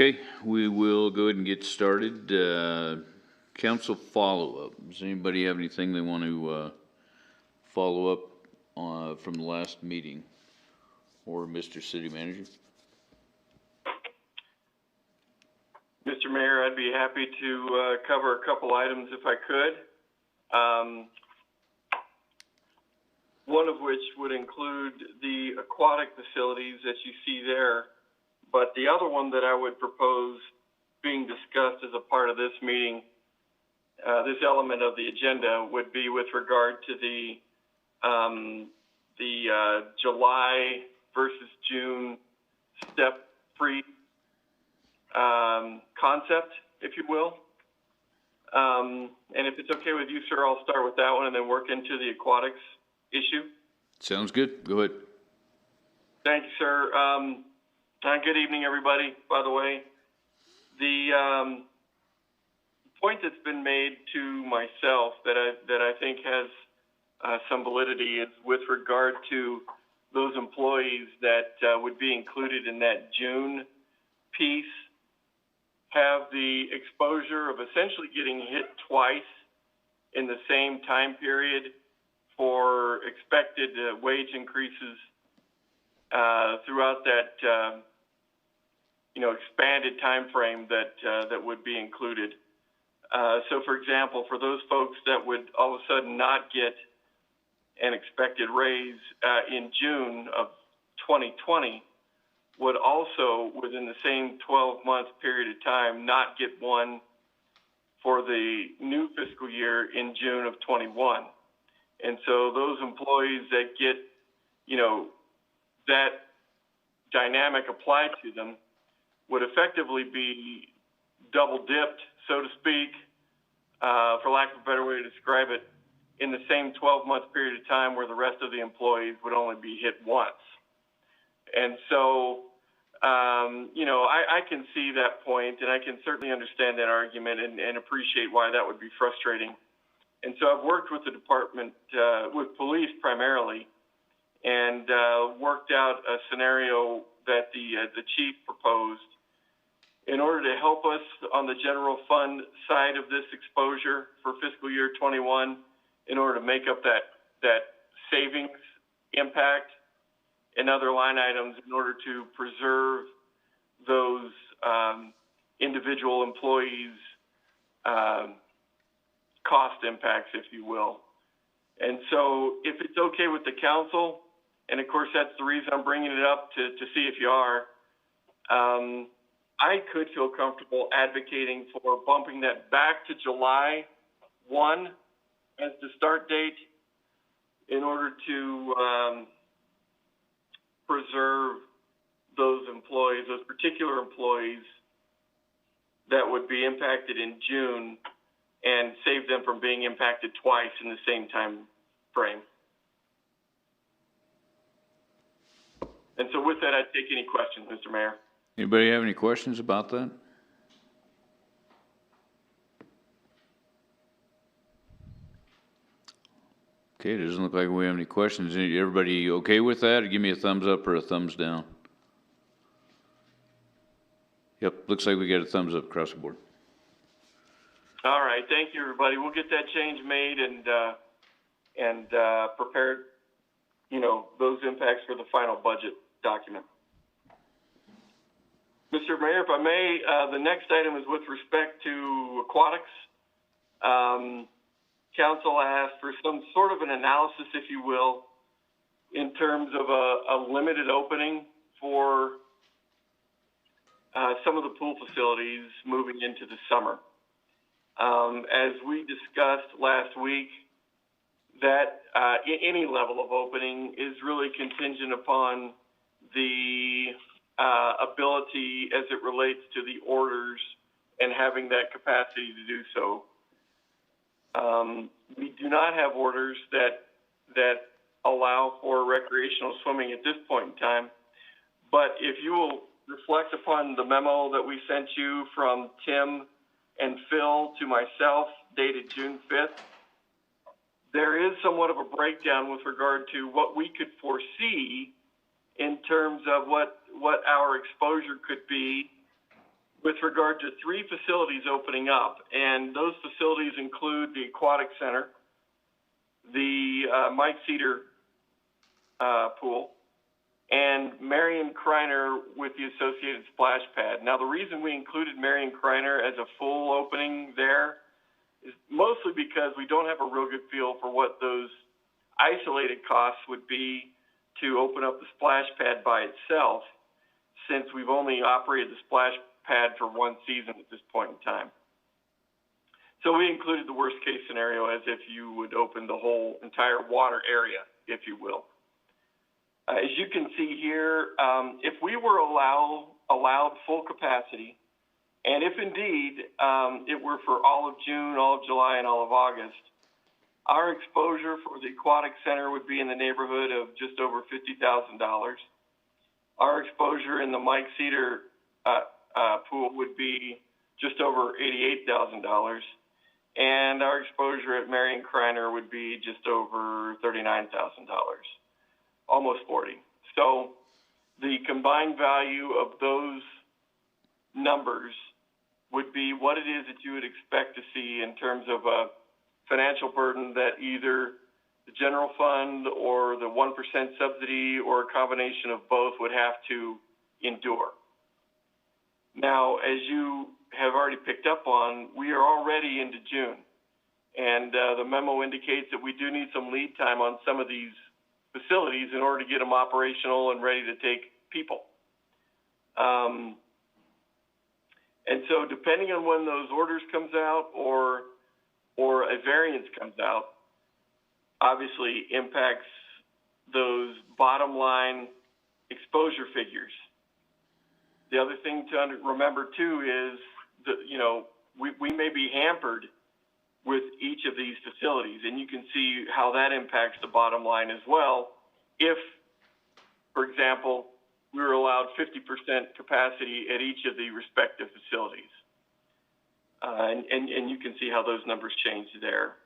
Okay, we will go ahead and get started. Counsel follow-up. Does anybody have anything they want to follow up from the last meeting? Or Mr. City Manager? Mr. Mayor, I'd be happy to cover a couple items if I could. One of which would include the aquatic facilities that you see there. But the other one that I would propose being discussed as a part of this meeting, this element of the agenda, would be with regard to the July versus June step free concept, if you will. And if it's okay with you, sir, I'll start with that one and then work into the aquatics issue. Sounds good. Go ahead. Thank you, sir. Good evening, everybody, by the way. The point that's been made to myself that I think has some validity is with regard to those employees that would be included in that June piece have the exposure of essentially getting hit twice in the same time period for expected wage increases throughout that expanded time frame that would be included. So, for example, for those folks that would all of a sudden not get an expected raise in June of 2020, would also, within the same 12-month period of time, not get one for the new fiscal year in June of 21. And so those employees that get, that dynamic applied to them would effectively be double dipped, so to speak, for lack of a better way to describe it, in the same 12-month period of time where the rest of the employees would only be hit once. And so, I can see that point, and I can certainly understand that argument and appreciate why that would be frustrating. And so I've worked with the department, with police primarily, and worked out a scenario that the chief proposed in order to help us on the general fund side of this exposure for fiscal year 21, in order to make up that savings impact in other line items, in order to preserve those individual employees' cost impacts, if you will. And so if it's okay with the council, and of course that's the reason I'm bringing it up to see if you are, I could feel comfortable advocating for bumping that back to July 1 as the start date in order to preserve those employees, those particular employees that would be impacted in June, and save them from being impacted twice in the same time frame. And so with that, I'd take any questions, Mr. Mayor. Anybody have any questions about that? Okay, it doesn't look like we have any questions. Everybody okay with that? Give me a thumbs up or a thumbs down. Yep, looks like we got a thumbs up across the board. All right, thank you, everybody. We'll get that change made and prepared, those impacts for the final budget document. Mr. Mayor, if I may, the next item is with respect to aquatics. Council asked for some sort of an analysis, if you will, in terms of a limited opening for some of the pool facilities moving into the summer. As we discussed last week, that any level of opening is really contingent upon the ability as it relates to the orders and having that capacity to do so. We do not have orders that allow for recreational swimming at this point in time, but if you will reflect upon the memo that we sent you from Tim and Phil to myself, dated June 5th, there is somewhat of a breakdown with regard to what we could foresee in terms of what our exposure could be with regard to 3 facilities opening up, and those facilities include the Aquatic Center, the Mike Cedar pool, and Marion Kreiner with the associated splash pad. Now, the reason we included Marion Kreiner as a full opening there is mostly because we don't have a real good feel for what those isolated costs would be to open up the splash pad by itself, since we've only operated the splash pad for 1 season at this point in time. So we included the worst case scenario as if you would open the whole entire water area, if you will. As you can see here, if we were allowed full capacity, and if indeed it were for all of June, all of July, and all of August, our exposure for the Aquatic Center would be in the neighborhood of just over $50,000. Our exposure in the Mike Cedar pool would be just over $88,000. And our exposure at Marion Kreiner would be just over $39,000, almost 40. So the combined value of those numbers would be what it is that you would expect to see in terms of a financial burden that either the general fund or the 1% subsidy or a combination of both would have to endure. Now, as you have already picked up on, we are already into June, and the memo indicates that we do need some lead time on some of these facilities in order to get them operational and ready to take people. And so depending on when those orders comes out or a variance comes out, obviously impacts those bottom line exposure figures. The other thing to remember too is that, we may be hampered with each of these facilities, and you can see how that impacts the bottom line as well. If, for example, we were allowed 50% capacity at each of the respective facilities. And you can see how those numbers change there.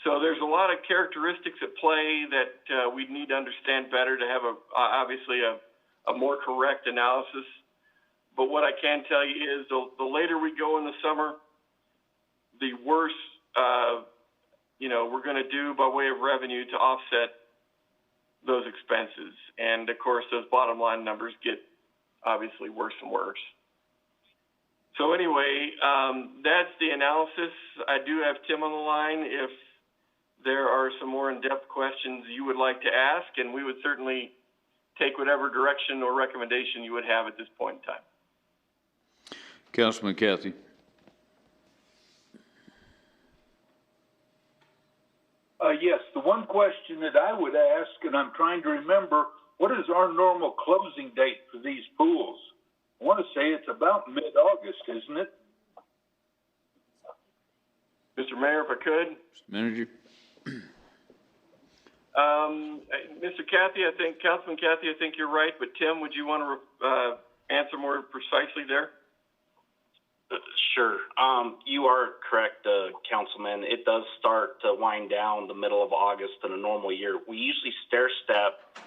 So there's a lot of characteristics at play that we need to understand better to have obviously a more correct analysis. But what I can tell you is the later we go in the summer, the worse we're going to do by way of revenue to offset those expenses. And of course, those bottom line numbers get obviously worse and worse. So anyway, that's the analysis. I do have Tim on the line if there are some more in-depth questions you would like to ask, and we would certainly take whatever direction or recommendation you would have at this point in time. Councilman Cathy. Yes, the one question that I would ask, and I'm trying to remember, what is our normal closing date for these pools? I want to say it's about mid-August, isn't it? Mr. Mayor, if I could. Mr. Manager. Mr. Cathy, Councilman Cathy, I think you're right, but Tim, would you want to answer more precisely there? Sure. You are correct, Councilman. It does start to wind down the middle of August in a normal year. We usually stair-step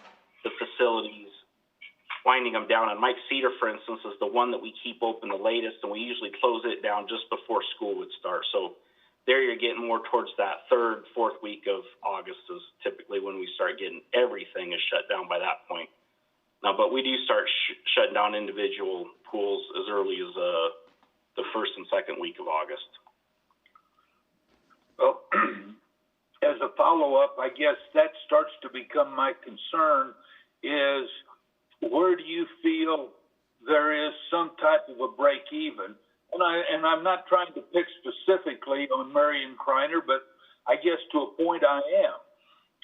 the facilities, winding them down. And Mike Cedar, for instance, is the one that we keep open the latest, and we usually close it down just before school would start. So there you're getting more towards that 3rd, 4th week of August is typically when we start getting everything is shut down by that point. Now, but we do start shutting down individual pools as early as the 1st and 2nd week of August. Well, as a follow-up, I guess that starts to become my concern is where do you feel there is some type of a break even? And I'm not trying to pick specifically on Marion Kreiner, but I guess to a point I am,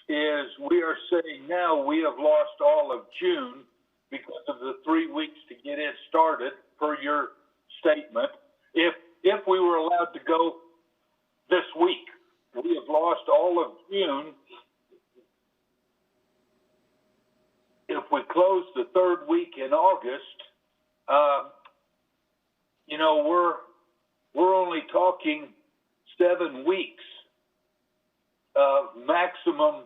is we are saying now we have lost all of June because of the 3 weeks to get it started per your statement. If we were allowed to go this week, we have lost all of June. If we close the 3rd week in August, we're only talking 7 weeks of maximum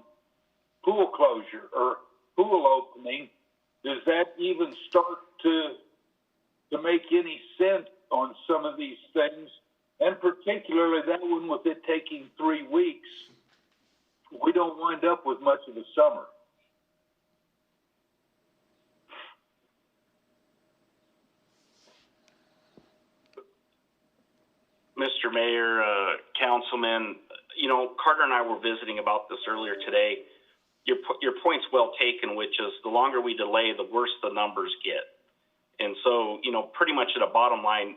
pool closure or pool opening. Does that even start to make any sense on some of these things, and particularly that one with it taking 3 weeks, we don't wind up with much of the summer. Mr. Mayor, Councilman, you know, Carter and I were visiting about this earlier today. Your point's well taken, which is the longer we delay, the worse the numbers get. And so, you know, pretty much at a bottom line,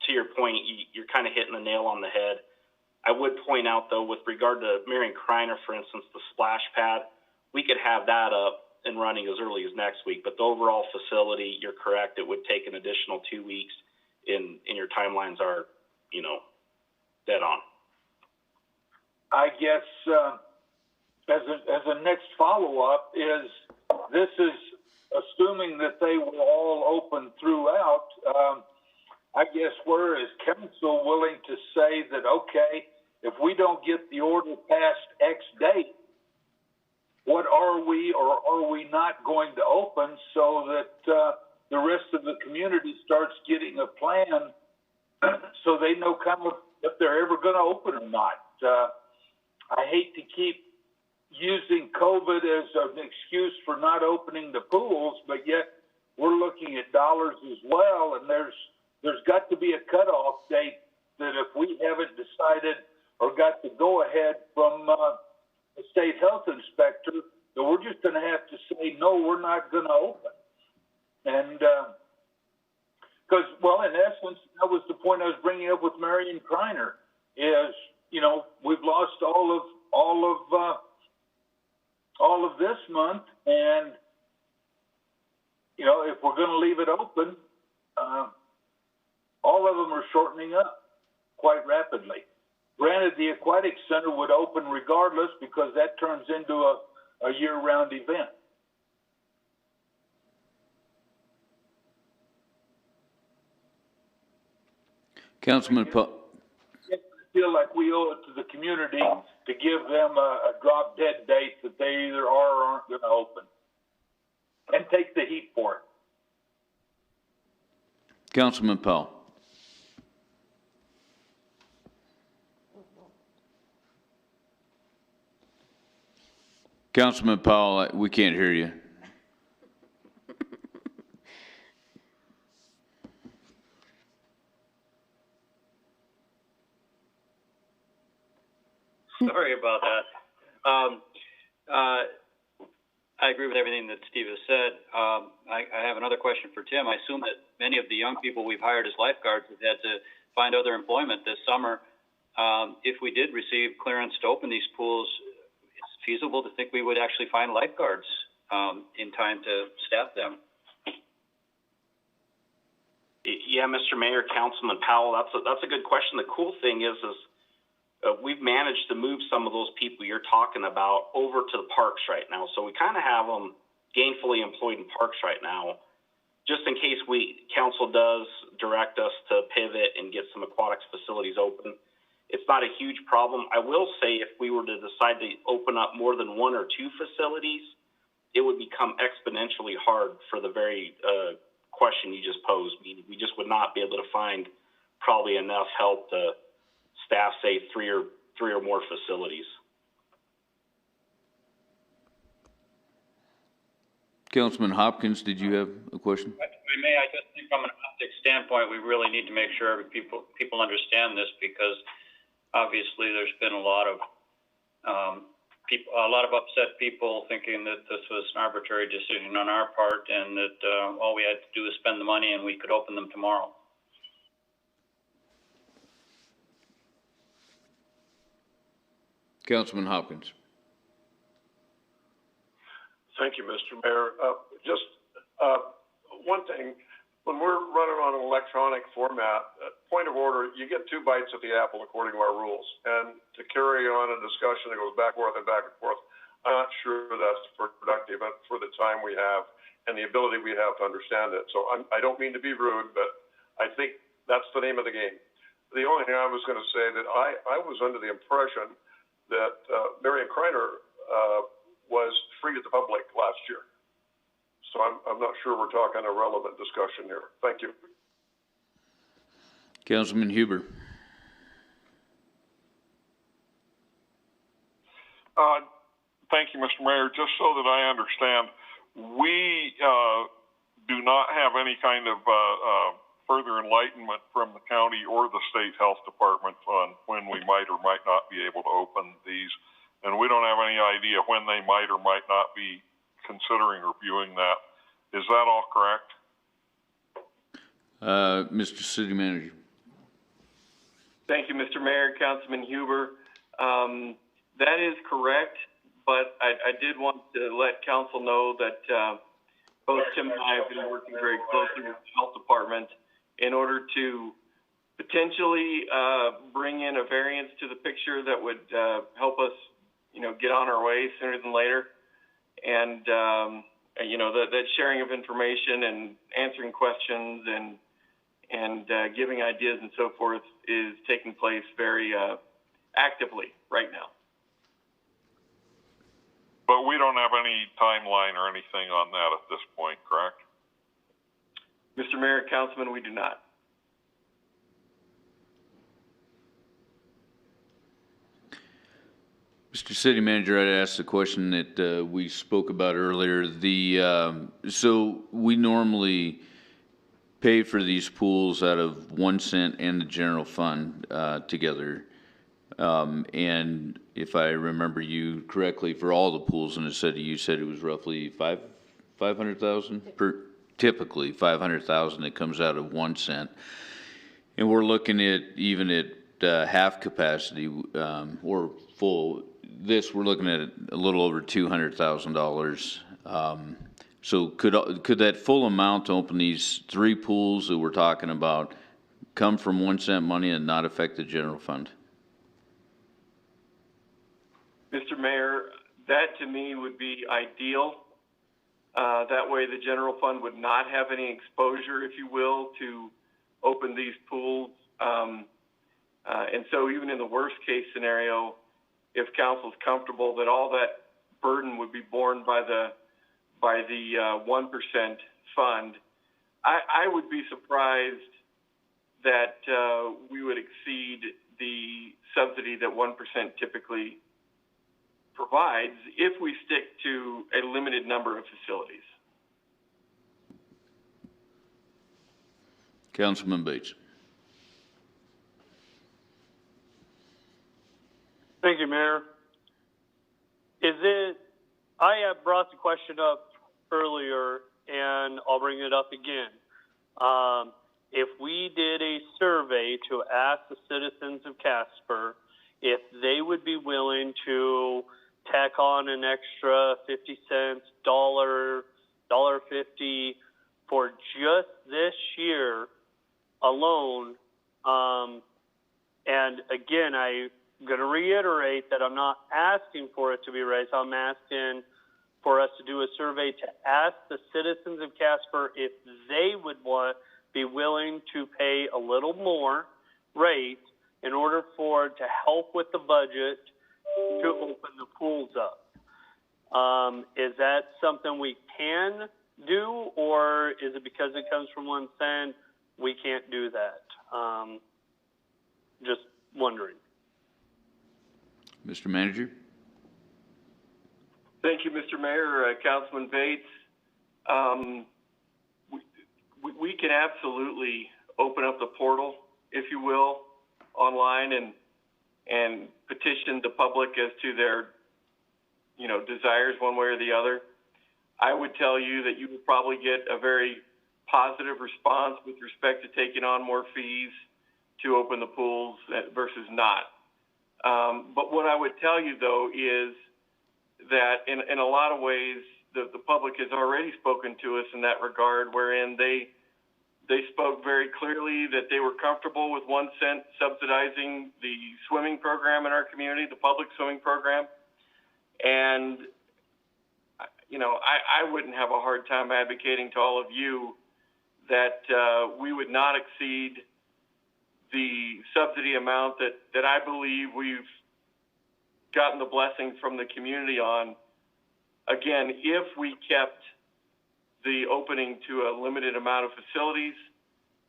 to your point, you're kind of hitting the nail on the head. I would point out, though, with regard to Marion Kreiner, for instance, the splash pad, we could have that up and running as early as next week. But the overall facility, you're correct, it would take an additional 2 weeks, and your timelines are, you know, dead on. I guess as a next follow-up is, this is assuming that they were all open throughout. I guess we're as council willing to say that, okay, if we don't get the order past X date, what are we or are we not going to open, so that the rest of the community starts getting a plan so they know kind of if they're ever going to open or not. I hate to keep using COVID as an excuse for not opening the pools, but yet we're looking at dollars as well, and there's got to be a cutoff date that if we haven't decided or got the go-ahead from the state health inspector, that we're just going to have to say, no, we're not going to open. And because, well, in essence, that was the point I was bringing up with Marion Kreiner, is, you know, we've lost all of this month, and, you know, if we're going to leave it open, all of them are shortening up quite rapidly. Granted, the aquatic center would open regardless, because that turns into a year-round event. Councilman Paul. I feel like we owe it to the community to give them a drop-dead date that they either are or aren't going to open, and take the heat for it. Councilman Powell. Councilman Powell, we can't hear you. Sorry about that. I agree with everything that Steve has said. I have another question for Tim. I assume that many of the young people we've hired as lifeguards have had to find other employment this summer. If we did receive clearance to open these pools, it's feasible to think we would actually find lifeguards in time to staff them. Yeah, Mr. Mayor, Councilman Powell, that's a good question. The cool thing is we've managed to move some of those people you're talking about over to the parks right now. So we kind of have them gainfully employed in parks right now, just in case council does direct us to pivot and get some aquatics facilities open. It's not a huge problem. I will say, if we were to decide to open up more than 1 or 2 facilities, it would become exponentially hard for the very question you just posed. We just would not be able to find probably enough help to staff, say, three or more facilities. Councilman Hopkins, did you have a question? If I may, I just think from an optics standpoint, we really need to make sure people understand this, because obviously there's been a lot of upset people thinking that this was an arbitrary decision on our part, and that all we had to do is spend the money and we could open them tomorrow. Councilman Hopkins. Thank you, Mr. Mayor. Just one thing, when we're running on an electronic format, point of order, you get 2 bites at the apple according to our rules. And to carry on a discussion that goes back and forth, I'm not sure that's productive for the time we have and the ability we have to understand it. So I don't mean to be rude, but I think that's the name of the game. The only thing I was going to say, that I was under the impression that Marion Kreiner was free to the public last year. So I'm not sure we're talking a relevant discussion here. Thank you. Councilman Huber. Thank you, Mr. Mayor. Just so that I understand, we do not have any kind of further enlightenment from the county or the state health department on when we might or might not be able to open these. And we don't have any idea when they might or might not be considering or viewing that. Is that all correct? Mr. City Manager. Thank you, Mr. Mayor, Councilman Huber. That is correct, but I did want to let council know that both Tim and I have been working very closely with the health department in order to potentially bring in a variance to the picture that would help us, get on our way sooner than later. And, that sharing of information and answering questions and giving ideas and so forth is taking place very actively right now. But we don't have any timeline or anything on that at this point, correct? Mr. Mayor, Councilman, we do not. Mr. City Manager, I'd ask the question that we spoke about earlier. So we normally pay for these pools out of 1 cent and the general fund together. And if I remember you correctly, for all the pools in the city, you said it was roughly 500,000 per, typically 500,000 that comes out of 1 cent. And we're looking at, even at half capacity or full, we're looking at a little over $200,000. So could that full amount to open these 3 pools that we're talking about come from 1 cent money and not affect the general fund? Mr. Mayor, that to me would be ideal. That way the general fund would not have any exposure, if you will, to open these pools. And so even in the worst case scenario, if council's comfortable that all that burden would be borne by the 1% fund, I would be surprised that we would exceed the subsidy that 1% typically provides if we stick to a limited number of facilities. Councilman Bates. Thank you, Mayor. I have brought the question up earlier, and I'll bring it up again. If we did a survey to ask the citizens of Casper if they would be willing to tack on an extra 50 cents, $1.50 for just this year alone, and again, I'm going to reiterate that I'm not asking for it to be raised. I'm asking for us to do a survey to ask the citizens of Casper if they would be willing to pay a little more rate in order to help with the budget to open the pools up. Is that something we can do, or is it because it comes from 1 cent, we can't do that? Just wondering. Mr. Manager? Thank you, Mr. Mayor, Councilman Bates. We can absolutely open up the portal, if you will, online and petition the public as to their, desires one way or the other. I would tell you that you would probably get a very positive response with respect to taking on more fees to open the pools versus not. But what I would tell you, though, is that in a lot of ways, the public has already spoken to us in that regard, wherein they spoke very clearly that they were comfortable with 1 cent subsidizing the swimming program in our community, the public swimming program. And, I wouldn't have a hard time advocating to all of you that we would not exceed the subsidy amount that I believe we've gotten the blessing from the community on, again, if we kept the opening to a limited amount of facilities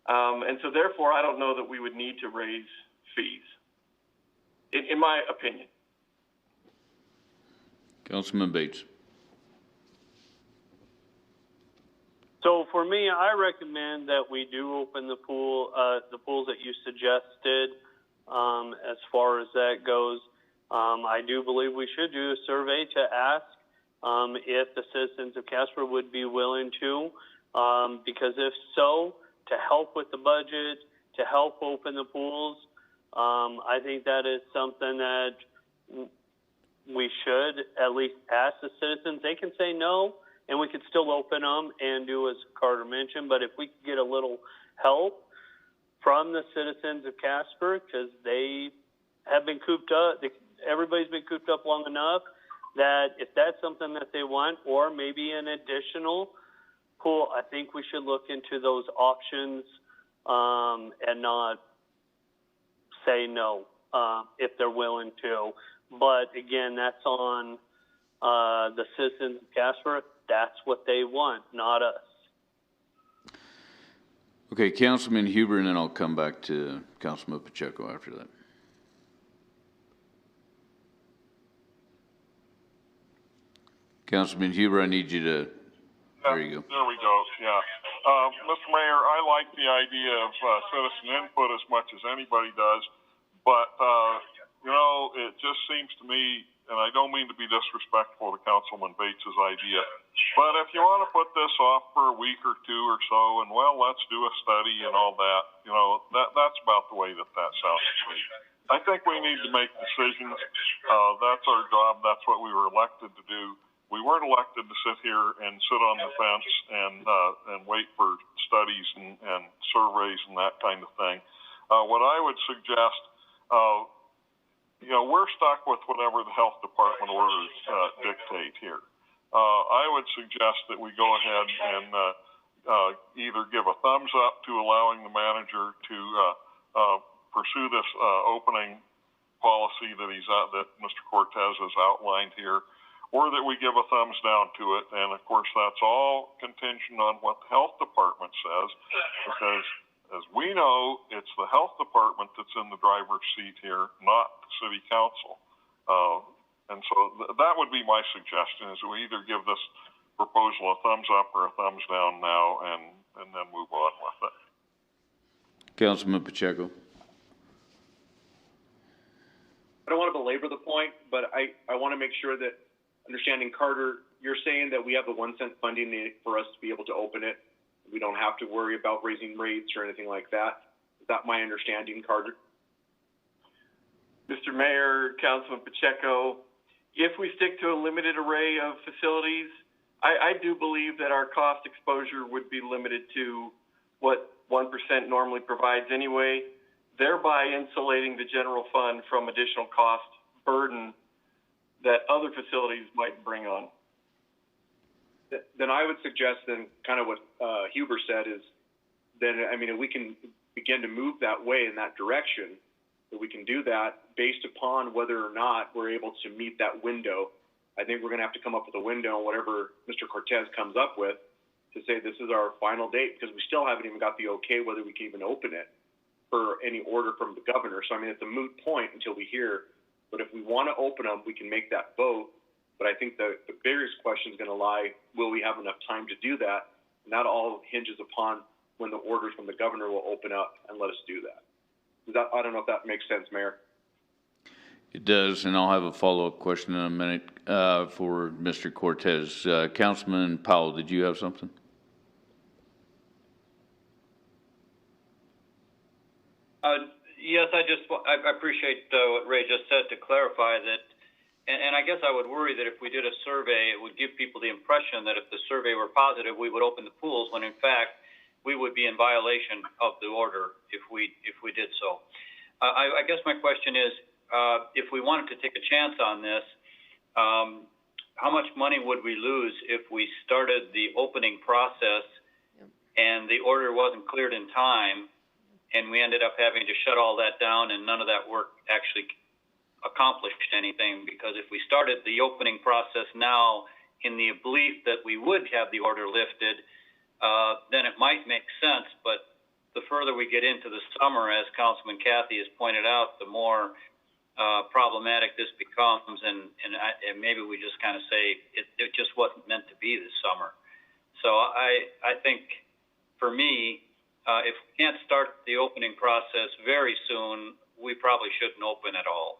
And so therefore, I don't know that we would need to raise fees, in my opinion. Councilman Bates. So for me, I recommend that we do open the pools that you suggested. As far as that goes, I do believe we should do a survey to ask if the citizens of Casper would be willing to, because if so, to help with the budget, to help open the pools, I think that is something that we should at least ask the citizens. They can say no, and we could still open them and do as Carter mentioned, but if we could get a little help from the citizens of Casper, because they have been cooped up, everybody's been cooped up long enough, that if that's something that they want, or maybe an additional pool, I think we should look into those options and not say no if they're willing to. But again, that's on the citizens of Casper. That's what they want, not us. Okay, Councilman Huber, and then I'll come back to Councilman Pacheco after that. Councilman Huber, I need you to, there you go. There we go, yeah. Mr. Mayor, I like the idea of citizen input as much as anybody does, but, you know, it just seems to me, and I don't mean to be disrespectful to Councilman Bates's idea, but if you want to put this off for a week or two or so, and well, let's do a study and all that, you know, that's about the way that sounds to me. I think we need to make decisions. That's our job. That's what we were elected to do. We weren't elected to sit here and sit on the fence and wait for studies and surveys and that kind of thing. What I would suggest, you know, we're stuck with whatever the health department orders dictate here. I would suggest that we go ahead and either give a thumbs up to allowing the manager to pursue this opening policy that Mr. Cortez has outlined here, or that we give a thumbs down to it. And of course, that's all contingent on what the health department says, because as we know, it's the health department that's in the driver's seat here, not the city council. And so that would be my suggestion, is we either give this proposal a thumbs up or a thumbs down now, and then move on with it. Councilman Pacheco. I don't want to belabor the point, but I want to make sure that, understanding Carter, you're saying that we have the 1 cent funding for us to be able to open it. We don't have to worry about raising rates or anything like that. Is that my understanding, Carter? Mr. Mayor, Councilman Pacheco, if we stick to a limited array of facilities, I do believe that our cost exposure would be limited to what 1% normally provides anyway, thereby insulating the general fund from additional cost burden that other facilities might bring on. Then I would suggest then kind of what Huber said is then, I mean, if we can begin to move that way in that direction, that we can do that based upon whether or not we're able to meet that window. I think we're going to have to come up with a window, whatever Mr. Cortez comes up with, to say this is our final date, because we still haven't even got the okay whether we can even open it for any order from the governor. So, I mean, it's a moot point until we hear. But if we want to open them, we can make that vote. But I think the biggest question is going to lie, will we have enough time to do that? And that all hinges upon when the orders from the governor will open up and let us do that. I don't know if that makes sense, Mayor. It does, and I'll have a follow-up question in a minute for Mr. Cortez. Councilman Powell, did you have something? Yes, I appreciate what Ray just said to clarify that, and I guess I would worry that if we did a survey, it would give people the impression that if the survey were positive, we would open the pools, when in fact, we would be in violation of the order if we did so. I guess my question is, if we wanted to take a chance on this, how much money would we lose if we started the opening process and the order wasn't cleared in time, and we ended up having to shut all that down and none of that work actually accomplished anything? Because if we started the opening process now in the belief that we would have the order lifted, then it might make sense. But the further we get into the summer, as Councilman Kathy has pointed out, the more problematic this becomes, and maybe we just kind of say it just wasn't meant to be this summer. So I think for me, if we can't start the opening process very soon, we probably shouldn't open at all.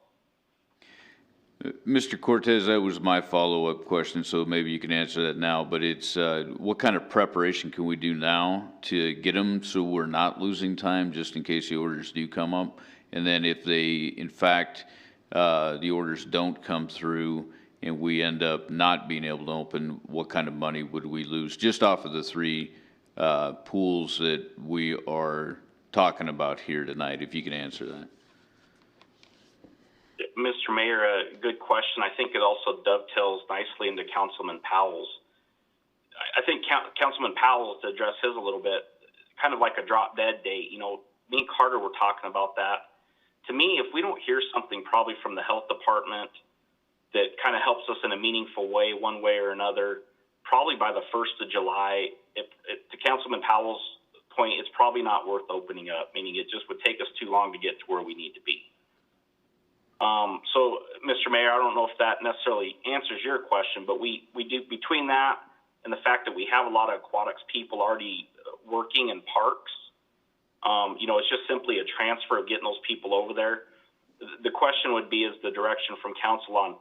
Mr. Cortez, that was my follow-up question, so maybe you can answer that now, but it's what kind of preparation can we do now to get them so we're not losing time just in case the orders do come up? And then if they, in fact, the orders don't come through and we end up not being able to open, what kind of money would we lose just off of the three pools that we are talking about here tonight, if you can answer that? Mr. Mayor, good question. I think it also dovetails nicely into Councilman Powell's. I think Councilman Powell, to address his a little bit, kind of like a drop dead date. You know, me and Carter were talking about that. To me, if we don't hear something probably from the health department that kind of helps us in a meaningful way, one way or another, probably by the 1st of July, to Councilman Powell's point, it's probably not worth opening up, meaning it just would take us too long to get to where we need to be. So, Mr. Mayor, I don't know if that necessarily answers your question, but we do, between that and the fact that we have a lot of aquatics people already working in parks, you know, it's just simply a transfer of getting those people over there. The question would be, is the direction from council on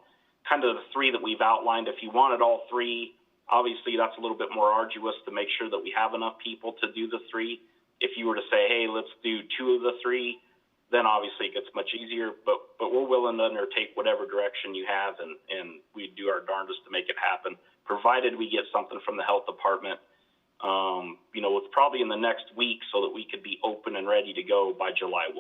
kind of the three that we've outlined. If you wanted all three, obviously that's a little bit more arduous to make sure that we have enough people to do the three. If you were to say, hey, let's do 2 of the 3, then obviously it gets much easier, but we're willing to undertake whatever direction you have, and we do our darndest to make it happen, provided we get something from the health department, you know, it's probably in the next week so that we could be open and ready to go by July 1.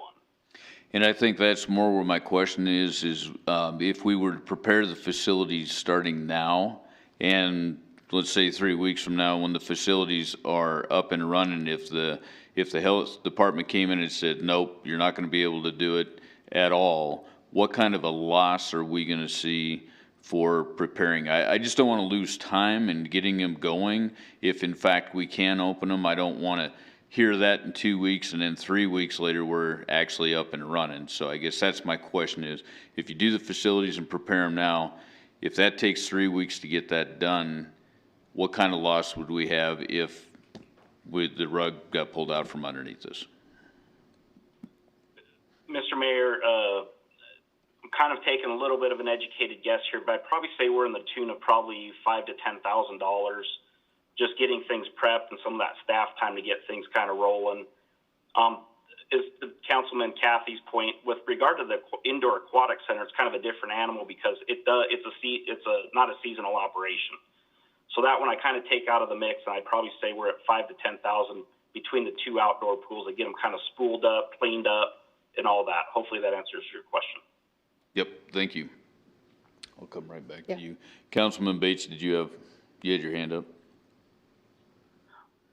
And I think that's more where my question is if we were to prepare the facilities starting now, and let's say 3 weeks from now when the facilities are up and running, if the health department came in and said, nope, you're not going to be able to do it at all, what kind of a loss are we going to see for preparing? I just don't want to lose time in getting them going. If in fact we can open them, I don't want to hear that in 2 weeks and then 3 weeks later we're actually up and running. So I guess that's my question is, if you do the facilities and prepare them now, if that takes 3 weeks to get that done, what kind of loss would we have if the rug got pulled out from underneath us? Mr. Mayor, I'm kind of taking a little bit of an educated guess here, but I'd probably say we're in the tune of probably $5,000 to $10,000 just getting things prepped and some of that staff time to get things kind of rolling. Is the Councilman Kathy's point with regard to the indoor aquatic center? It's kind of a different animal because it's not a seasonal operation. So that one I kind of take out of the mix, and I'd probably say we're at $5,000 to $10,000 between the 2 outdoor pools to get them kind of spooled up, cleaned up, and all that. Hopefully that answers your question. Yep, thank you. I'll come right back to you. Councilman Bates, you had your hand up?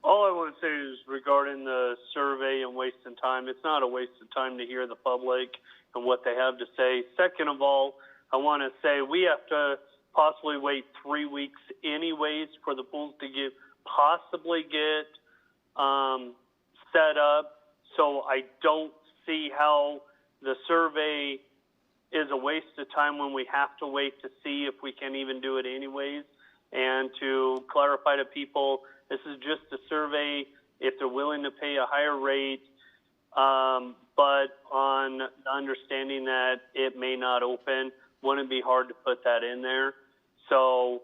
All I want to say is regarding the survey and wasting time, it's not a waste of time to hear the public and what they have to say. Second of all, I want to say we have to possibly wait 3 weeks anyways for the pools to possibly get set up. So I don't see how the survey is a waste of time when we have to wait to see if we can even do it anyways. And to clarify to people, this is just a survey if they're willing to pay a higher rate, but on the understanding that it may not open. Wouldn't be hard to put that in there. So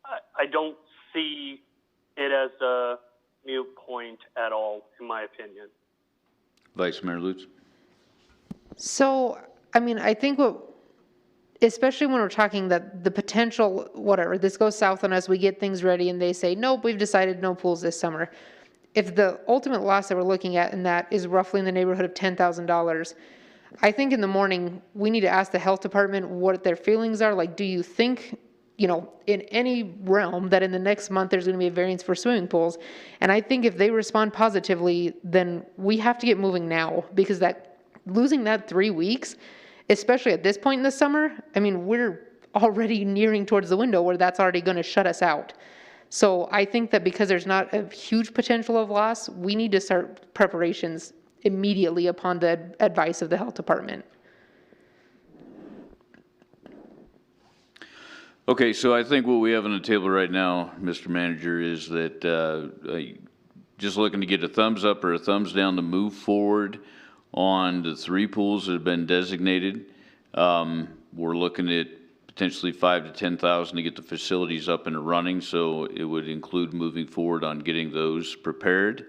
I don't see it as a mute point at all, in my opinion. Vice Mayor Lutz. So, I mean, I think especially when we're talking that the potential, whatever, this goes south on us, we get things ready and they say, nope, we've decided no pools this summer. If the ultimate loss that we're looking at in that is roughly in the neighborhood of $10,000, I think in the morning we need to ask the health department what their feelings are. Like, do you think, you know, in any realm that in the next month there's going to be a variance for swimming pools? And I think if they respond positively, then we have to get moving now, because losing that 3 weeks, especially at this point in the summer, I mean, we're already nearing towards the window where that's already going to shut us out. So I think that because there's not a huge potential of loss, we need to start preparations immediately upon the advice of the health department. Okay, so I think what we have on the table right now, Mr. Manager, is that just looking to get a thumbs up or a thumbs down to move forward on the 3 pools that have been designated. We're looking at potentially 5,000 to 10,000 to get the facilities up and running, so it would include moving forward on getting those prepared.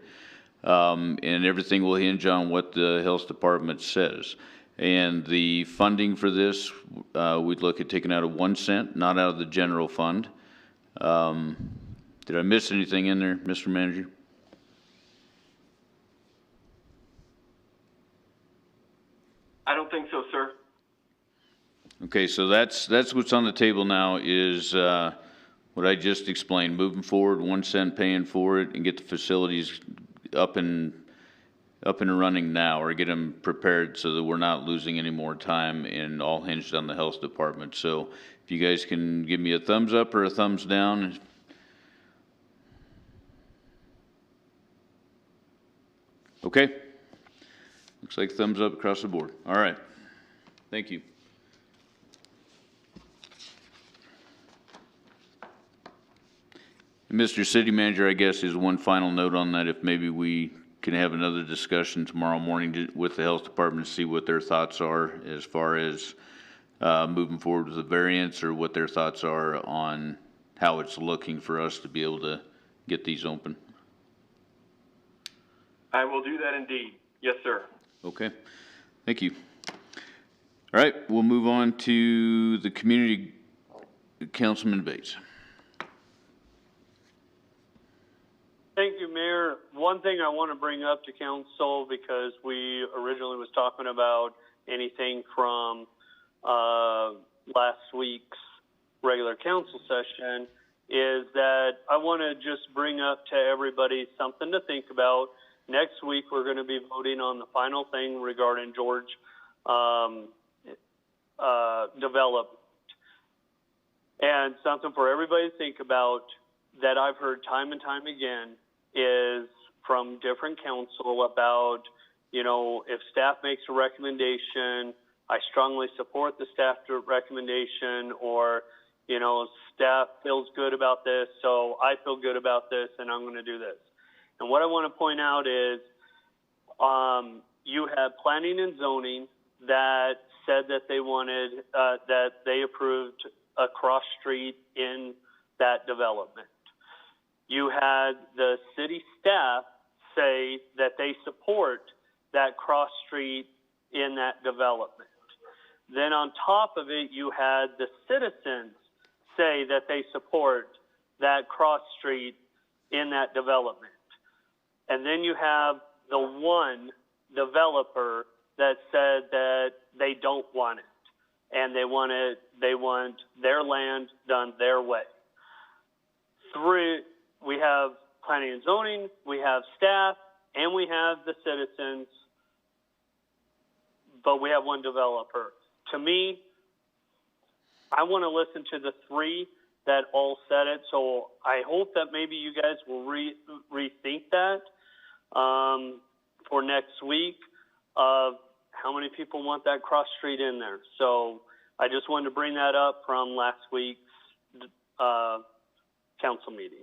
And everything will hinge on what the health department says. And the funding for this, we'd look at taking out of 1 cent, not out of the general fund. Did I miss anything in there, Mr. Manager? I don't think so, sir. Okay, so that's what's on the table now is what I just explained. Moving forward, 1 cent paying for it, and get the facilities up and running now, or get them prepared so that we're not losing any more time, and all hinged on the health department. So if you guys can give me a thumbs up or a thumbs down. Okay. Looks like thumbs up across the board. All right. Thank you. Mr. City Manager, I guess is one final note on that. If maybe we can have another discussion tomorrow morning with the health department to see what their thoughts are as far as moving forward with the variance, or what their thoughts are on how it's looking for us to be able to get these open. I will do that indeed. Yes, sir. Okay. Thank you. All right, we'll move on to the community. Councilman Bates. Thank you, Mayor. One thing I want to bring up to council, because we originally was talking about anything from last week's regular council session, is that I want to just bring up to everybody something to think about. Next week, we're going to be voting on the final thing regarding George development. And something for everybody to think about that I've heard time and time again is from different council about, you know, if staff makes a recommendation, I strongly support the staff recommendation, or, you know, staff feels good about this, so I feel good about this, and I'm going to do this. And what I want to point out is you have planning and zoning that said that they wanted, that they approved a cross street in that development. You had the city staff say that they support that cross street in that development. Then on top of it, you had the citizens say that they support that cross street in that development. And then you have the one developer that said that they don't want it, and they want their land done their way. We have planning and zoning, we have staff, and we have the citizens, but we have one developer. To me, I want to listen to the 3 that all said it, so I hope that maybe you guys will rethink that for next week of how many people want that cross street in there. So I just wanted to bring that up from last week's council meeting.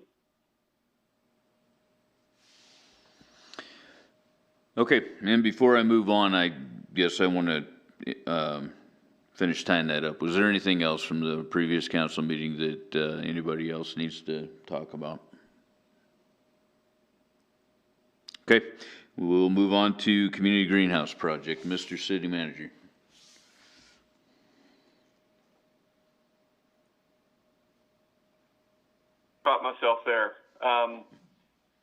Okay, and before I move on, I guess I want to finish tying that up. Was there anything else from the previous council meeting that anybody else needs to talk about? Okay, we'll move on to Community Greenhouse Project. Mr. City Manager. Caught myself there.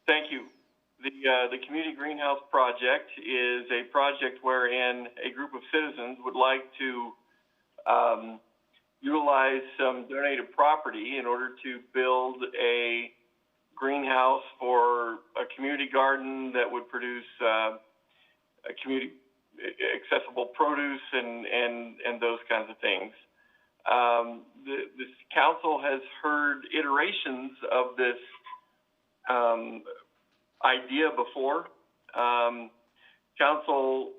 Thank you. The Community Greenhouse Project is a project wherein a group of citizens would like to utilize some donated property in order to build a greenhouse for a community garden that would produce a community accessible produce and those kinds of things. This council has heard iterations of this idea before. Council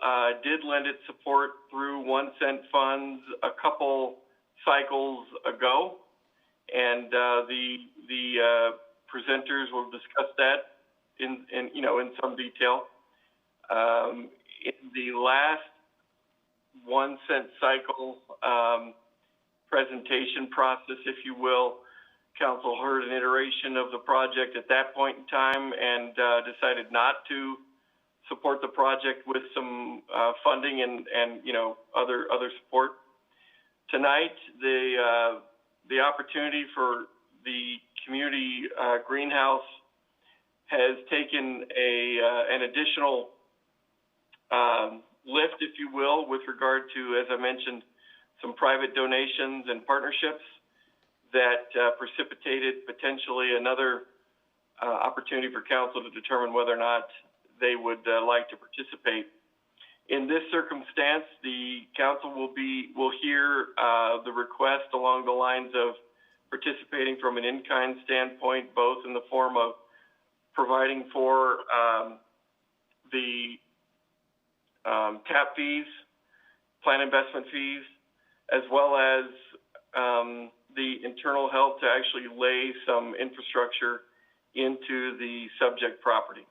did lend its support through 1 cent funds a couple cycles ago, and the presenters will discuss that in some detail. In the last 1 cent cycle presentation process, if you will, council heard an iteration of the project at that point in time and decided not to support the project with some funding and other support. Tonight, the opportunity for the community greenhouse has taken an additional lift, if you will, with regard to, as I mentioned, some private donations and partnerships that precipitated potentially another opportunity for council to determine whether or not they would like to participate. In this circumstance, the council will hear the request along the lines of participating from an in-kind standpoint, both in the form of providing for the TAP fees, plan investment fees, as well as the internal help to actually lay some infrastructure into the subject property.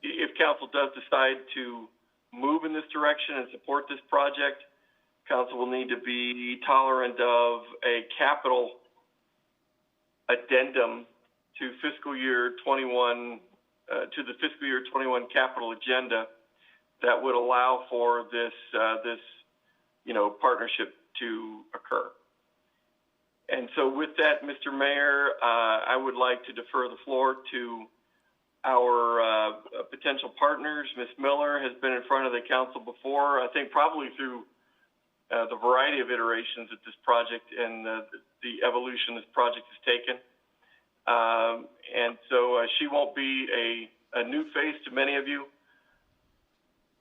If council does decide to move in this direction and support this project, council will need to be tolerant of a capital addendum to fiscal year 21, to the fiscal year 21 capital agenda that would allow for this partnership to occur. And so with that, Mr. Mayor, I would like to defer the floor to our potential partners. Ms. Miller has been in front of the council before, I think probably through the variety of iterations that this project and the evolution this project has taken. And so she won't be a new face to many of you.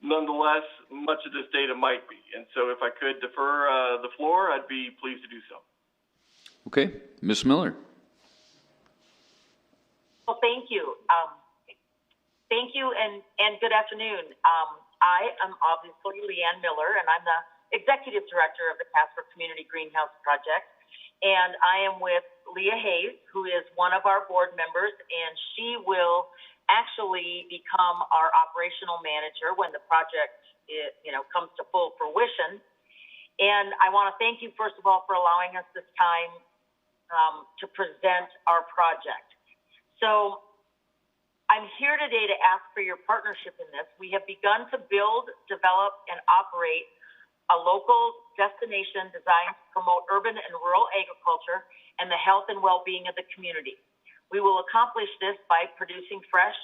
Nonetheless, much of this data might be. And so if I could defer the floor, I'd be pleased to do so. Okay, Ms. Miller. Well, thank you. Thank you and good afternoon. I am obviously Leanne Miller, and I'm the Executive Director of the Casper Community Greenhouse Project. And I am with Leah Hayes, who is one of our board members, and she will actually become our operational manager when the project comes to full fruition. And I want to thank you, first of all, for allowing us this time to present our project. So I'm here today to ask for your partnership in this. We have begun to build, develop, and operate a local destination designed to promote urban and rural agriculture and the health and well-being of the community. We will accomplish this by producing fresh,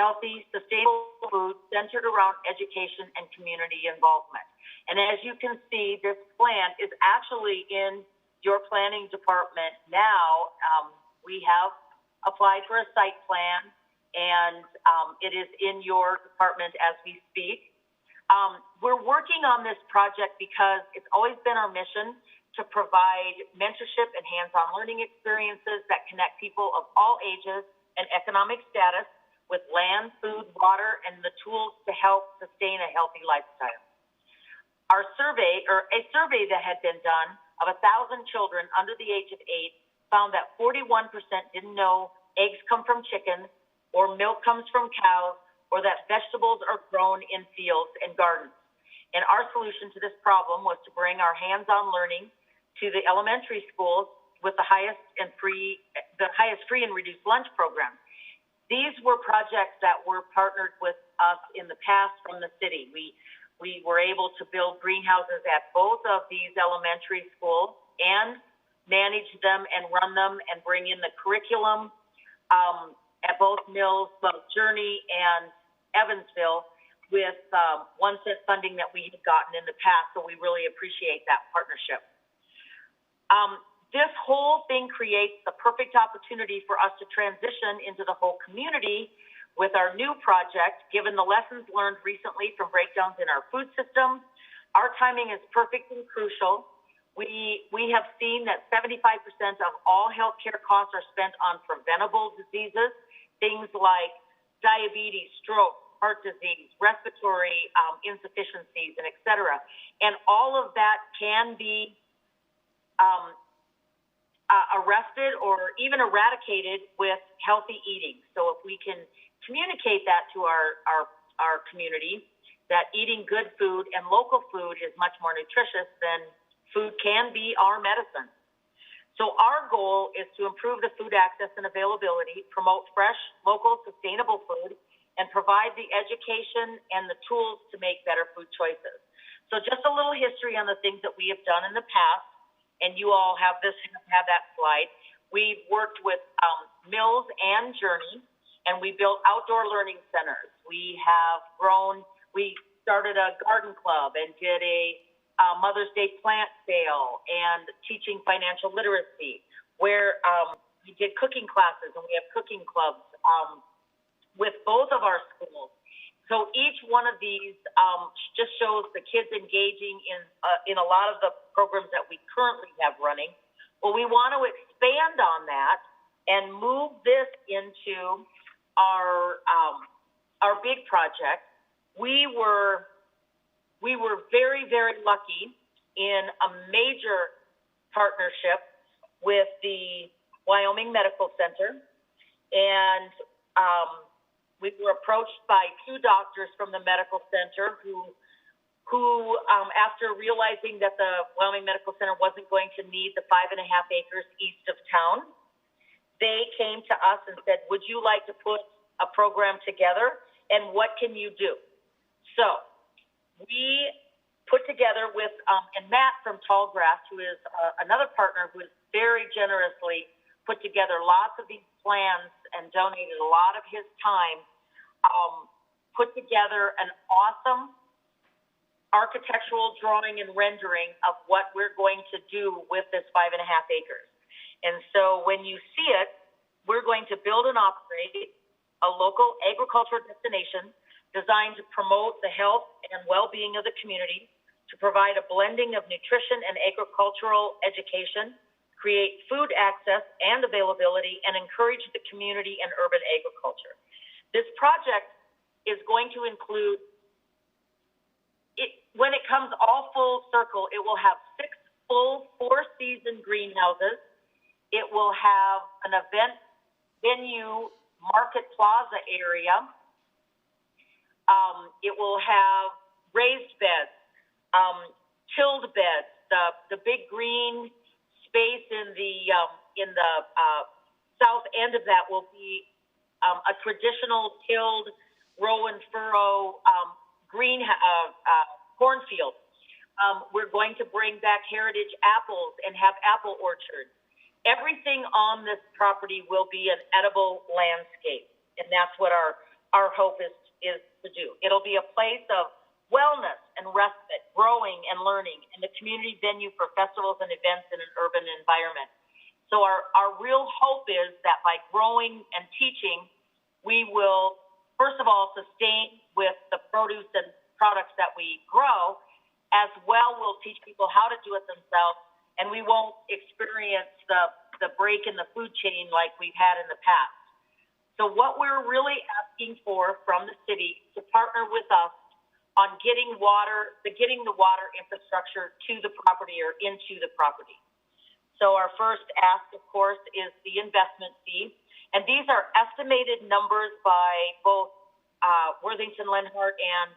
healthy, sustainable food centered around education and community involvement. And as you can see, this plan is actually in your planning department now. We have applied for a site plan, and it is in your department as we speak. We're working on this project because it's always been our mission to provide mentorship and hands-on learning experiences that connect people of all ages and economic status with land, food, water, and the tools to help sustain a healthy lifestyle. A survey that had been done of 1,000 children under the age of 8 found that 41% didn't know eggs come from chickens, or milk comes from cows, or that vegetables are grown in fields and gardens. And our solution to this problem was to bring our hands-on learning to the elementary schools with the highest free and reduced lunch program. These were projects that were partnered with us in the past from the city. We were able to build greenhouses at both of these elementary schools and manage them and run them and bring in the curriculum at both mills, both Journey and Evansville, with 1 cent funding that we had gotten in the past. So we really appreciate that partnership. This whole thing creates the perfect opportunity for us to transition into the whole community With our new project, given the lessons learned recently from breakdowns in our food system, our timing is perfect and crucial. We have seen that 75% of all healthcare costs are spent on preventable diseases, things like diabetes, stroke, heart disease, respiratory insufficiencies, and et cetera. And all of that can be arrested or even eradicated with healthy eating. So if we can communicate that to our community, that eating good food and local food is much more nutritious, then food can be our medicine. So our goal is to improve the food access and availability, promote fresh, local, sustainable food, and provide the education and the tools to make better food choices. So just a little history on the things that we have done in the past, and you all have that slide. We've worked with Mills and Journey, and we built outdoor learning centers. We started a garden club and did a Mother's Day plant sale and teaching financial literacy, where we did cooking classes, and we have cooking clubs with both of our schools. So each one of these just shows the kids engaging in a lot of the programs that we currently have running. Well, we want to expand on that and move this into our big project. We were very, very lucky in a major partnership with the Wyoming Medical Center, and we were approached by two doctors from the medical center who after realizing that the Wyoming Medical Center wasn't going to need the 5.5 acres east of town, they came to us and said, would you like to put a program together, and what can you do? So we put together with, and Matt from Tallgrass, who is another partner who has very generously put together lots of these plans and donated a lot of his time, put together an awesome architectural drawing and rendering of what we're going to do with this 5.5 acres. And so when you see it, we're going to build and operate a local agricultural destination designed to promote the health and well-being of the community, to provide a blending of nutrition and agricultural education, create food access and availability, and encourage the community and urban agriculture. This project is going to include, when it comes all full circle, it will have 6 full 4-season greenhouses. It will have an event venue, market plaza area. It will have raised beds, tilled beds. The big green space in the south end of that will be a traditional tilled row and furrow cornfield. We're going to bring back heritage apples and have apple orchards. Everything on this property will be an edible landscape, and that's what our hope is to do. It'll be a place of wellness and respite, growing and learning, and the community venue for festivals and events in an urban environment. So our real hope is that by growing and teaching, we will, first of all, sustain with the produce and products that we grow, as well we'll teach people how to do it themselves, and we won't experience the break in the food chain like we've had in the past. So what we're really asking for from the city to partner with us on getting the water infrastructure to the property or into the property. So our first ask, of course, is the investment fee. And these are estimated numbers by both Worthington Lenhart and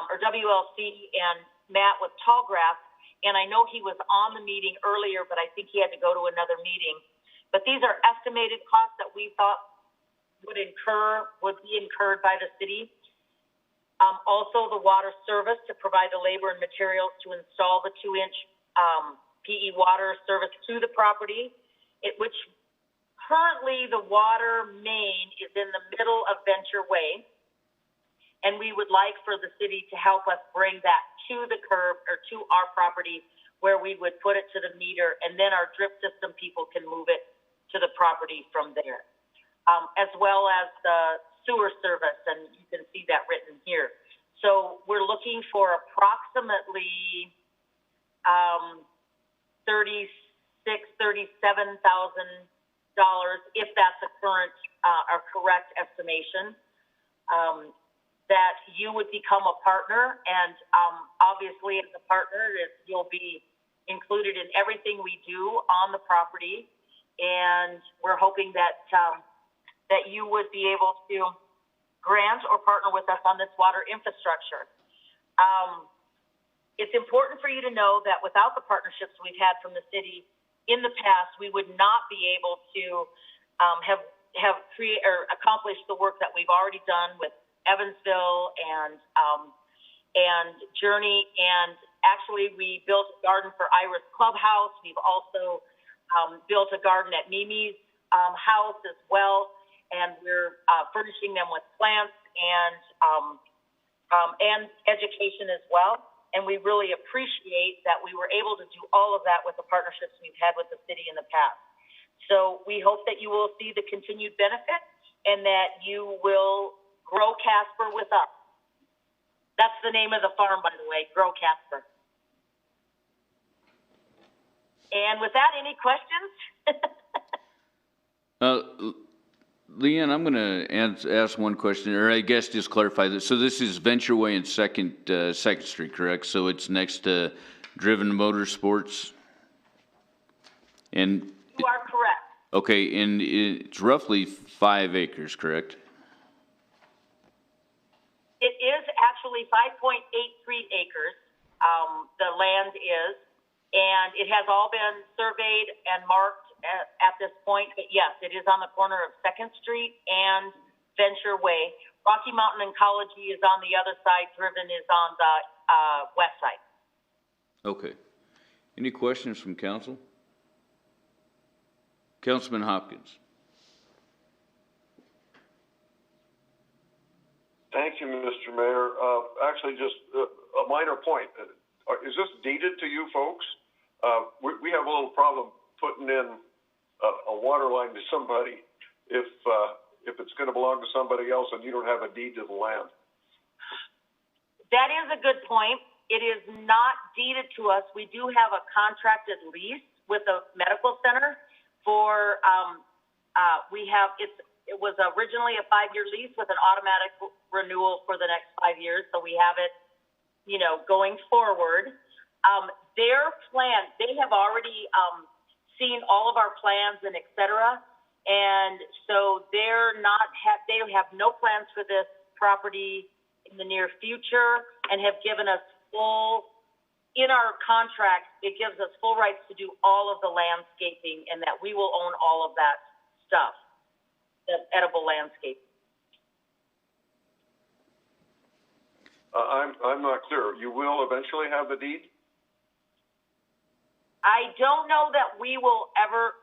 or WLC and Matt with Tallgrass. And I know he was on the meeting earlier, but I think he had to go to another meeting. But these are estimated costs that we thought would be incurred by the city. Also, the water service to provide the labor and materials to install the 2-inch PE water service to the property, which currently the water main is in the middle of Venture Way, and we would like for the city to help us bring that to the curb or to our property where we would put it to the meter, and then our drip system people can move it to the property from there. As well as the sewer service, and you can see that written here. So we're looking for approximately $37,000, if that's a current or correct estimation. That you would become a partner, and obviously as a partner, you'll be included in everything we do on the property, and we're hoping that that you would be able to grant or partner with us on this water infrastructure. It's important for you to know that without the partnerships we've had from the city in the past, we would not be able to have accomplished the work that we've already done with Evansville and Journey, and actually we built a garden for Iris Clubhouse. We've also built a garden at Mimi's house as well, and we're furnishing them with plants and education as well. And we really appreciate that we were able to do all of that with the partnerships we've had with the city in the past. So we hope that you will see the continued benefit and that you will grow Casper with us. That's the name of the farm, by the way, Grow Casper. And with that, any questions? Leanne, I'm going to ask one question, or I guess just clarify this. So this is Venture Way and Second Street, correct? So it's next to Driven Motorsports? And you are correct. Okay, and it's roughly 5 acres, correct? It is actually 5.83 acres, the land is, and it has all been surveyed and marked at this point. But yes, it is on the corner of 2nd Street and Venture Way. Rocky Mountain Ecology is on the other side. Driven is on the west side. Okay. Any questions from council? Councilman Hopkins. Thank you, Mr. Mayor. Actually, just a minor point. Is this deeded to you folks? We have a little problem putting in a water line to somebody if it's going to belong to somebody else and you don't have a deed to the land. That is a good point. It is not deeded to us. We do have a contracted lease with a medical center for, it was originally a 5-year lease with an automatic renewal for the next 5 years. So we have it, going forward. Their plan, they have already seen all of our plans and et cetera. And so they have no plans for this property in the near future and have given us in our contract, it gives us full rights to do all of the landscaping and that we will own all of that stuff, the edible landscape. I'm not clear. You will eventually have the deed? I don't know that we will ever.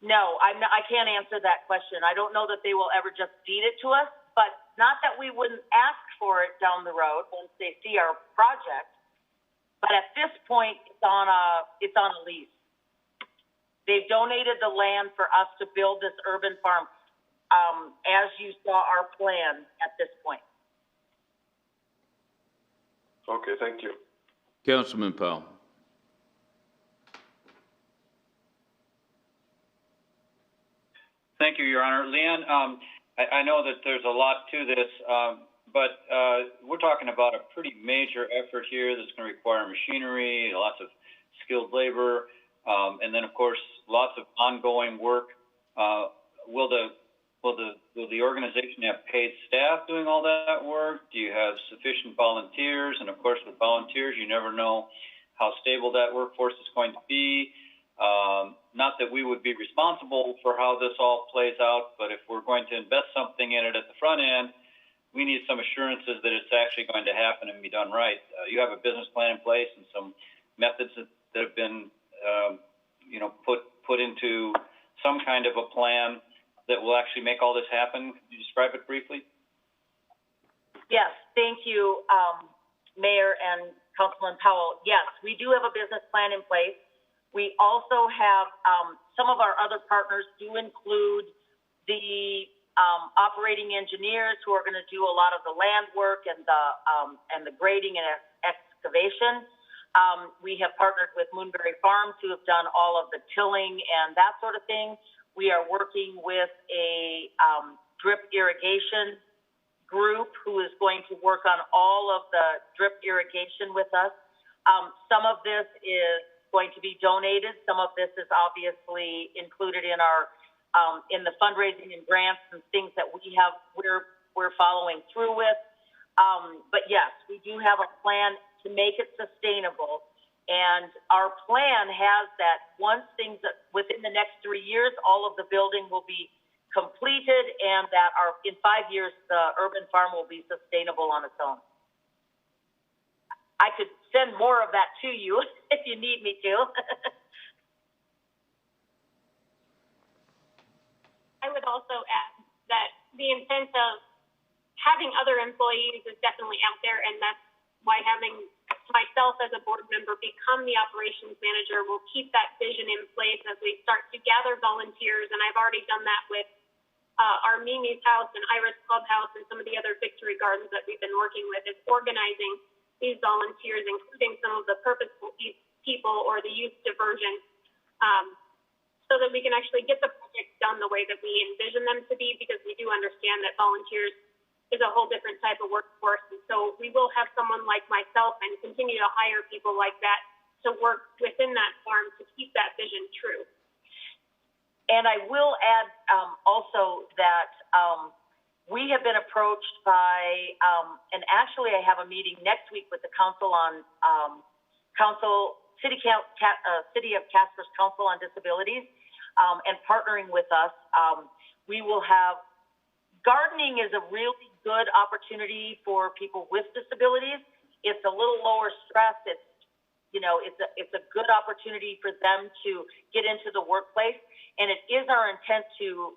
No, I can't answer that question. I don't know that they will ever just deed it to us, but not that we wouldn't ask for it down the road once they see our project. But at this point, it's on a lease. They've donated the land for us to build this urban farm, as you saw our plan at this point. Okay, thank you. Councilman Powell. Thank you, Your Honor. Leanne, I know that there's a lot to this, but we're talking about a pretty major effort here that's going to require machinery, lots of skilled labor, and then, of course, lots of ongoing work. Will the organization have paid staff doing all that work? Do you have sufficient volunteers? And, of course, with volunteers, you never know how stable that workforce is going to be. Not that we would be responsible for how this all plays out, but if we're going to invest something in it at the front end, we need some assurances that it's actually going to happen and be done right. You have a business plan in place and some methods that have been, put into some kind of a plan that will actually make all this happen. Could you describe it briefly? Yes, thank you, Mayor and Councilman Powell. Yes, we do have a business plan in place. We also have some of our other partners do include the operating engineers who are going to do a lot of the land work and the grading and excavation. We have partnered with Moonberry Farms, who have done all of the tilling and that sort of thing. We are working with a drip irrigation group who is going to work on all of the drip irrigation with us. Some of this is going to be donated. Some of this is obviously included in our in the fundraising and grants and things that we're following through with. But yes, we do have a plan to make it sustainable. And our plan has that once things, within the next 3 years, all of the building will be completed, and that in 5 years, the urban farm will be sustainable on its own. I could send more of that to you if you need me to. I would also add that the intent of having other employees is definitely out there, and that's why having myself as a board member become the operations manager will keep that vision in place as we start to gather volunteers. And I've already done that with our Mimi's House and Iris Clubhouse and some of the other victory gardens that we've been working with, is organizing these volunteers, including some of the purposeful people or the youth diversion, so that we can actually get the projects done the way that we envision them to be, because we do understand that volunteers is a whole different type of workforce. And so we will have someone like myself and continue to hire people like that to work within that farm to keep that vision true. And I will add also that we have been approached by, and actually I have a meeting next week with the council on City of Casper's Council on Disabilities, and partnering with us. We will have, gardening is a really good opportunity for people with disabilities. It's a little lower stress. It's, it's a good opportunity for them to get into the workplace. And it is our intent to,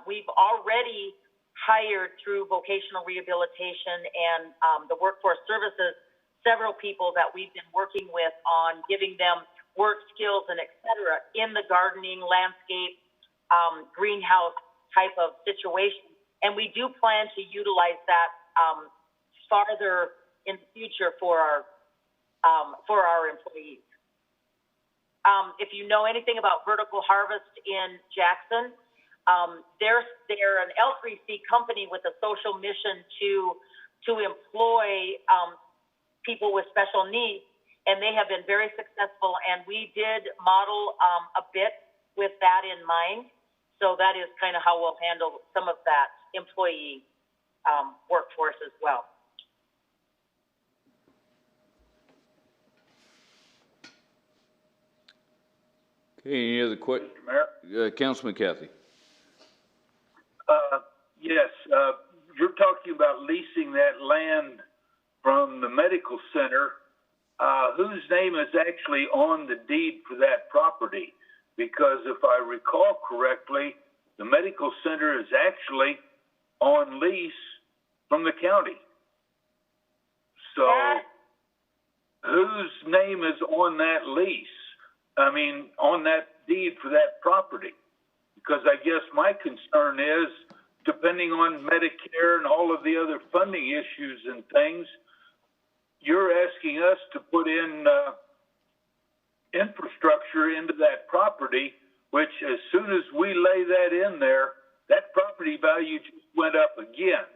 we've already hired through vocational rehabilitation and the workforce services, several people that we've been working with on giving them work skills and et cetera in the gardening, landscape, greenhouse type of situation. And we do plan to utilize that farther in the future for our employees. If you know anything about Vertical Harvest in Jackson, they're an L3C company with a social mission to employ people with special needs, and they have been very successful. And we did model a bit with that in mind. So that is kind of how we'll handle some of that employee workforce as well. Okay, any other questions? Councilman Cathy. Yes, you're talking about leasing that land from the medical center. Whose name is actually on the deed for that property? Because if I recall correctly, the medical center is actually on lease from the county. So whose name is on that lease? I mean, on that deed for that property? Because I guess my concern is, depending on Medicare and all of the other funding issues and things, you're asking us to put in infrastructure into that property, which as soon as we lay that in there, that property value just went up again.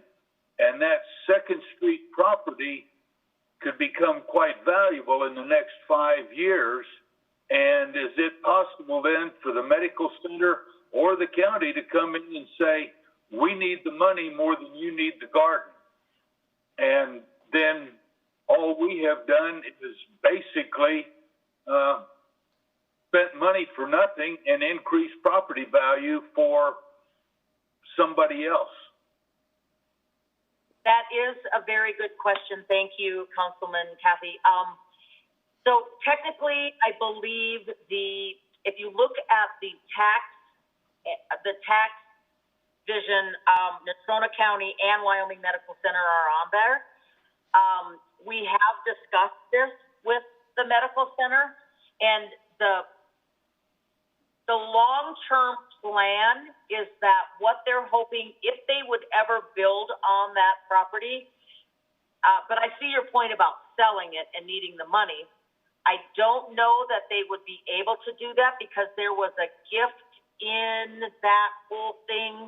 And that Second Street property could become quite valuable in the next 5 years. And is it possible then for the medical center or the county to come in and say, we need the money more than you need the garden? And then all we have done is basically spent money for nothing and increased property value for somebody else. That is a very good question. Thank you, Councilman Cathy. So technically, I believe if you look at the tax vision, Natrona County and Wyoming Medical Center are on there. We have discussed this with the medical center, and the long-term plan is that what they're hoping, if they would ever build on that property, but I see your point about selling it and needing the money. I don't know that they would be able to do that because there was a gift in that whole thing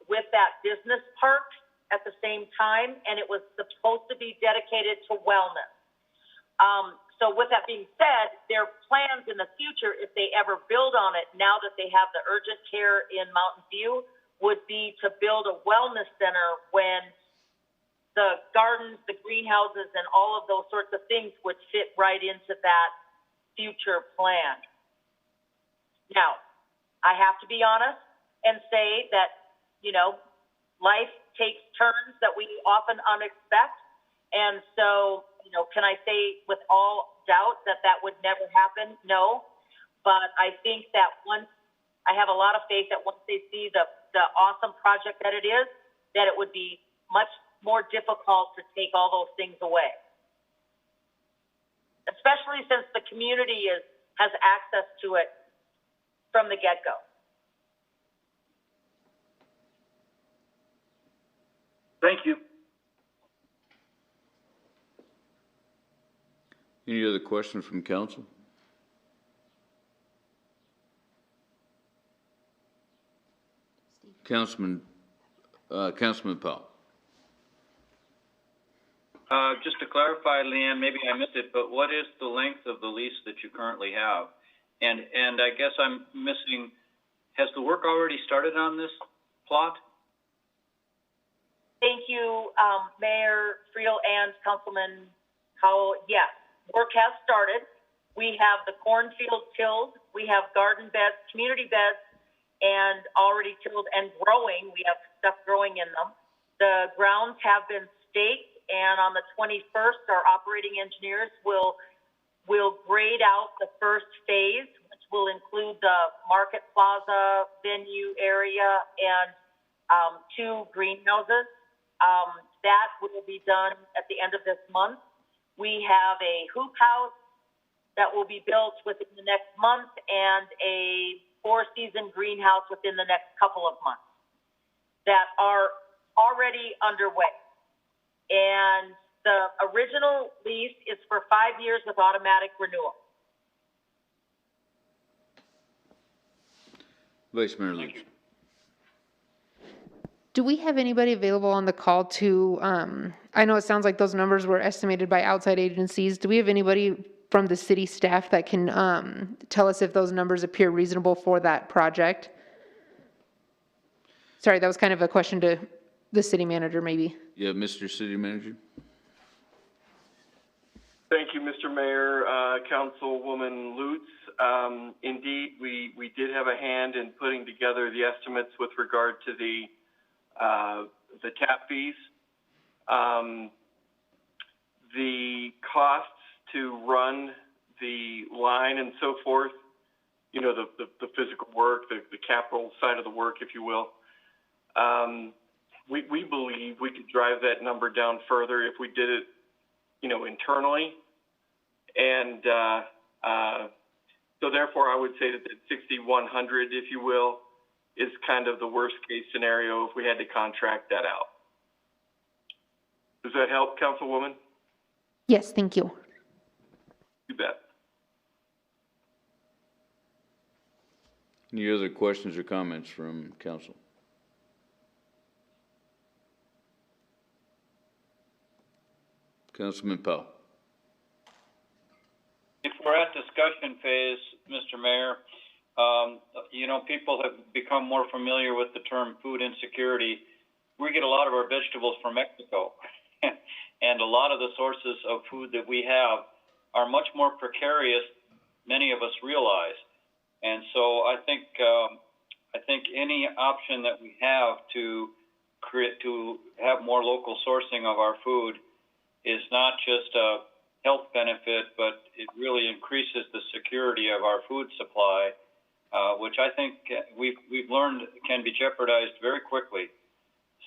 with that business park at the same time, and it was supposed to be dedicated to wellness. So with that being said, their plans in the future, if they ever build on it, now that they have the urgent care in Mountain View, would be to build a wellness center when the gardens, the greenhouses, and all of those sorts of things would fit right into that future plan. Now, I have to be honest and say that, you know, life takes turns that we often unexpect. And so, you know, can I say with all doubt that that would never happen? No. But I think that I have a lot of faith that once they see the awesome project that it is, that it would be much more difficult to take all those things away. Especially since the community has access to it from the get-go. Thank you. Any other questions from council? Councilman Powell. Just to clarify, Leanne, maybe I missed it, but what is the length of the lease that you currently have? And I guess I'm missing, has the work already started on this plot? Thank you, Mayor Friedel and Councilman Howell. Yes, work has started. We have the cornfield tilled. We have garden beds, community beds, and already tilled and growing. We have stuff growing in them. The grounds have been staked, and on the 21st, our operating engineers will grade out the first phase, which will include the market plaza, venue area, and 2 greenhouses. That will be done at the end of this month. We have a hoop house that will be built within the next month and a 4-season greenhouse within the next couple of months that are already underway. And the original lease is for 5 years with automatic renewal. Vice Mayor Lutz. Do we have anybody available on the call to, I know it sounds like those numbers were estimated by outside agencies. Do we have anybody from the city staff that can tell us if those numbers appear reasonable for that project? Sorry, that was kind of a question to the city manager, maybe. Yeah, Mr. City Manager. Thank you, Mr. Mayor, Councilwoman Lutz. Indeed, we did have a hand in putting together the estimates with regard to the tap fees. The costs to run the line and so forth, you know, the physical work, the capital side of the work, if you will. We believe we could drive that number down further if we did it, you know, internally. And so therefore I would say that the 6,100, if you will, is kind of the worst case scenario if we had to contract that out. Does that help, Councilwoman? Yes, thank you. You bet. Any other questions or comments from council? Councilman Powell. If we're at discussion phase, Mr. Mayor, you know, people have become more familiar with the term food insecurity. We get a lot of our vegetables from Mexico, and a lot of the sources of food that we have are much more precarious, many of us realize. And so I think any option that we have to have more local sourcing of our food is not just a health benefit, but it really increases the security of our food supply, which I think we've learned can be jeopardized very quickly.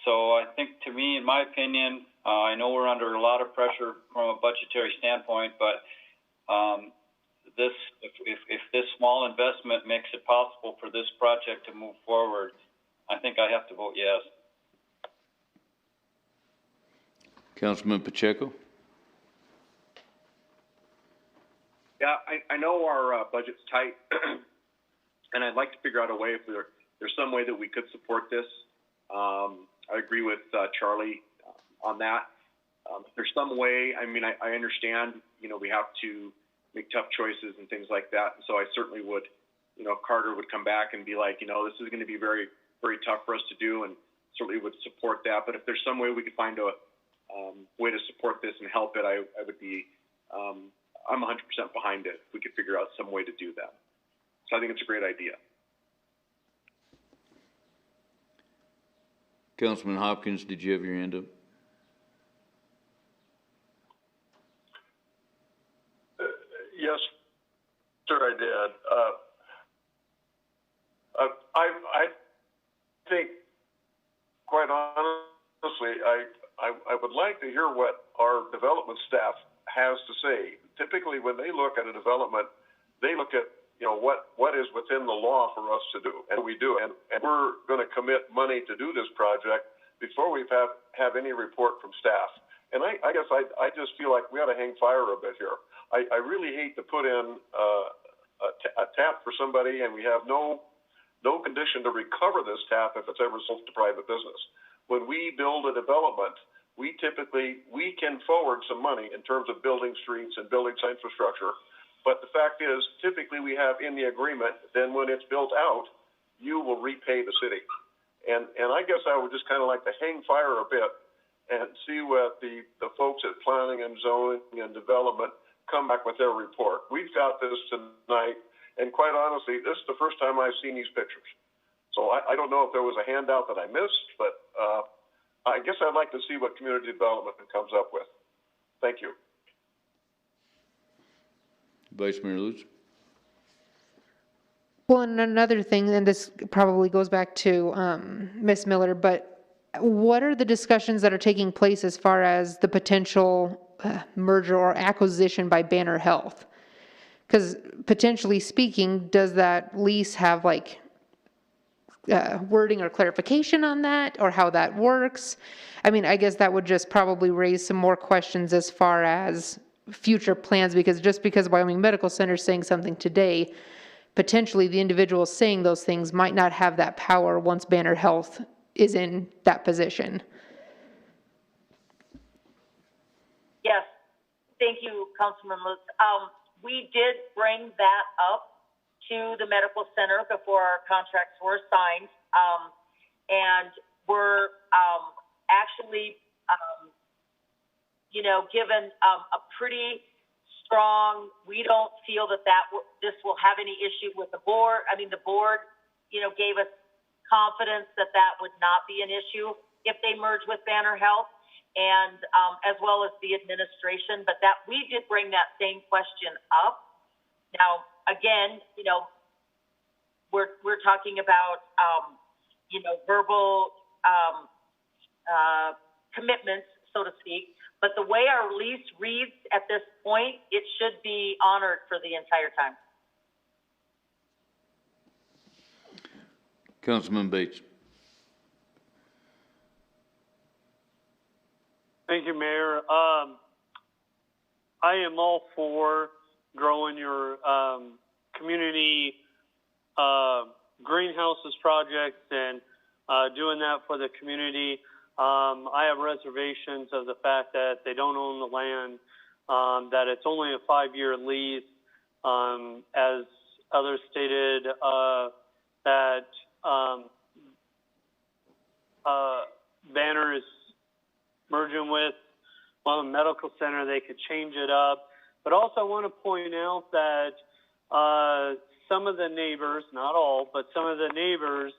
So I think, to me, in my opinion, I know we're under a lot of pressure from a budgetary standpoint, but if this small investment makes it possible for this project to move forward, I think I have to vote yes. Councilman Pacheco? Yeah, I know our budget's tight, and I'd like to figure out a way if there's some way that we could support this. I agree with Charlie on that. If there's some way, I mean, I understand, you know, we have to make tough choices and things like that. And so I certainly would, you know, if Carter would come back and be like, you know, this is going to be very, very tough for us to do, and certainly would support that. But if there's some way we could find a way to support this and help it, I would be, I'm 100% behind it if we could figure out some way to do that. So I think it's a great idea. Councilman Hopkins, did you have your hand up? Yes, sir, I did. I think, quite honestly, I would like to hear what our development staff has to say. Typically, when they look at a development, they look at, you know, what is within the law for us to do, and we do. And we're going to commit money to do this project before we have any report from staff. And I guess I just feel like we ought to hang fire a bit here. I really hate to put in a tap for somebody, and we have no condition to recover this tap if it's ever sold to private business. When we build a development, we can forward some money in terms of building streets and building infrastructure. But the fact is, typically we have in the agreement, then when it's built out, you will repay the city. And I guess I would just kind of like to hang fire a bit and see what the folks at planning and zoning and development come back with their report. We've got this tonight, and quite honestly, this is the first time I've seen these pictures. So I don't know if there was a handout that I missed, but I guess I'd like to see what community development comes up with. Thank you. Vice Mayor Lutz? Well, and another thing, and this probably goes back to Ms. Miller, but what are the discussions that are taking place as far as the potential merger or acquisition by Banner Health? Because potentially speaking, does that lease have like wording or clarification on that, or how that works? I mean, I guess that would just probably raise some more questions as far as future plans, because just because Wyoming Medical Center is saying something today, potentially the individuals saying those things might not have that power once Banner Health is in that position. Yes, thank you, Councilman Lutz. We did bring that up to the medical center before our contracts were signed, and we're actually, given a pretty strong. We don't feel that this will have any issue with the board. I mean, the board, gave us confidence that would not be an issue if they merge with Banner Health, and as well as the administration. But that we did bring that same question up. Now, again, we're talking about verbal commitments, so to speak. But the way our lease reads at this point, it should be honored for the entire time. Councilman Bates. Thank you, Mayor. I am all for growing your community greenhouses projects and doing that for the community. I have reservations of the fact that they don't own the land, that it's only a 5-year lease, as others stated, that Banner is merging with Wyoming Medical Center. They could change it up. But also I want to point out that some of the neighbors, not all, but some of the neighbors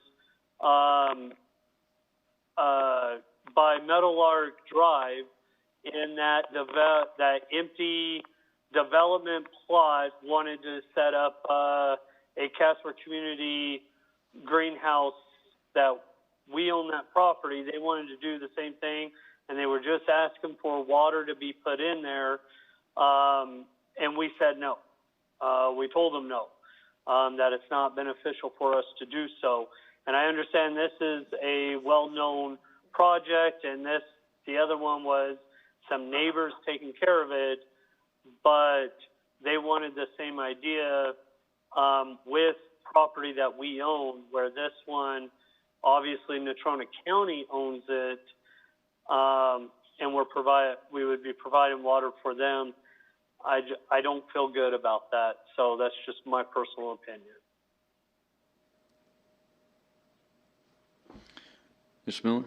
by Meadowlark Drive in that empty development plot wanted to set up a Casper community greenhouse that we own that property. They wanted to do the same thing, and they were just asking for water to be put in there, and we said no. We told them no, that it's not beneficial for us to do so. And I understand this is a well-known project, and the other one was some neighbors taking care of it, but they wanted the same idea with property that we own, where this one, obviously Natrona County owns it, and we would be providing water for them. I don't feel good about that, so that's just my personal opinion. Ms. Miller?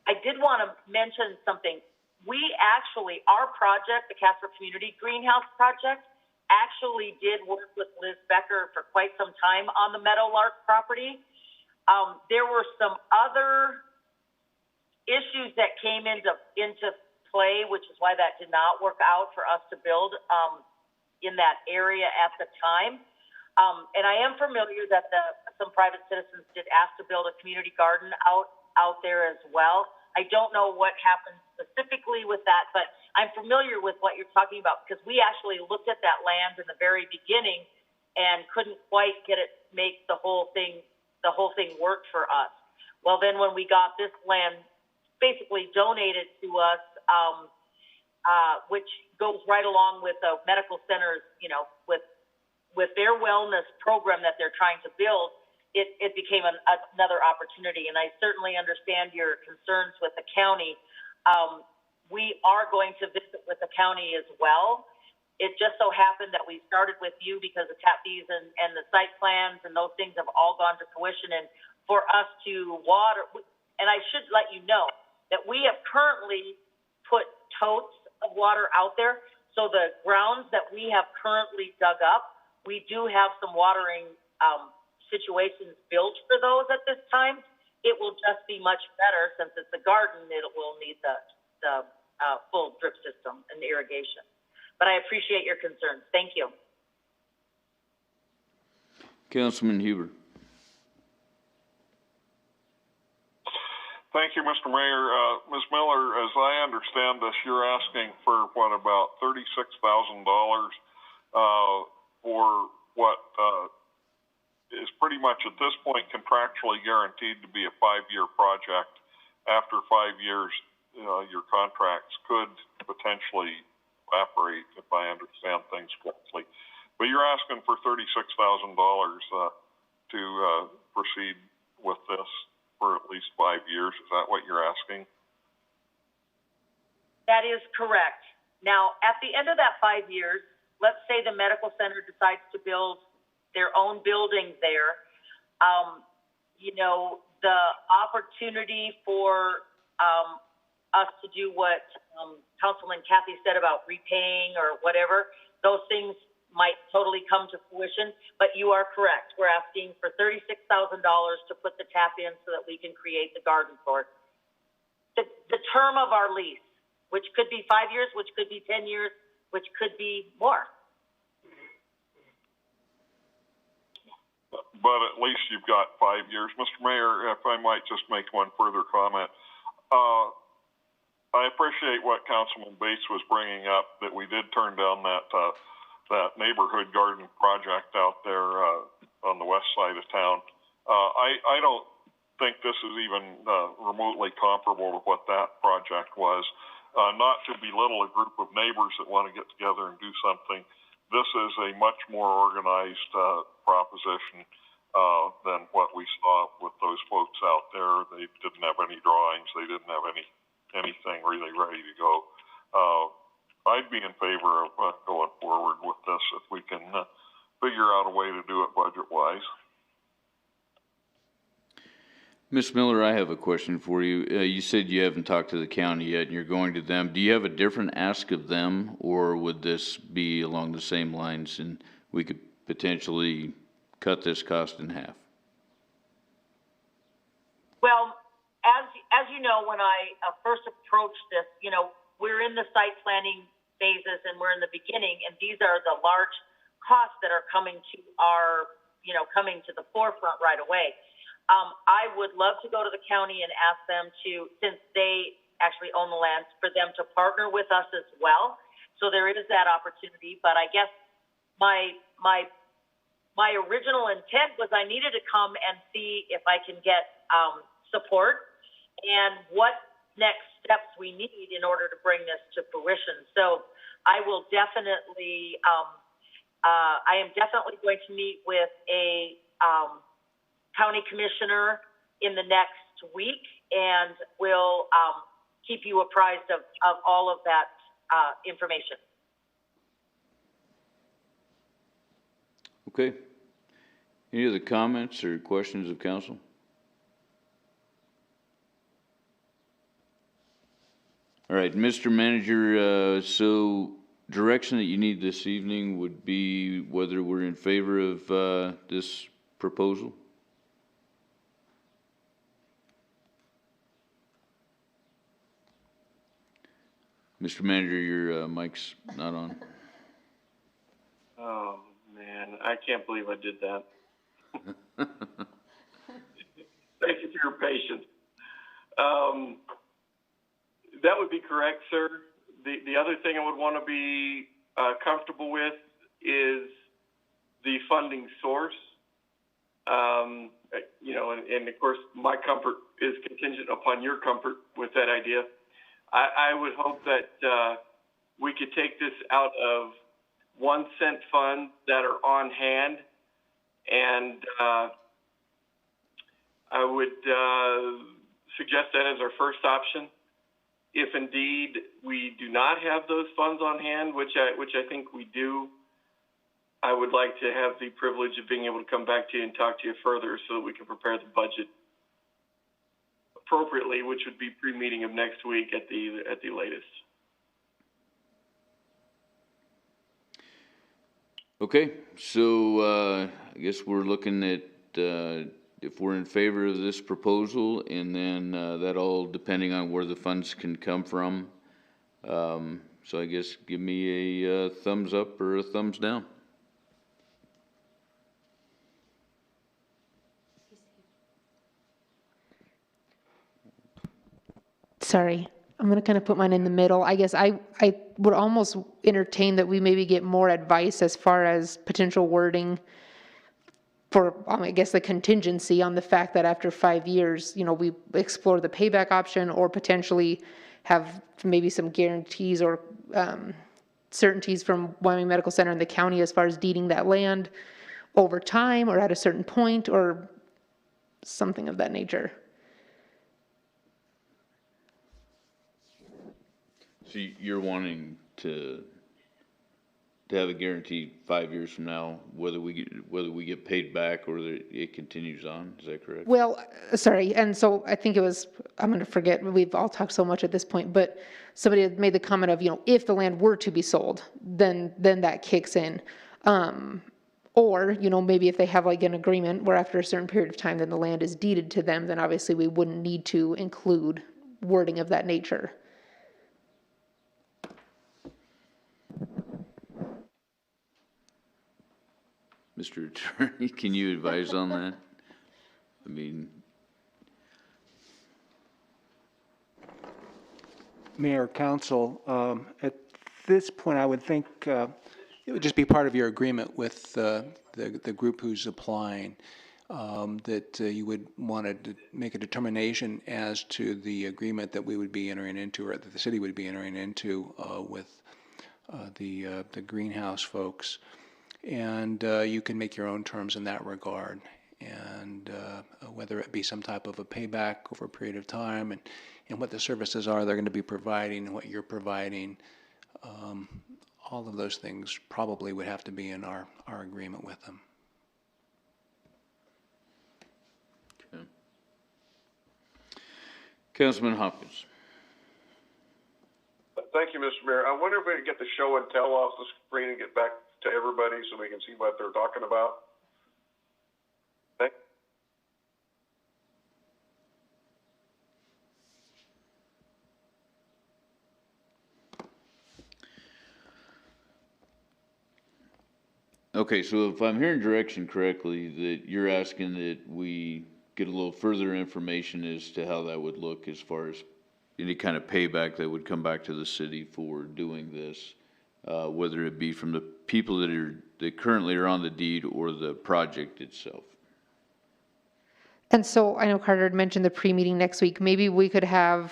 I did want to mention something. We actually, our project, the Casper Community Greenhouse Project, actually did work with Liz Becker for quite some time on the Meadowlark property. There were some other issues that came into play, which is why that did not work out for us to build in that area at the time. And I am familiar that some private citizens did ask to build a community garden out there as well. I don't know what happened specifically with that, but I'm familiar with what you're talking about, because we actually looked at that land in the very beginning and couldn't quite make the whole thing work for us. Well, then when we got this land basically donated to us, which goes right along with the medical centers, with their wellness program that they're trying to build, it became another opportunity. And I certainly understand your concerns with the county. We are going to visit with the county as well. It just so happened that we started with you because the tap fees and the site plans and those things have all gone to fruition. And for us to water, and I should let you know that we have currently put totes of water out there. So the grounds that we have currently dug up, we do have some watering situations built for those at this time. It will just be much better since it's a garden. It will need the full drip system and the irrigation. But I appreciate your concerns. Thank you. Councilman Huber. Thank you, Mr. Mayor. Ms. Miller, as I understand this, you're asking for about $36,000 for what is pretty much at this point contractually guaranteed to be a 5-year project. After 5 years, your contracts could potentially evaporate, if I understand things correctly. But you're asking for $36,000 to proceed with this for at least 5 years. Is that what you're asking? That is correct. Now, at the end of that 5 years, let's say the medical center decides to build their own building there. The opportunity for us to do what Councilman Kathy said about repaying or whatever, those things might totally come to fruition. But you are correct. We're asking for $36,000 to put the tap in so that we can create the garden for it. The term of our lease, which could be 5 years, which could be 10 years, which could be more. But at least you've got 5 years. Mr. Mayor, if I might just make one further comment. I appreciate what Councilman Bates was bringing up, that we did turn down that neighborhood garden project out there on the west side of town. I don't think this is even remotely comparable to what that project was. Not to belittle a group of neighbors that want to get together and do something. This is a much more organized proposition than what we saw with those folks out there. They didn't have any drawings. They didn't have anything really ready to go. I'd be in favor of going forward with this if we can figure out a way to do it budget-wise. Ms. Miller, I have a question for you. You said you haven't talked to the county yet and you're going to them. Do you have a different ask of them, or would this be along the same lines and we could potentially cut this cost in half? Well, as you know, when I first approached this, we're in the site planning phases and we're in the beginning, and these are the large costs that are coming to coming to the forefront right away. I would love to go to the county and ask them to, since they actually own the land, for them to partner with us as well. So there is that opportunity, but I guess my original intent was I needed to come and see if I can get support and what next steps we need in order to bring this to fruition. So I will definitely, I am definitely going to meet with a county commissioner in the next week, and will keep you apprised of all of that information. Okay. Any other comments or questions of council? All right, Mr. Manager, so direction that you need this evening would be whether we're in favor of this proposal? Mr. Manager, your mic's not on. Oh, man, I can't believe I did that. Thank you for your patience. That would be correct, sir. The other thing I would want to be comfortable with is the funding source. You know, and of course, my comfort is contingent upon your comfort with that idea. I would hope that we could take this out of 1 cent funds that are on hand, and I would suggest that as our first option. If indeed we do not have those funds on hand, which I think we do, I would like to have the privilege of being able to come back to you and talk to you further so that we can prepare the budget appropriately, which would be pre-meeting of next week at the latest. Okay, so I guess we're looking at if we're in favor of this proposal, and then that all depending on where the funds can come from. So I guess give me a thumbs up or a thumbs down. Sorry, I'm going to kind of put mine in the middle. I guess I would almost entertain that we maybe get more advice as far as potential wording for, I guess, the contingency on the fact that after 5 years, you know, we explore the payback option, or potentially have maybe some guarantees or certainties from Wyoming Medical Center and the county as far as deeding that land over time or at a certain point, or something of that nature. So you're wanting to have a guarantee 5 years from now, whether we get paid back or that it continues on. Is that correct? Well, sorry, and so I think it was, I'm going to forget, we've all talked so much at this point, but somebody had made the comment of, you know, if the land were to be sold, then that kicks in. Or, you know, maybe if they have like an agreement where after a certain period of time, then the land is deeded to them, then obviously we wouldn't need to include wording of that nature. Mr. Attorney, can you advise on that? I mean, Mayor, Council, at this point, I would think it would just be part of your agreement with the group who's applying, that you would want to make a determination as to the agreement that we would be entering into, or that the city would be entering into with the greenhouse folks. And you can make your own terms in that regard, and whether it be some type of a payback over a period of time, and what the services are they're going to be providing, and what you're providing. All of those things probably would have to be in our agreement with them. okay. Councilman Hopkins. Thank you, Mr. Mayor. I wonder if we could get the show and tell off the screen and get back to everybody so we can see what they're talking about. Thank Okay, so if I'm hearing direction correctly, that you're asking that we get a little further information as to how that would look as far as any kind of payback that would come back to the city for doing this, whether it be from the people that currently are on the deed or the project itself. And so I know Carter had mentioned the pre-meeting next week. Maybe we could have,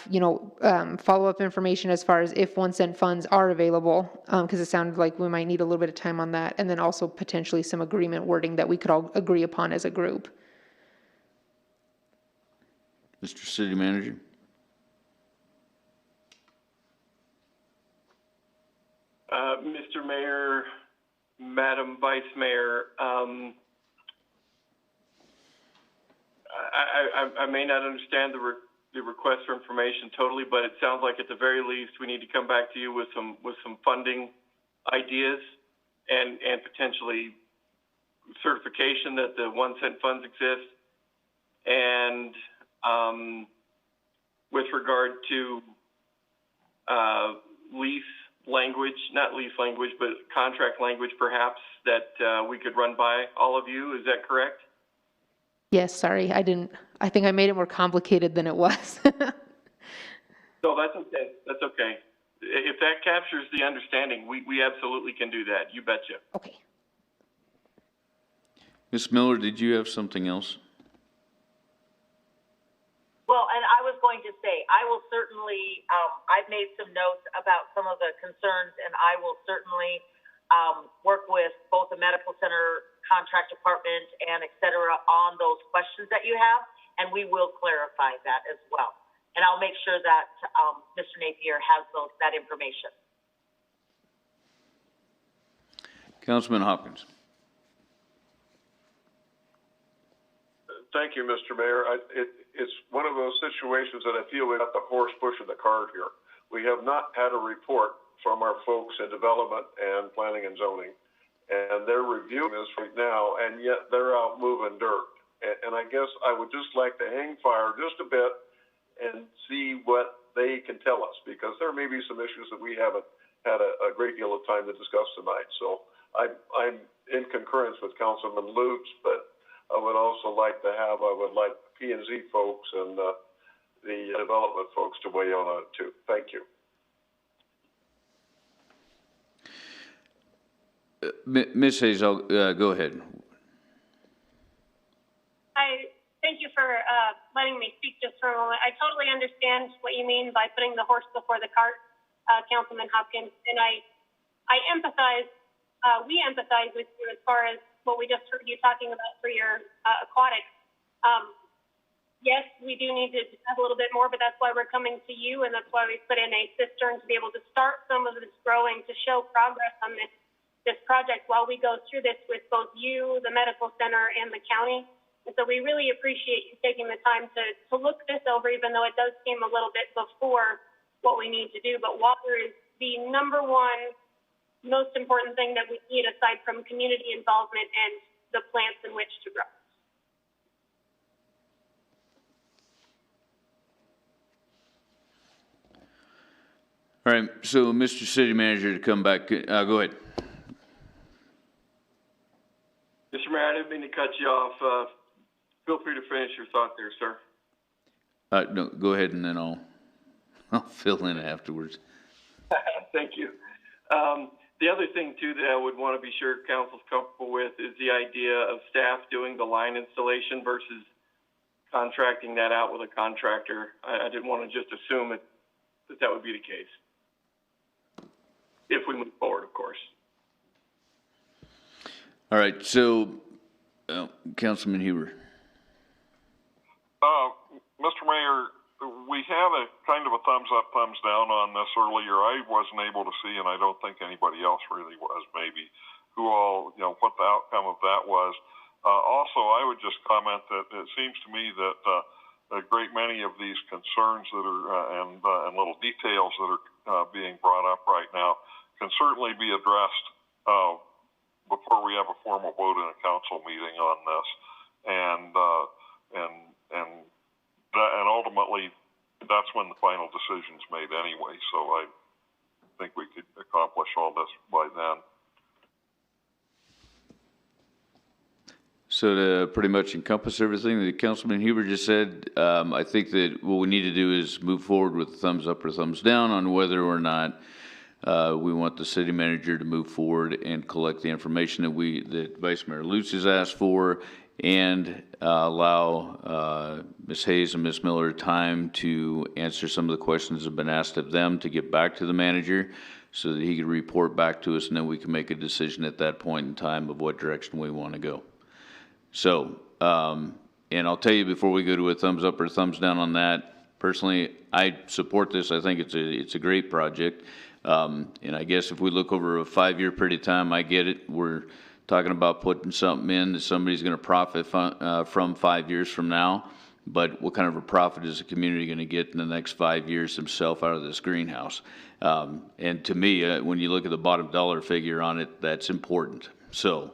follow-up information as far as if 1 cent funds are available, because it sounded like we might need a little bit of time on that, and then also potentially some agreement wording that we could all agree upon as a group. Mr. City Manager? Mr. Mayor, Madam Vice Mayor, I may not understand the request for information totally, but it sounds like at the very least we need to come back to you with some funding ideas and potentially certification that the 1 cent funds exist. And with regard to lease language, not lease language, but contract language perhaps that we could run by all of you. Is that correct? Yes, sorry, I think I made it more complicated than it was. No, that's okay. That's okay. If that captures the understanding, we absolutely can do that. You betcha. Okay. Ms. Miller, did you have something else? Well, and I was going to say, I will certainly, I've made some notes about some of the concerns, and I will certainly work with both the medical center, contract department, and et cetera on those questions that you have, and we will clarify that as well. And I'll make sure that Mr. Napier has that information. Councilman Hopkins. Thank you, Mr. Mayor. It's one of those situations that I feel we got the horse pushing the cart here. We have not had a report from our folks in development and planning and zoning, and they're reviewing this right now, and yet they're out moving dirt. And I guess I would just like to hang fire just a bit and see what they can tell us, because there may be some issues that we haven't had a great deal of time to discuss tonight. So I'm in concurrence with Councilman Lutz, but I would also like to have, I would like P&Z folks and the development folks to weigh in on it too. Thank you. Ms. Hayes, go ahead. Thank you for letting me speak just for a moment. I totally understand what you mean by putting the horse before the cart, Councilman Hopkins, and I empathize, we empathize with you as far as what we just heard you talking about for your aquatics. Yes, we do need to have a little bit more, but that's why we're coming to you, and that's why we put in a cistern to be able to start some of this growing, to show progress on this project while we go through this with both you, the medical center, and the county. And so we really appreciate you taking the time to look this over, even though it does seem a little bit before what we need to do. But water is the number one most important thing that we need, aside from community involvement and the plants in which to grow. All right, so Mr. City Manager, to come back, go ahead. Mr. Mayor, I didn't mean to cut you off. Feel free to finish your thought there, sir. No, go ahead, and then I'll fill in afterwards. Thank you. The other thing, too, that I would want to be sure council's comfortable with is the idea of staff doing the line installation versus contracting that out with a contractor. I didn't want to just assume that would be the case. If we move forward, of course. All right, so Councilman Huber. Mr. Mayor, we had a kind of a thumbs up, thumbs down on this earlier. I wasn't able to see, and I don't think anybody else really was, maybe, who all, what the outcome of that was. Also, I would just comment that it seems to me that a great many of these concerns that are, and little details that are being brought up right now can certainly be addressed before we have a formal vote in a council meeting on this. And ultimately, that's when the final decision's made anyway. So I think we could accomplish all this by then. So to pretty much encompass everything that Councilman Huber just said, I think that what we need to do is move forward with thumbs up or thumbs down on whether or not We want the city manager to move forward and collect the information that Vice Mayor Lutz has asked for, and allow Ms. Hayes and Ms. Miller time to answer some of the questions that have been asked of them, to get back to the manager so that he can report back to us, and then we can make a decision at that point in time of what direction we want to go. So, and I'll tell you before we go to a thumbs up or thumbs down on that, personally, I support this. I think it's a great project. And I guess if we look over a 5-year period of time, I get it. We're talking about putting something in that somebody's going to profit from 5 years from now. But what kind of a profit is the community going to get in the next 5 years themselves out of this greenhouse? And to me, when you look at the bottom dollar figure on it, that's important. So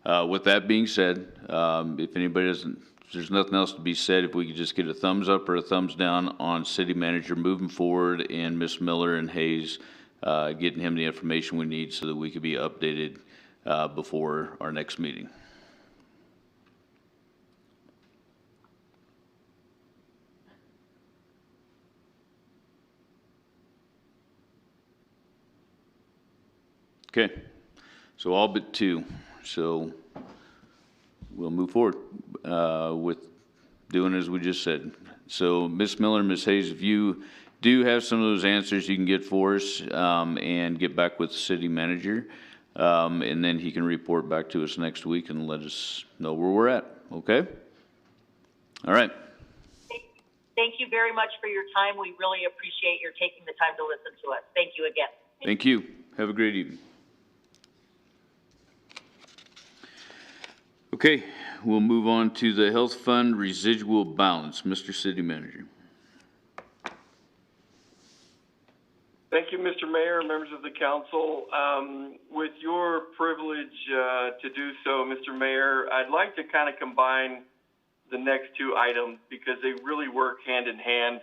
with that being said, if anybody doesn't, if there's nothing else to be said, if we could just get a thumbs up or a thumbs down on city manager moving forward and Ms. Miller and Hayes getting him the information we need so that we could be updated before our next meeting. Okay, so all but 2. So we'll move forward with doing as we just said. So Ms. Miller, Ms. Hayes, if you do have some of those answers you can get for us and get back with the city manager, and then he can report back to us next week and let us know where we're at, okay? All right. Thank you very much for your time. We really appreciate your taking the time to listen to us. Thank you again. Thank you. Have a great evening. Okay, we'll move on to the health fund residual balance. Mr. City Manager. Thank you, Mr. Mayor, members of the council. With your privilege to do so, Mr. Mayor, I'd like to kind of combine the next 2 items because they really work hand in hand,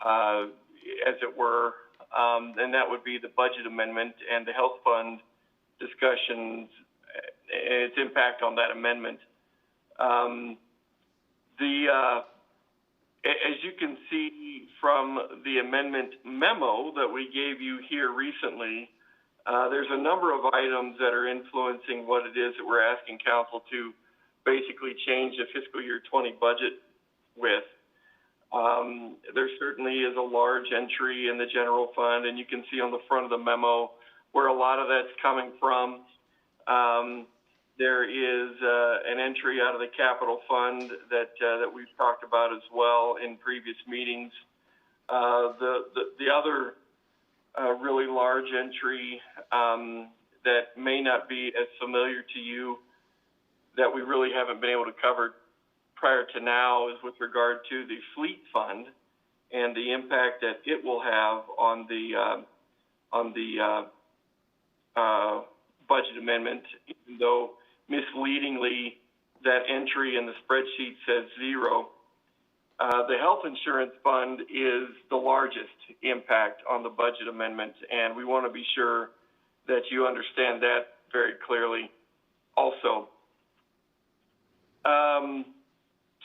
as it were, and that would be the budget amendment and the health fund discussions and its impact on that amendment. As you can see from the amendment memo that we gave you here recently, there's a number of items that are influencing what it is that we're asking council to basically change the fiscal year 20 budget with. There certainly is a large entry in the general fund, and you can see on the front of the memo where a lot of that's coming from. There is an entry out of the capital fund that we've talked about as well in previous meetings. The other really large entry that may not be as familiar to you that we really haven't been able to cover prior to now is with regard to the fleet fund and the impact that it will have on the budget amendment, even though misleadingly that entry in the spreadsheet says 0. The health insurance fund is the largest impact on the budget amendment, and we want to be sure that you understand that very clearly also.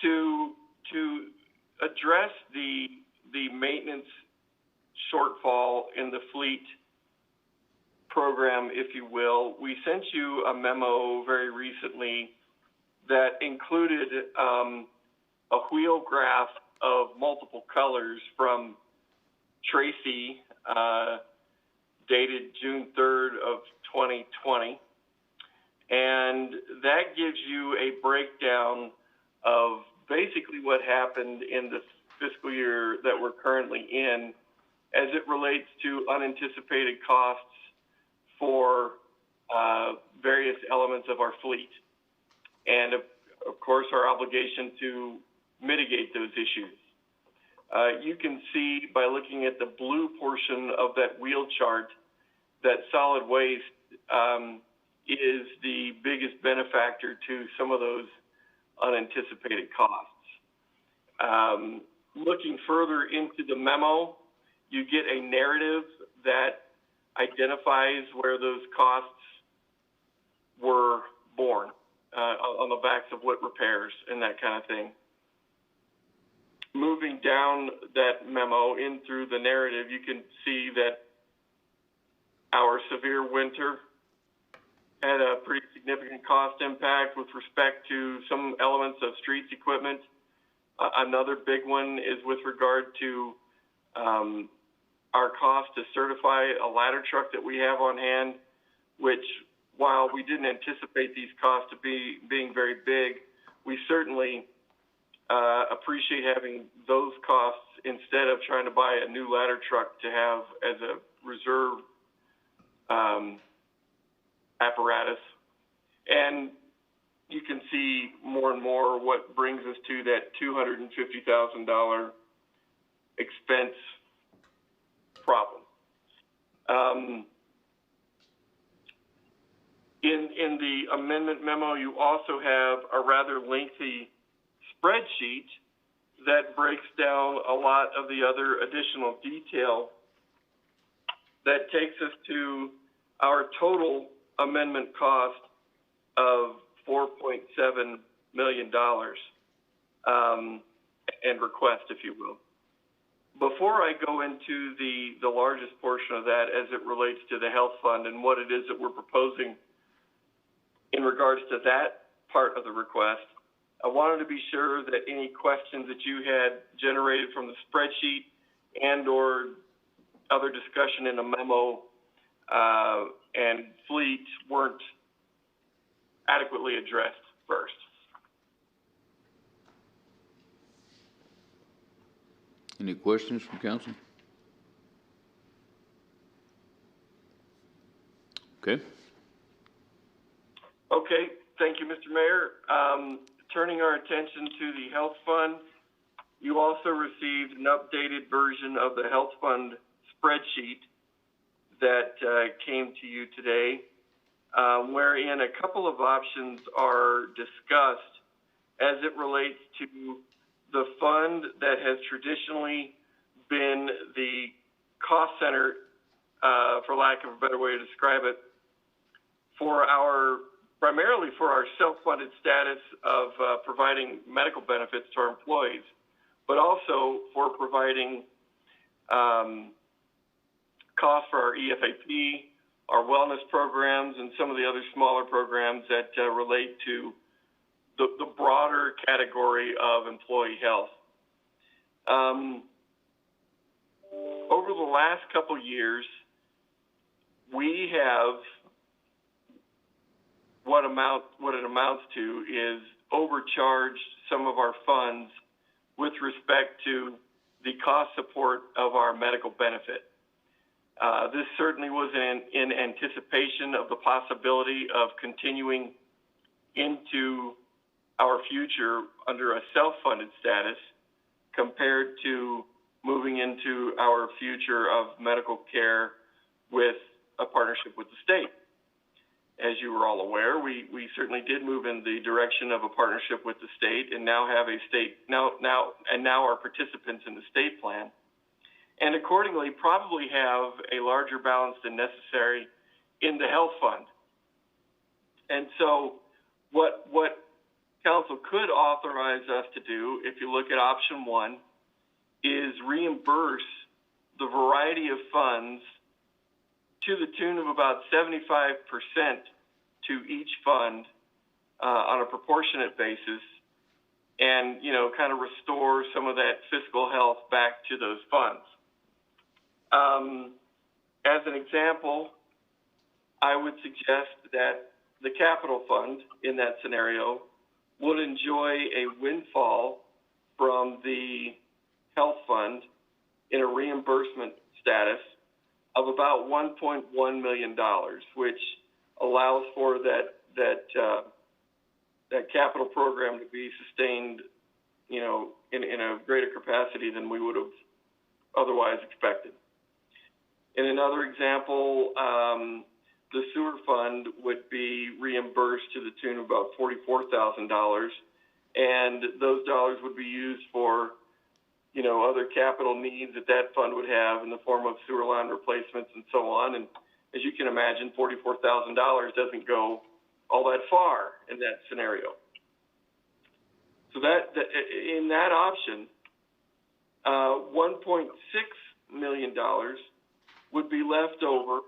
To address the maintenance shortfall in the fleet program, if you will, we sent you a memo very recently that included a wheel graph of multiple colors from Tracy, dated June 3rd of 2020. And that gives you a breakdown of basically what happened in the fiscal year that we're currently in as it relates to unanticipated costs for various elements of our fleet. And of course, our obligation to mitigate those issues. You can see by looking at the blue portion of that wheel chart that solid waste is the biggest benefactor to some of those unanticipated costs. Looking further into the memo, you get a narrative that identifies where those costs were born on the backs of what repairs and that kind of thing. Moving down that memo in through the narrative, you can see that our severe winter had a pretty significant cost impact with respect to some elements of streets equipment. Another big one is with regard to our cost to certify a ladder truck that we have on hand, which, while we didn't anticipate these costs to being very big, we certainly appreciate having those costs instead of trying to buy a new ladder truck to have as a reserve apparatus. And you can see more and more what brings us to that $250,000 expense problem. In the amendment memo, you also have a rather lengthy spreadsheet that breaks down a lot of the other additional detail that takes us to our total amendment cost of $4.7 million and request, if you will. Before I go into the largest portion of that as it relates to the health fund and what it is that we're proposing in regards to that part of the request, I wanted to be sure that any questions that you had generated from the spreadsheet and or other discussion in the memo and fleet weren't adequately addressed first. Any questions from council? Okay. Okay, thank you, Mr. Mayor. Turning our attention to the health fund, you also received an updated version of the health fund spreadsheet that came to you today, wherein a couple of options are discussed as it relates to the fund that has traditionally been the cost center, for lack of a better way to describe it, primarily for our self-funded status of providing medical benefits to our employees, but also for providing costs for our EFAP, our wellness programs, and some of the other smaller programs that relate to the broader category of employee health. Over the last couple years, we have what it amounts to is overcharged some of our funds with respect to the cost support of our medical benefit. This certainly was in anticipation of the possibility of continuing into our future under a self-funded status compared to moving into our future of medical care with a partnership with the state. As you were all aware, we certainly did move in the direction of a partnership with the state and now have a state, now are participants in the state plan, and accordingly probably have a larger balance than necessary in the health fund. And so what council could authorize us to do, if you look at option one, is reimburse the variety of funds to the tune of about 75% to each fund on a proportionate basis, and kind of restore some of that fiscal health back to those funds. As an example, I would suggest that the capital fund in that scenario would enjoy a windfall from the health fund in a reimbursement status of about $1.1 million, which allows for that capital program to be sustained, in a greater capacity than we would have otherwise expected. In another example, the sewer fund would be reimbursed to the tune of about $44,000, and those dollars would be used for other capital needs that fund would have in the form of sewer line replacements and so on. And as you can imagine, $44,000 doesn't go all that far in that scenario. So that in that option, $1.6 million would be left over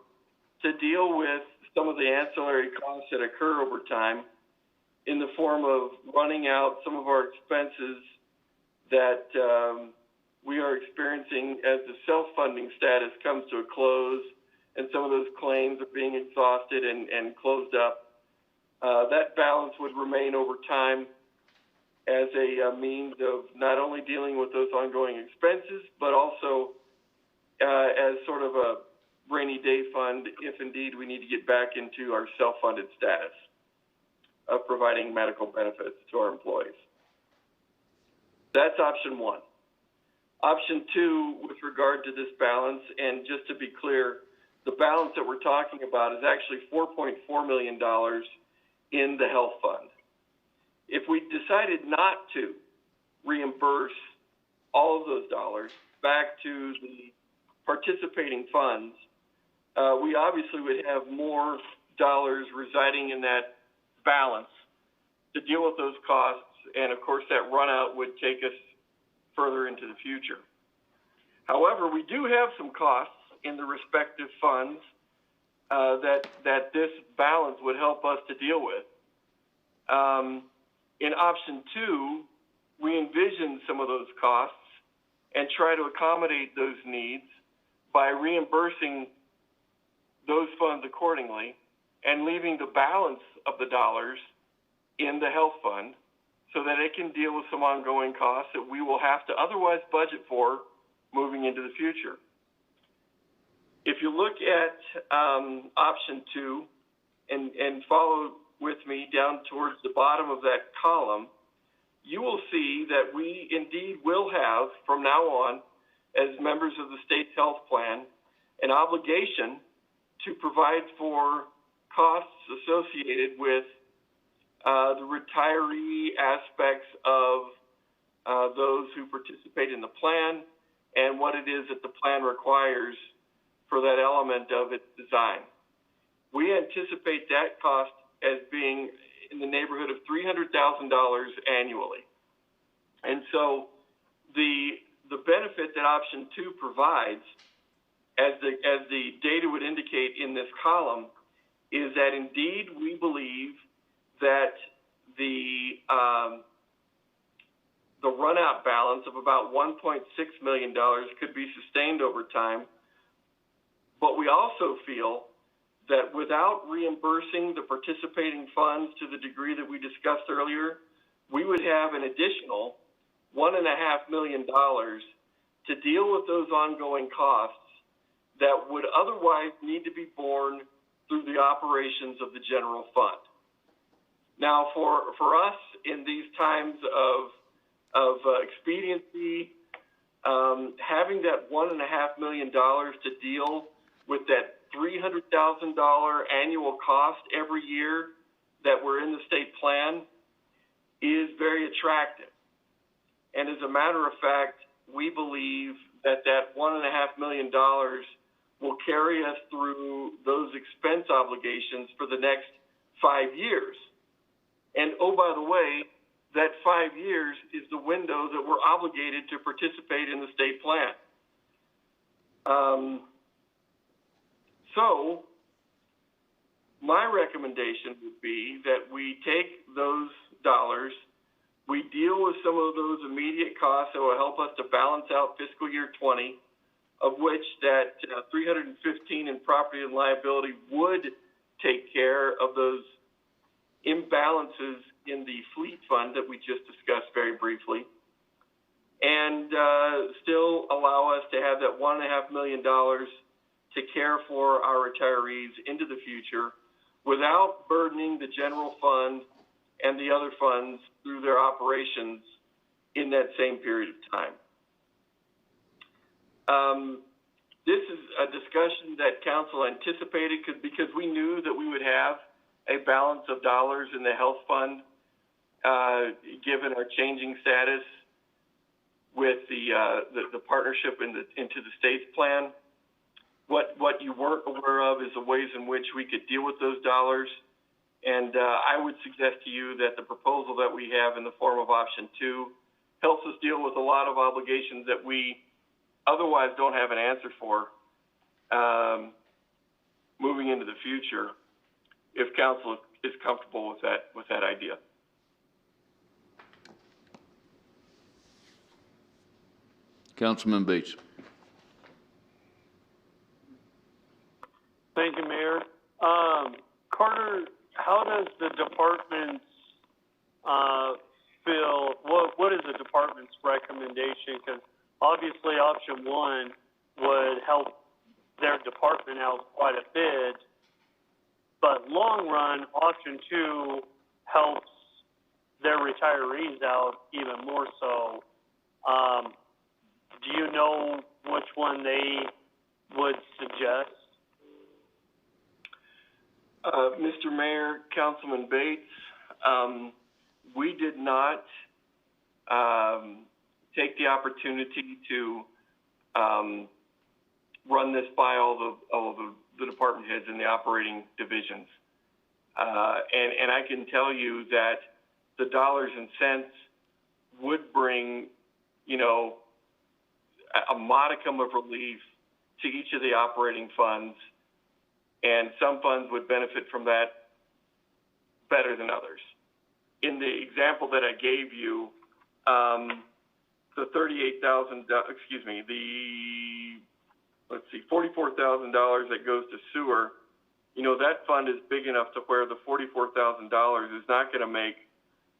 to deal with some of the ancillary costs that occur over time in the form of running out some of our expenses that we are experiencing as the self-funding status comes to a close and some of those claims are being exhausted and closed up. That balance would remain over time as a means of not only dealing with those ongoing expenses, but also as sort of a rainy day fund if indeed we need to get back into our self-funded status of providing medical benefits to our employees. That's option one. Option two, with regard to this balance, and just to be clear, the balance that we're talking about is actually $4.4 million in the health fund. If we decided not to reimburse all of those dollars back to the participating funds, we obviously would have more dollars residing in that balance to deal with those costs, and of course that run out would take us further into the future. However, we do have some costs in the respective funds that this balance would help us to deal with. In option two, we envision some of those costs and try to accommodate those needs by reimbursing those funds accordingly and leaving the balance of the dollars in the health fund so that it can deal with some ongoing costs that we will have to otherwise budget for moving into the future. If you look at option two and follow with me down towards the bottom of that column, you will see that we indeed will have, from now on, as members of the state's health plan, an obligation to provide for costs associated with the retiree aspects of those who participate in the plan and what it is that the plan requires for that element of its design. We anticipate that cost as being in the neighborhood of $300,000 annually. And so the benefit that option two provides, as the data would indicate in this column, is that indeed we believe that the run-out balance of about $1.6 million could be sustained over time. But we also feel that without reimbursing the participating funds to the degree that we discussed earlier, we would have an additional $1.5 million to deal with those ongoing costs that would otherwise need to be borne through the operations of the general fund. Now, for us in these times of expediency, having that $1.5 million to deal with that $300,000 annual cost every year that we're in the state plan is very attractive. And as a matter of fact, we believe that that $1.5 million will carry us through those expense obligations for the next 5 years. And oh, by the way, that 5 years is the window that we're obligated to participate in the state plan. So my recommendation would be that we take those dollars, we deal with some of those immediate costs that will help us to balance out fiscal year 20, of which that 315 in property and liability would take care of those imbalances in the fleet fund that we just discussed very briefly, and still allow us to have that $1.5 million to care for our retirees into the future without burdening the general fund and the other funds through their operations in that same period of time. This is a discussion that council anticipated because we knew that we would have a balance of dollars in the health fund given our changing status with the partnership into the state's plan. What you weren't aware of is the ways in which we could deal with those dollars. And I would suggest to you that the proposal that we have in the form of option two helps us deal with a lot of obligations that we otherwise don't have an answer for. moving into the future, if council is comfortable with that idea. Councilman Bates. Thank you, Mayor. Carter, how does the department's feel? What is the department's recommendation? Because obviously, option one would help their department out quite a bit, but long run, option two helps their retirees out even more so. Do you know which one they would suggest? Mr. Mayor, Councilman Bates, we did not take the opportunity to run this by all of the department heads in the operating divisions. And I can tell you that the dollars and cents would bring, a modicum of relief to each of the operating funds, and some funds would benefit from that better than others. In the example that I gave you, the $44,000 that goes to sewer, that fund is big enough to where the $44,000 is not going to make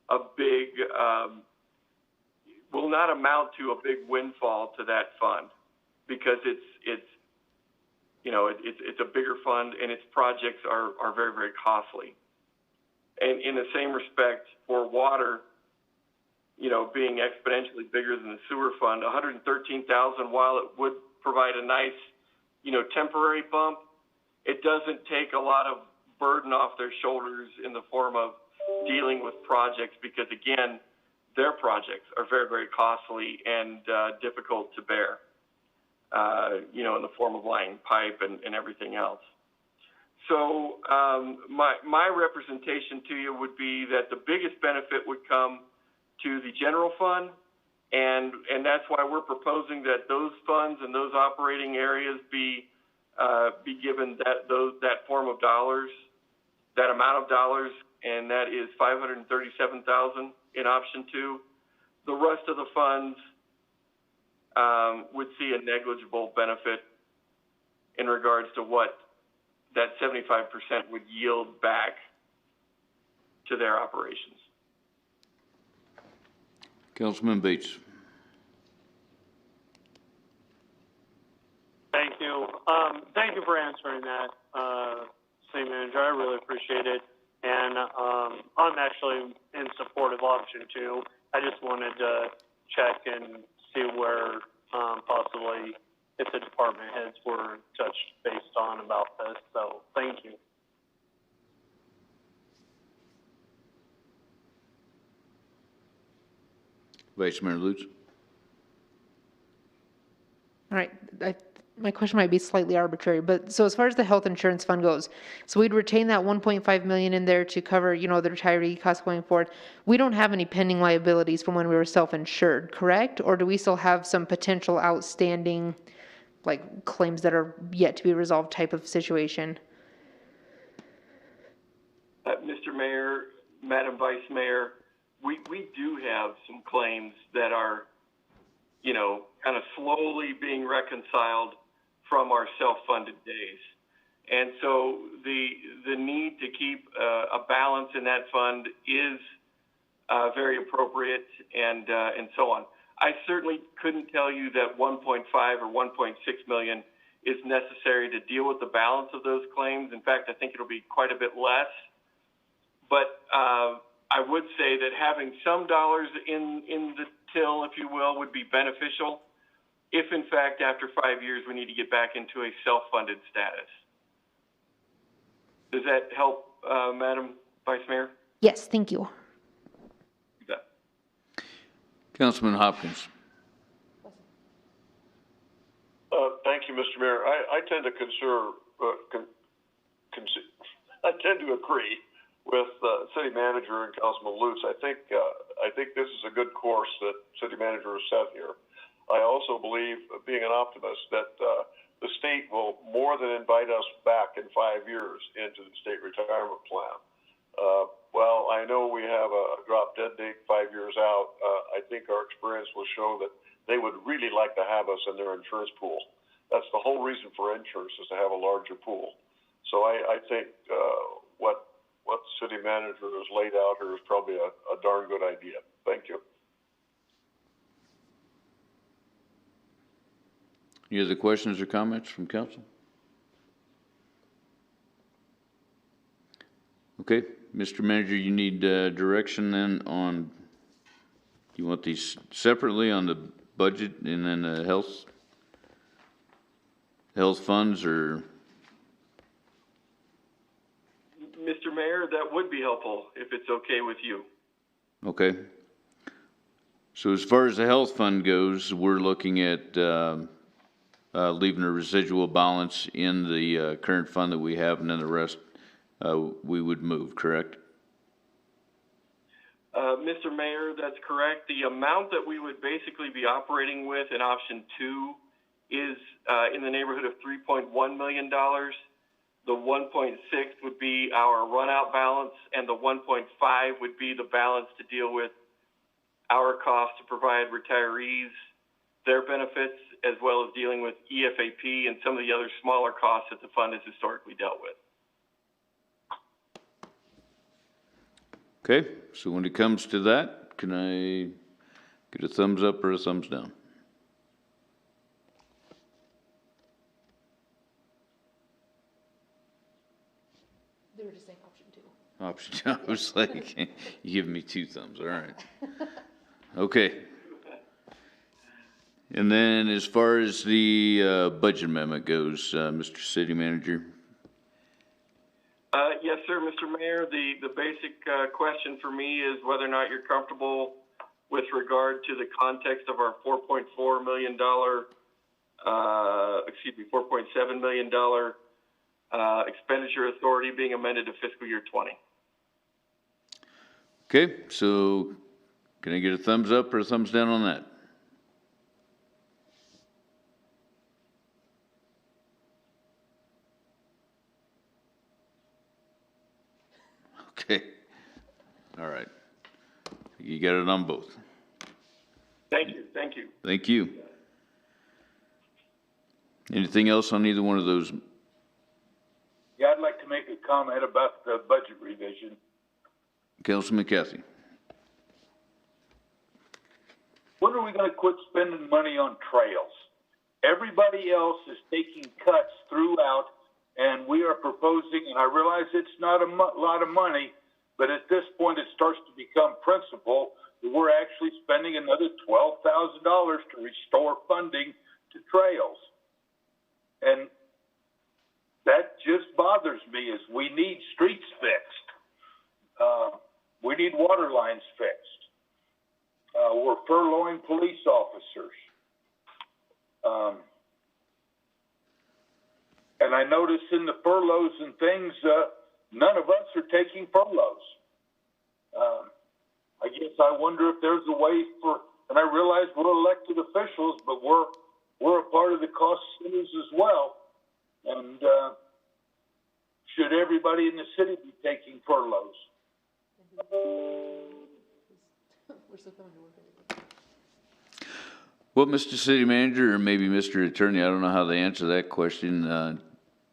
a big, will not amount to a big windfall to that fund, because it's a bigger fund and its projects are very, very costly. And in the same respect for water, being exponentially bigger than the sewer fund, $113,000, while it would provide a nice, temporary bump, it doesn't take a lot of burden off their shoulders in the form of dealing with projects, because again, their projects are very, very costly and difficult to bear, in the form of laying pipe and everything else. So my representation to you would be that the biggest benefit would come to the general fund, and that's why we're proposing that those funds and those operating areas be given that form of dollars, that amount of dollars, and that is $537,000 in option two. The rest of the funds would see a negligible benefit in regards to what that 75% would yield back to their operations. Councilman Bates. Thank you. Thank you for answering that, City Manager. I really appreciate it. And I'm actually in support of option two. I just wanted to check and see where possibly if the department heads were touched based on about this. So thank you. Vice Mayor Lutz. All right, my question might be slightly arbitrary, but so as far as the health insurance fund goes, so we'd retain that 1.5 million in there to cover, the retiree costs going forward. We don't have any pending liabilities from when we were self-insured, correct? Or do we still have some potential outstanding, like claims that are yet to be resolved type of situation? Mr. Mayor, Madam Vice Mayor, we do have some claims that are, kind of slowly being reconciled from our self-funded days. And so the need to keep a balance in that fund is very appropriate, and so on. I certainly couldn't tell you that 1.5 or 1.6 million is necessary to deal with the balance of those claims. In fact, I think it'll be quite a bit less. But I would say that having some dollars in the till, if you will, would be beneficial if, in fact, after 5 years, we need to get back into a self-funded status. Does that help, Madam Vice Mayor? Yes, thank you. You bet. Councilman Hopkins. Thank you, Mr. Mayor. I tend to I tend to agree with City Manager and Councilman Lutz. I think this is a good course that City Manager has set here. I also believe, being an optimist, that the state will more than invite us back in 5 years into the state retirement plan. Well, I know we have a drop dead date 5 years out. I think our experience will show that they would really like to have us in their insurance pool. That's the whole reason for insurance, is to have a larger pool. So I think what the city manager has laid out here is probably a darn good idea. Thank you. Any other questions or comments from council? Okay, Mr. Manager, you need direction then on, you want these separately on the budget and then the health funds, or? Mr. Mayor, that would be helpful if it's okay with you. Okay. So as far as the health fund goes, we're looking at leaving a residual balance in the current fund that we have, and then the rest we would move, correct? Mr. Mayor, that's correct. The amount that we would basically be operating with in option 2 is in the neighborhood of $3.1 million. The 1.6 would be our run-out balance, and the 1.5 would be the balance to deal with our costs to provide retirees their benefits, as well as dealing with EFAP and some of the other smaller costs that the fund has historically dealt with. Okay, so when it comes to that, can I get a thumbs up or a thumbs down? They were just saying option 2. Option 2, I was like, you give me 2 thumbs, all right. Okay. And then as far as the budget amendment goes, Mr. City Manager? Yes, sir, Mr. Mayor. The basic question for me is whether or not you're comfortable with regard to the context of our $4.4 million, $4.7 million expenditure authority being amended to fiscal year 20. Okay, so can I get a thumbs up or a thumbs down on that? Okay, all right. You got it on both. Thank you, thank you. Thank you. Anything else on either one of those? Yeah, I'd like to make a comment about the budget revision. Councilman Cathy. When are we going to quit spending money on trails? Everybody else is taking cuts throughout, and we are proposing, and I realize it's not a lot of money, but at this point it starts to become principle that we're actually spending another $12,000 to restore funding to trails. And that just bothers me, is we need streets fixed. We need water lines fixed. We're furloughing police officers. And I notice in the furloughs and things, none of us are taking furloughs. I guess I wonder if there's a way for, and I realize we're elected officials, but we're a part of the cost centers as well. And should everybody in the city be taking furloughs? We're still coming to work. Well, Mr. City Manager, or maybe Mr. Attorney, I don't know how they answer that question.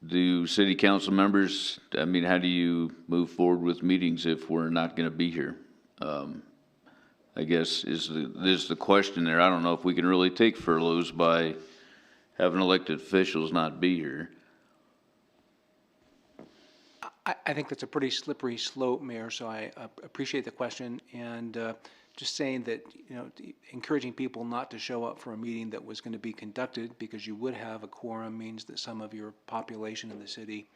Do city council members, I mean, how do you move forward with meetings if we're not going to be here? I guess is the question there. I don't know if we can really take furloughs by having elected officials not be here. I think that's a pretty slippery slope, Mayor, so I appreciate the question, and just saying that, you know, encouraging people not to show up for a meeting that was going to be conducted because you would have a quorum means that some of your population in the city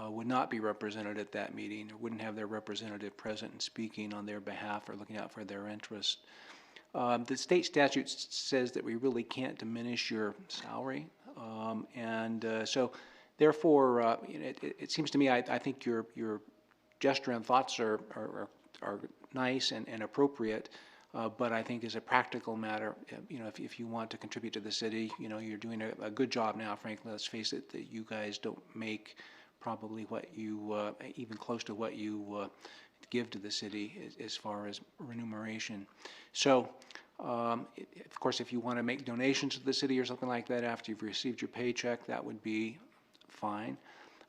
would not be represented at that meeting, or wouldn't have their representative present and speaking on their behalf or looking out for their interests. The state statute says that we really can't diminish your salary, so therefore, you know, it seems to me, I think your gesture and thoughts are nice and appropriate. But I think as a practical matter, if you want to contribute to the city, you're doing a good job now, frankly, let's face it, that you guys don't make probably what you, even close to what you give to the city as far as remuneration. So, of course, if you want to make donations to the city or something like that after you've received your paycheck, that would be fine.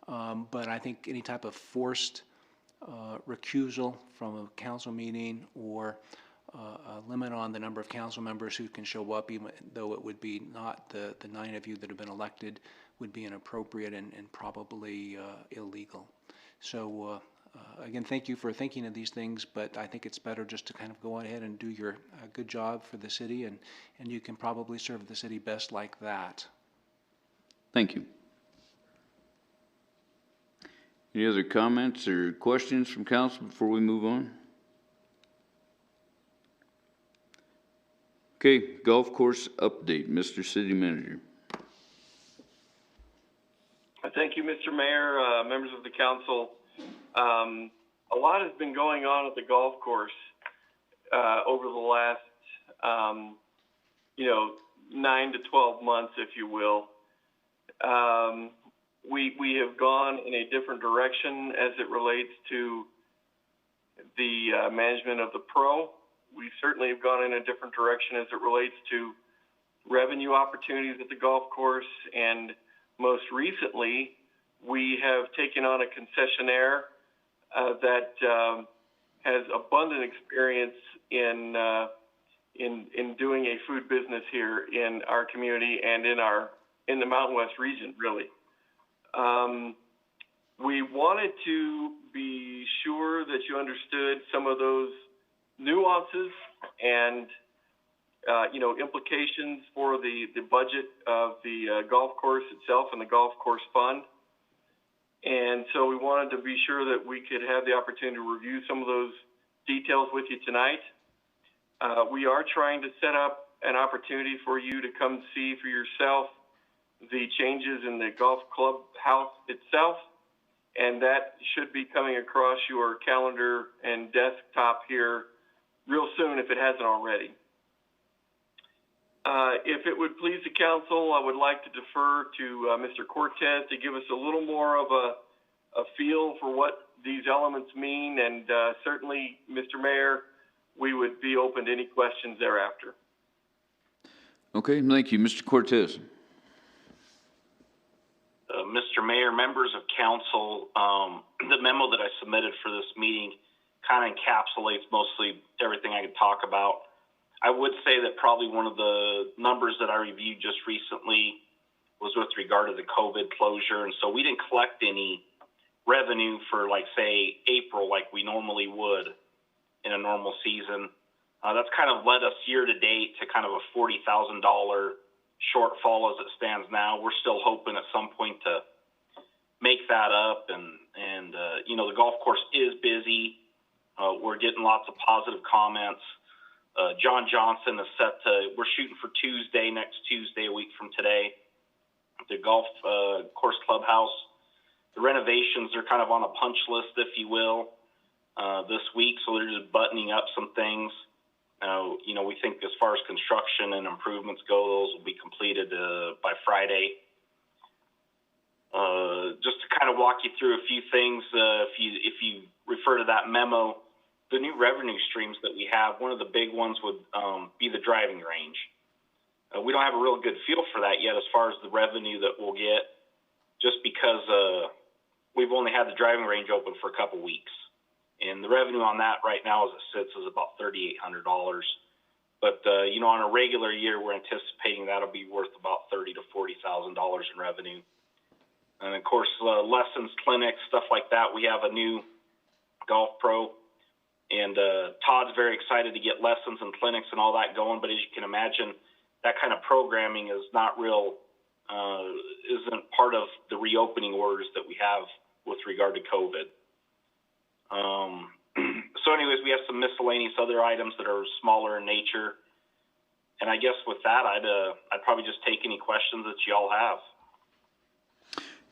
But I think any type of forced recusal from a council meeting or a limit on the number of council members who can show up, even though it would be not the 9 of you that have been elected, would be inappropriate and probably illegal. So again, thank you for thinking of these things, but I think it's better just to kind of go ahead and do your good job for the city, and you can probably serve the city best like that. Thank you. Any other comments or questions from council before we move on? Okay, golf course update, Mr. City Manager. Thank you, Mr. Mayor, members of the council. A lot has been going on at the golf course over the last, 9 to 12 months, if you will. We have gone in a different direction as it relates to the management of the pro. We certainly have gone in a different direction as it relates to revenue opportunities at the golf course, and most recently, we have taken on a concessionaire that has abundant experience in doing a food business here in our community and in the Mountain West region, really. We wanted to be sure that you understood some of those nuances and implications for the budget of the golf course itself and the golf course fund. And so we wanted to be sure that we could have the opportunity to review some of those details with you tonight. We are trying to set up an opportunity for you to come see for yourself the changes in the golf club house itself, and that should be coming across your calendar and desktop here real soon if it hasn't already. If it would please the council, I would like to defer to Mr. Cortez to give us a little more of a feel for what these elements mean, and certainly, Mr. Mayor, we would be open to any questions thereafter. Okay, thank you. Mr. Cortez. Mr. Mayor, members of council, the memo that I submitted for this meeting kind of encapsulates mostly everything I could talk about. I would say that probably one of the numbers that I reviewed just recently was with regard to the COVID closure. And so we didn't collect any revenue for, like, say, April, like we normally would in a normal season. That's kind of led us year to date to kind of a $40,000 shortfall as it stands now. We're still hoping at some point to make that up. And the golf course is busy. We're getting lots of positive comments. John Johnson is we're shooting for next Tuesday, a week from today, the golf course clubhouse. The renovations are kind of on a punch list, if you will, this week. So they're just buttoning up some things. We think as far as construction and improvements go, those will be completed by Friday. Just to kind of walk you through a few things, if you refer to that memo, the new revenue streams that we have, one of the big ones would be the driving range. We don't have a real good feel for that yet as far as the revenue that we'll get, just because we've only had the driving range open for a couple weeks. And the revenue on that right now as it sits is about $3,800. But, on a regular year, we're anticipating that'll be worth about $30,000 to $40,000 in revenue. And, of course, lessons, clinics, stuff like that. We have a new golf pro. And Todd's very excited to get lessons and clinics and all that going. But as you can imagine, that kind of programming is not isn't part of the reopening orders that we have with regard to COVID. So anyways, we have some miscellaneous other items that are smaller in nature. And I guess with that, I'd probably just take any questions that you all have.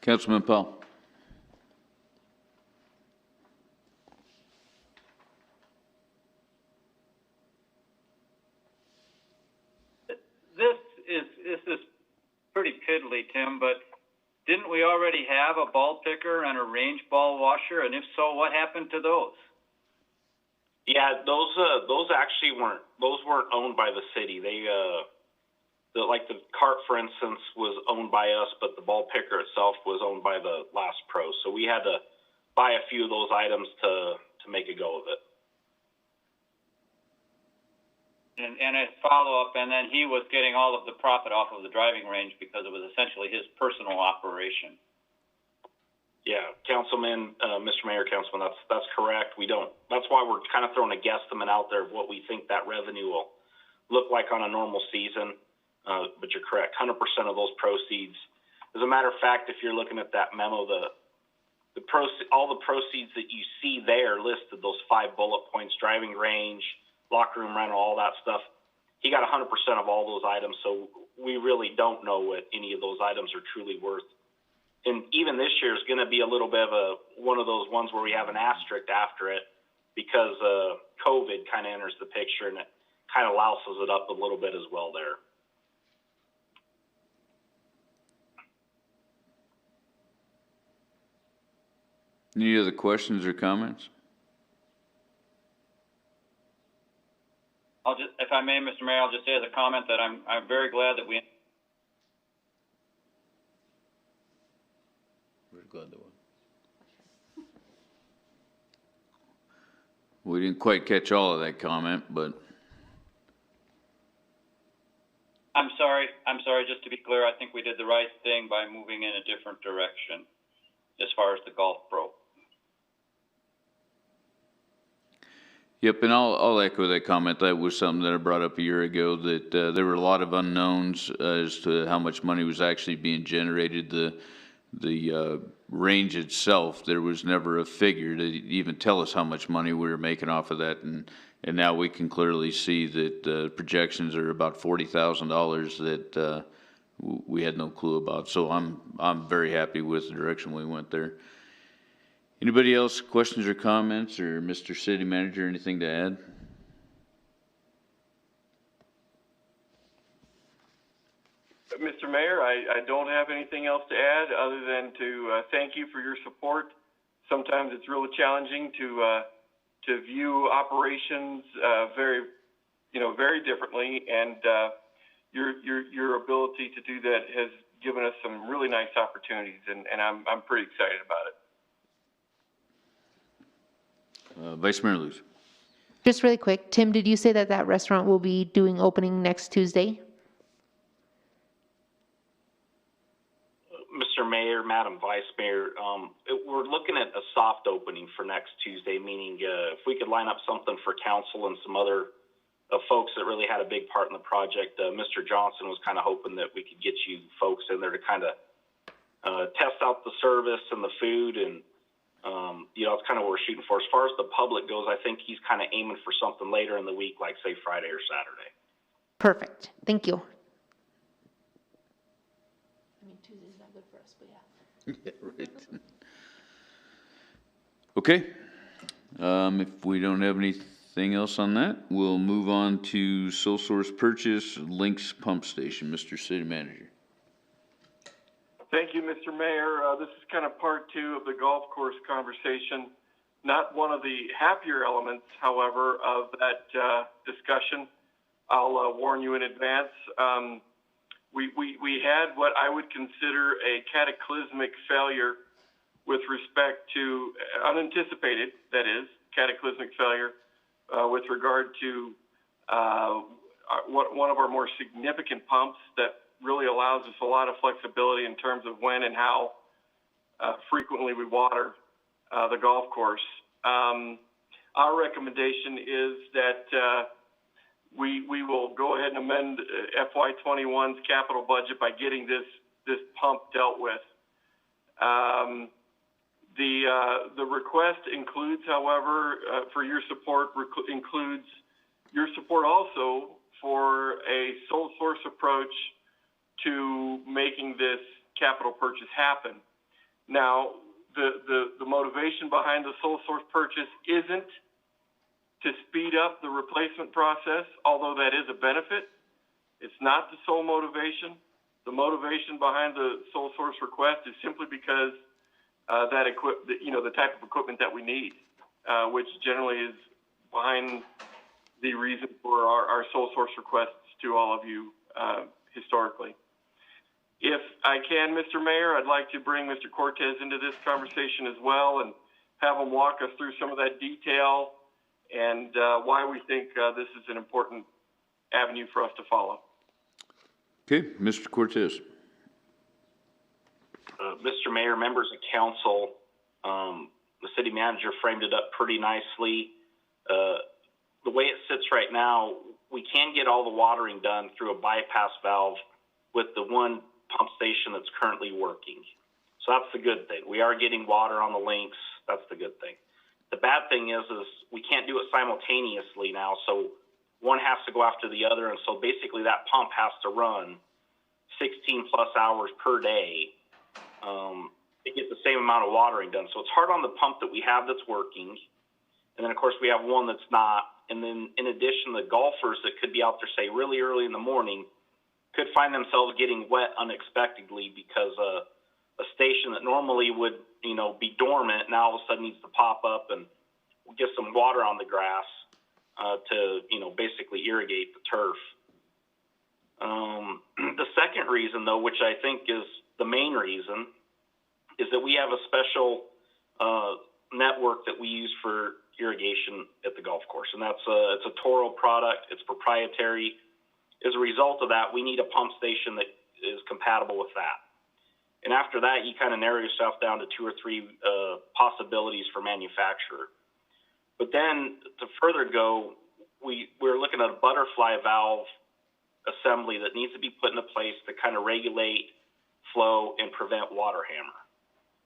Councilman Powell. didn't we already have a ball picker and a range ball washer? And if so, what happened to those? Yeah, those actually weren't owned by the city. They, like the cart, for instance, was owned by us, but the ball picker itself was owned by the last pro. So we had to buy a few of those items to make a go of it. And a follow-up, and then he was getting all of the profit off of the driving range because it was essentially his personal operation. Yeah, Councilman, Mr. Mayor, Councilman, that's correct. That's why we're kind of throwing a guesstimate out there of what we think that revenue will look like on a normal season. But you're correct, 100% of those proceeds. As a matter of fact, if you're looking at that memo, all the proceeds that you see there listed, those 5 bullet points, driving range, locker room rental, all that stuff, he got 100% of all those items. So we really don't know what any of those items are truly worth. And even this year is going to be a little bit of one of those ones where we have an asterisk after it because COVID kind of enters the picture and it kind of louses it up a little bit as well there. Any other questions or comments? If I may, Mr. Mayor, I'll just say as a comment that I'm very glad that We're glad that we didn't quite catch all of that comment, but I'm sorry, just to be clear, I think we did the right thing by moving in a different direction as far as the golf pro. yep, and I'll echo that comment. That was something that I brought up a year ago, that there were a lot of unknowns as to how much money was actually being generated. The range itself, there was never a figure to even tell us how much money we were making off of that, and now we can clearly see that projections are about $40,000 that we had no clue about. So I'm very happy with the direction we went there. Anybody else, questions or comments, or Mr. City Manager, anything to add? Mr. Mayor, I don't have anything else to add other than to thank you for your support. Sometimes it's really challenging to view operations very differently, and your ability to do that has given us some really nice opportunities, and I'm pretty excited about it. Vice Mayor Luz. Just really quick, Tim, did you say that restaurant will be doing opening next Tuesday? Mr. Mayor, Madam Vice Mayor, we're looking at a soft opening for next Tuesday, meaning if we could line up something for council and some other folks that really had a big part in the project. Mr. Johnson was kind of hoping that we could get you folks in there to kind of test out the service and the food, and it's kind of what we're shooting for. As far as the public goes, I think he's kind of aiming for something later in the week, like say Friday or Saturday. Perfect. Thank you. I mean, Tuesday's not good for us, but yeah. Yeah, right. Okay. If we don't have anything else on that, we'll move on to sole source purchase, Lynx Pump Station. Mr. City Manager. Thank you, Mr. Mayor. This is kind of part 2 of the golf course conversation. Not one of the happier elements, however, of that discussion. I'll warn you in advance. We had what I would consider a cataclysmic failure with respect to, unanticipated, that is, cataclysmic failure with regard to one of our more significant pumps that really allows us a lot of flexibility in terms of when and how frequently we water the golf course. Our recommendation is that we will go ahead and amend FY21's capital budget by getting this pump dealt with. The request includes, however, for your support, includes your support also for a sole source approach to making this capital purchase happen. Now, the motivation behind the sole source purchase isn't to speed up the replacement process, although that is a benefit. It's not the sole motivation. The motivation behind the sole source request is simply because the type of equipment that we need, which generally is behind the reason for our sole source requests to all of you historically. If I can, Mr. Mayor, I'd like to bring Mr. Cortez into this conversation as well and have him walk us through some of that detail and why we think this is an important avenue for us to follow. Okay, Mr. Cortez. Mr. Mayor, members of council, the city manager framed it up pretty nicely. The way it sits right now, we can get all the watering done through a bypass valve with the one pump station that's currently working. So that's the good thing. We are getting water on the links. That's the good thing. The bad thing is we can't do it simultaneously now. So one has to go after the other. And so basically that pump has to run 16 plus hours per day to get the same amount of watering done. So it's hard on the pump that we have that's working. And then of course we have one that's not. And then in addition, the golfers that could be out there, say really early in the morning, could find themselves getting wet unexpectedly because a station that normally would, be dormant now all of a sudden needs to pop up and get some water on the grass to, basically irrigate the turf. The second reason, though, which I think is the main reason, is that we have a special network that we use for irrigation at the golf course, and it's a Toro product. It's proprietary. As a result of that, we need a pump station that is compatible with that. And after that, you kind of narrow yourself down to 2 or 3 possibilities for manufacturer. But then to further go, we're looking at a butterfly valve assembly that needs to be put into place to kind of regulate flow and prevent water hammer,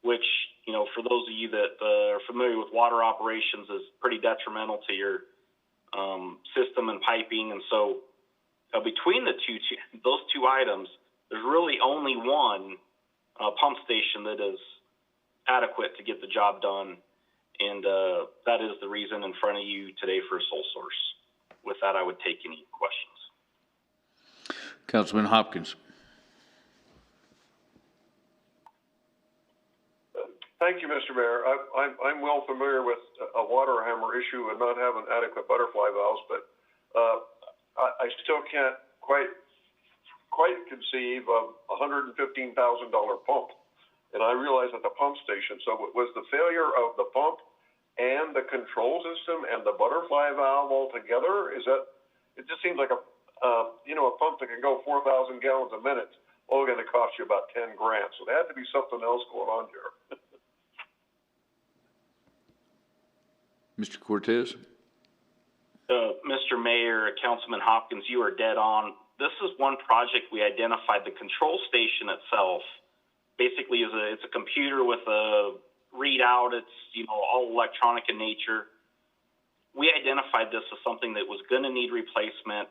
which, for those of you that are familiar with water operations, is pretty detrimental to your system and piping. And so between those two items, there's really only one pump station that is adequate to get the job done. And that is the reason in front of you today for a sole source. With that, I would take any questions. Councilman Hopkins. Thank you, Mr. Mayor. I'm well familiar with a water hammer issue and not having adequate butterfly valves, but I still can't quite conceive of a $115,000 pump. And I realize that the pump station, so was the failure of the pump and the control system and the butterfly valve altogether? It just seems like a pump that can go 4,000 gallons a minute, only going to cost you about 10 grand. So there had to be something else going on here. Mr. Cortez. Mr. Mayor, Councilman Hopkins, you are dead on. This is one project we identified. The control station itself basically it's a computer with a readout. It's, all electronic in nature. We identified this as something that was going to need replacement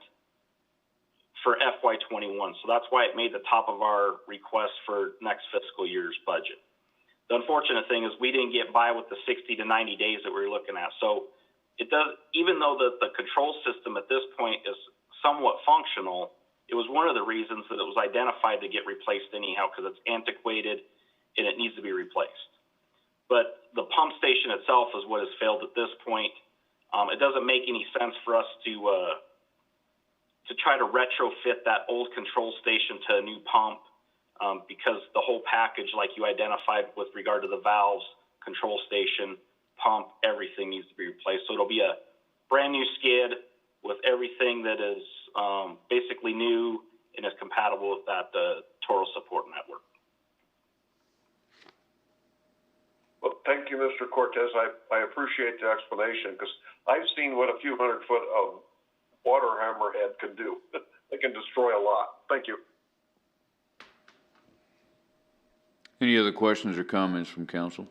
for FY21. So that's why it made the top of our request for next fiscal year's budget. The unfortunate thing is we didn't get by with the 60 to 90 days that we were looking at. So it does, even though the control system at this point is somewhat functional, it was one of the reasons that it was identified to get replaced anyhow, because it's antiquated and it needs to be replaced. But the pump station itself is what has failed at this point. It doesn't make any sense for us to try to retrofit that old control station to a new pump, because the whole package, like you identified with regard to the valves, control station, pump, everything needs to be replaced. So it'll be a brand new skid with everything that is basically new and is compatible with that Toro support network. Well, thank you, Mr. Cortez. I appreciate the explanation, because I've seen what a few 100-foot of water hammerhead can do. They can destroy a lot. Thank you. Any other questions or comments from council?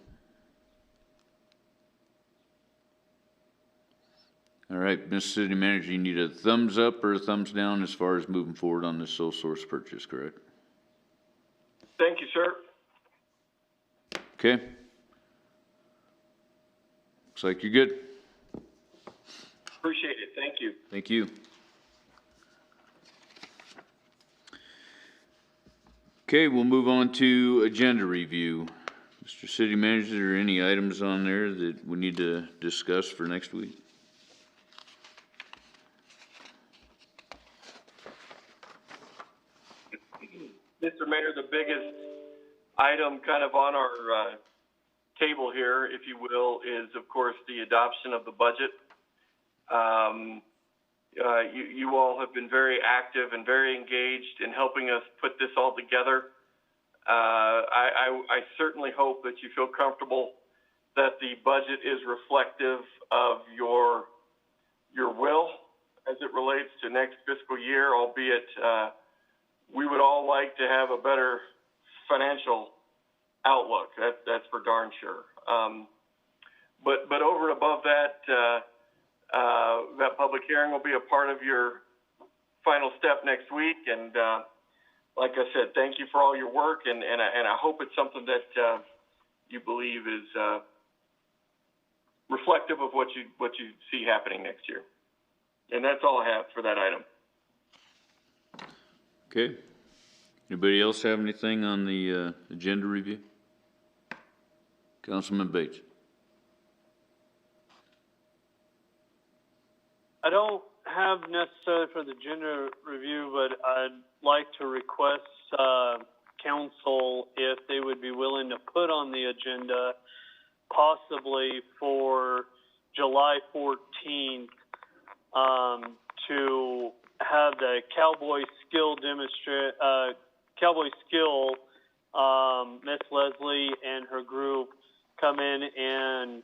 All right, Mr. City Manager, you need a thumbs up or a thumbs down as far as moving forward on this sole source purchase, correct? Thank you, sir. Okay. Looks like you're good. Appreciate it. Thank you. Thank you. Okay, we'll move on to agenda review. Mr. City Manager, are there any items on there that we need to discuss for next week? Mr. Mayor, the biggest item kind of on our table here, if you will, is of course the adoption of the budget. You all have been very active and very engaged in helping us put this all together. I certainly hope that you feel comfortable that the budget is reflective of your will as it relates to next fiscal year, albeit we would all like to have a better financial outlook. That's for darn sure. But over and above that, that public hearing will be a part of your final step next week. And like I said, thank you for all your work, and I hope it's something that you believe is reflective of what you see happening next year. And that's all I have for that item. Okay. Anybody else have anything on the agenda review? Councilman Bates. I don't have necessarily for the agenda review, but I'd like to request council if they would be willing to put on the agenda possibly for July 14th to have the Cowboy Skill Miss Leslie and her group come in and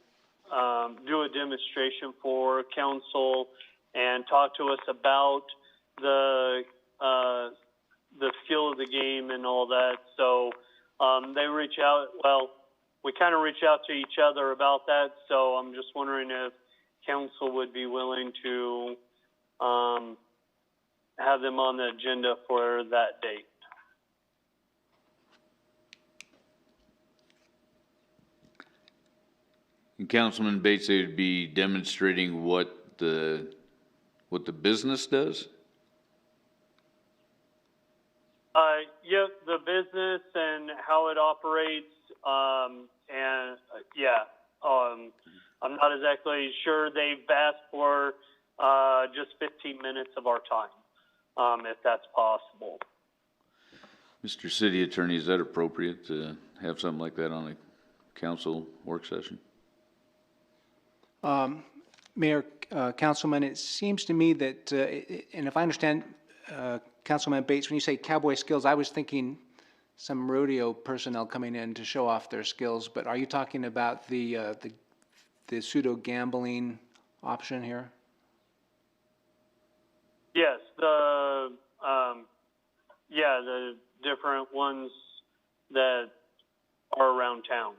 do a demonstration for council and talk to us about the skill of the game and all that. So they reach out. Well, we kind of reach out to each other about that. So I'm just wondering if council would be willing to have them on the agenda for that date. And Councilman Bates, they would be demonstrating what the business does? Yeah, the business and how it operates, I'm not exactly sure. They've asked for just 15 minutes of our time, if that's possible. Mr. City Attorney, is that appropriate to have something like that on a council work session? Mayor, Councilman, it seems to me that, and if I understand, Councilman Bates, when you say cowboy skills, I was thinking some rodeo personnel coming in to show off their skills, but are you talking about the pseudo gambling option here? Yes, the different ones that are around town.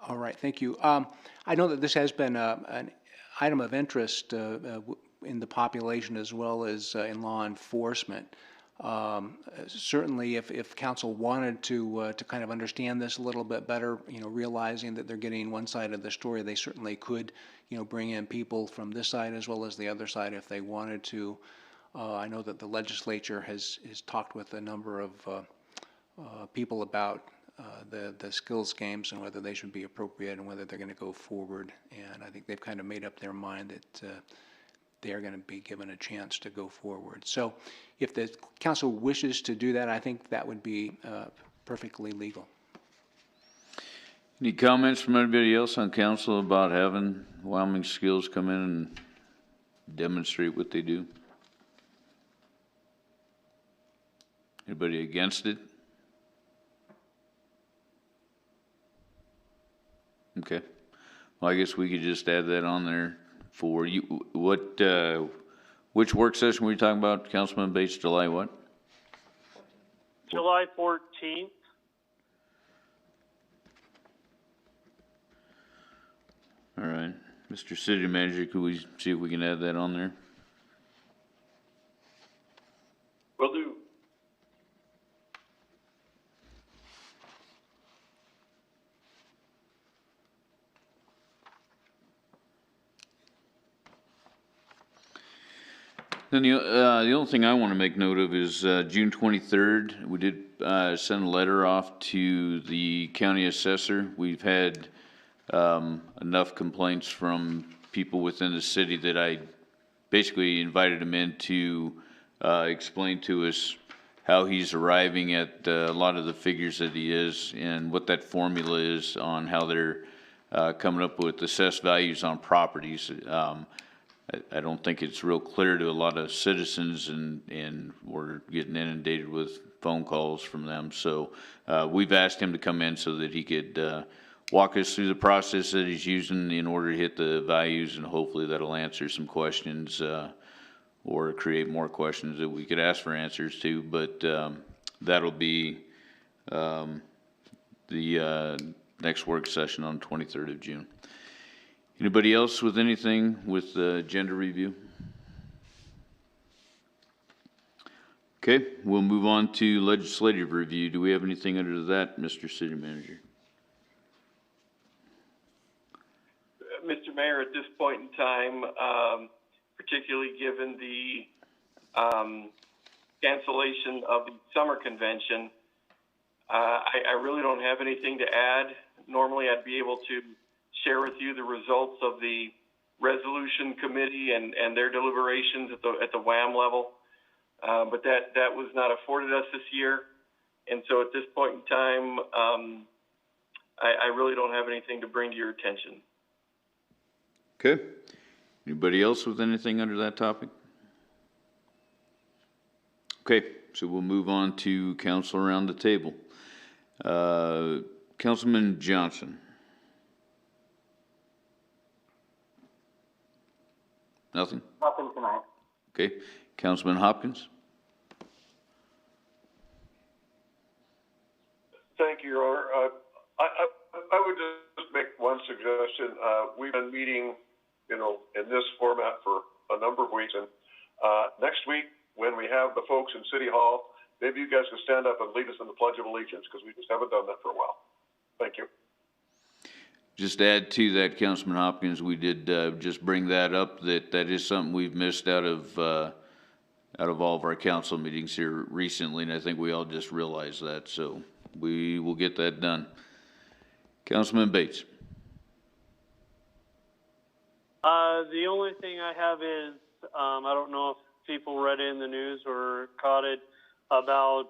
All right, thank you. I know that this has been an item of interest in the population as well as in law enforcement. Certainly, if council wanted to kind of understand this a little bit better, realizing that they're getting one side of the story, they certainly could, bring in people from this side as well as the other side if they wanted to. I know that the legislature has talked with a number of people about the skills games and whether they should be appropriate and whether they're going to go forward. And I think they've kind of made up their mind that they are going to be given a chance to go forward. So if the council wishes to do that, I think that would be perfectly legal. Any comments from anybody else on council about having Wyoming Skills come in and demonstrate what they do? Anybody against it? Okay. Well, I guess we could just add that on there for you. Which work session were you talking about, Councilman Bates? July what? July 14th. All right. Mr. City Manager, could we see if we can add that on there? Will do. Then the only thing I want to make note of is June 23rd. We did sent a letter off to the county assessor. We've had enough complaints from people within the city that I basically invited him in to explain to us how he's arriving at a lot of the figures that he is and what that formula is on how they're coming up with assessed values on properties. I don't think it's real clear to a lot of citizens, and we're getting inundated with phone calls from them. So we've asked him to come in so that he could walk us through the process that he's using in order to hit the values, and hopefully that'll answer some questions or create more questions that we could ask for answers to. But that'll be the next work session on 23rd of June. Anybody else with anything with agenda review? Okay, we'll move on to legislative review. Do we have anything under that, Mr. City Manager? Mr. Mayor, at this point in time, particularly given the cancellation of the summer convention, I really don't have anything to add. Normally, I'd be able to share with you the results of the resolution committee and their deliberations at the WAM level, but that was not afforded us this year. And so at this point in time, I really don't have anything to bring to your attention. Okay. Anybody else with anything under that topic? Okay, so we'll move on to council around the table. Councilman Johnson. Nothing? Nothing tonight. Okay. Councilman Hopkins? Thank you, Your Honor. I would just make one suggestion. We've been meeting, in this format for a number of weeks, and next week, when we have the folks in City Hall, maybe you guys can stand up and lead us in the Pledge of Allegiance, because we just haven't done that for a while. Thank you. Just add to that, Councilman Hopkins, we did just bring that up, that is something we've missed out of all of our council meetings here recently, and I think we all just realized that, so we will get that done. Councilman Bates. The only thing I have is, I don't know if people read it in the news or caught it, about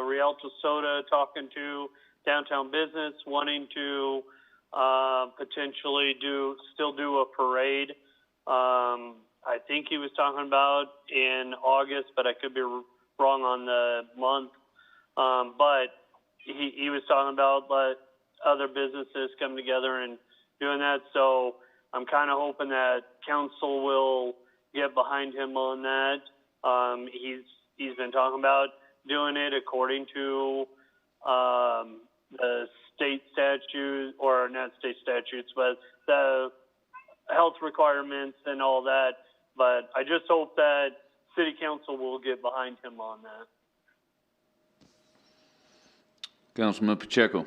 Rialto Soda talking to downtown business, wanting to potentially still do a parade. I think he was talking about in August, but I could be wrong on the month. But he was talking about other businesses come together and doing that. So I'm kind of hoping that council will get behind him on that. He's been talking about doing it according to the state statutes, or not state statutes, but the health requirements and all that. But I just hope that city council will get behind him on that. Councilman Pacheco.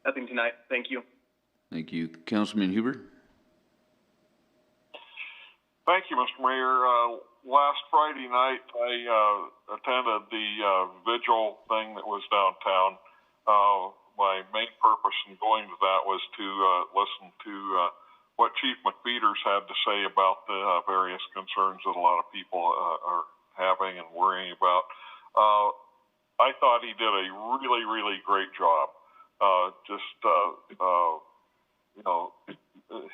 Nothing tonight. Thank you. Thank you. Councilman Huber. Thank you, Mr. Mayor. Last Friday night, I attended the vigil thing that was downtown. My main purpose in going to that was to listen to what Chief McFeeters had to say about the various concerns that a lot of people are having and worrying about. I thought he did a really, really great job.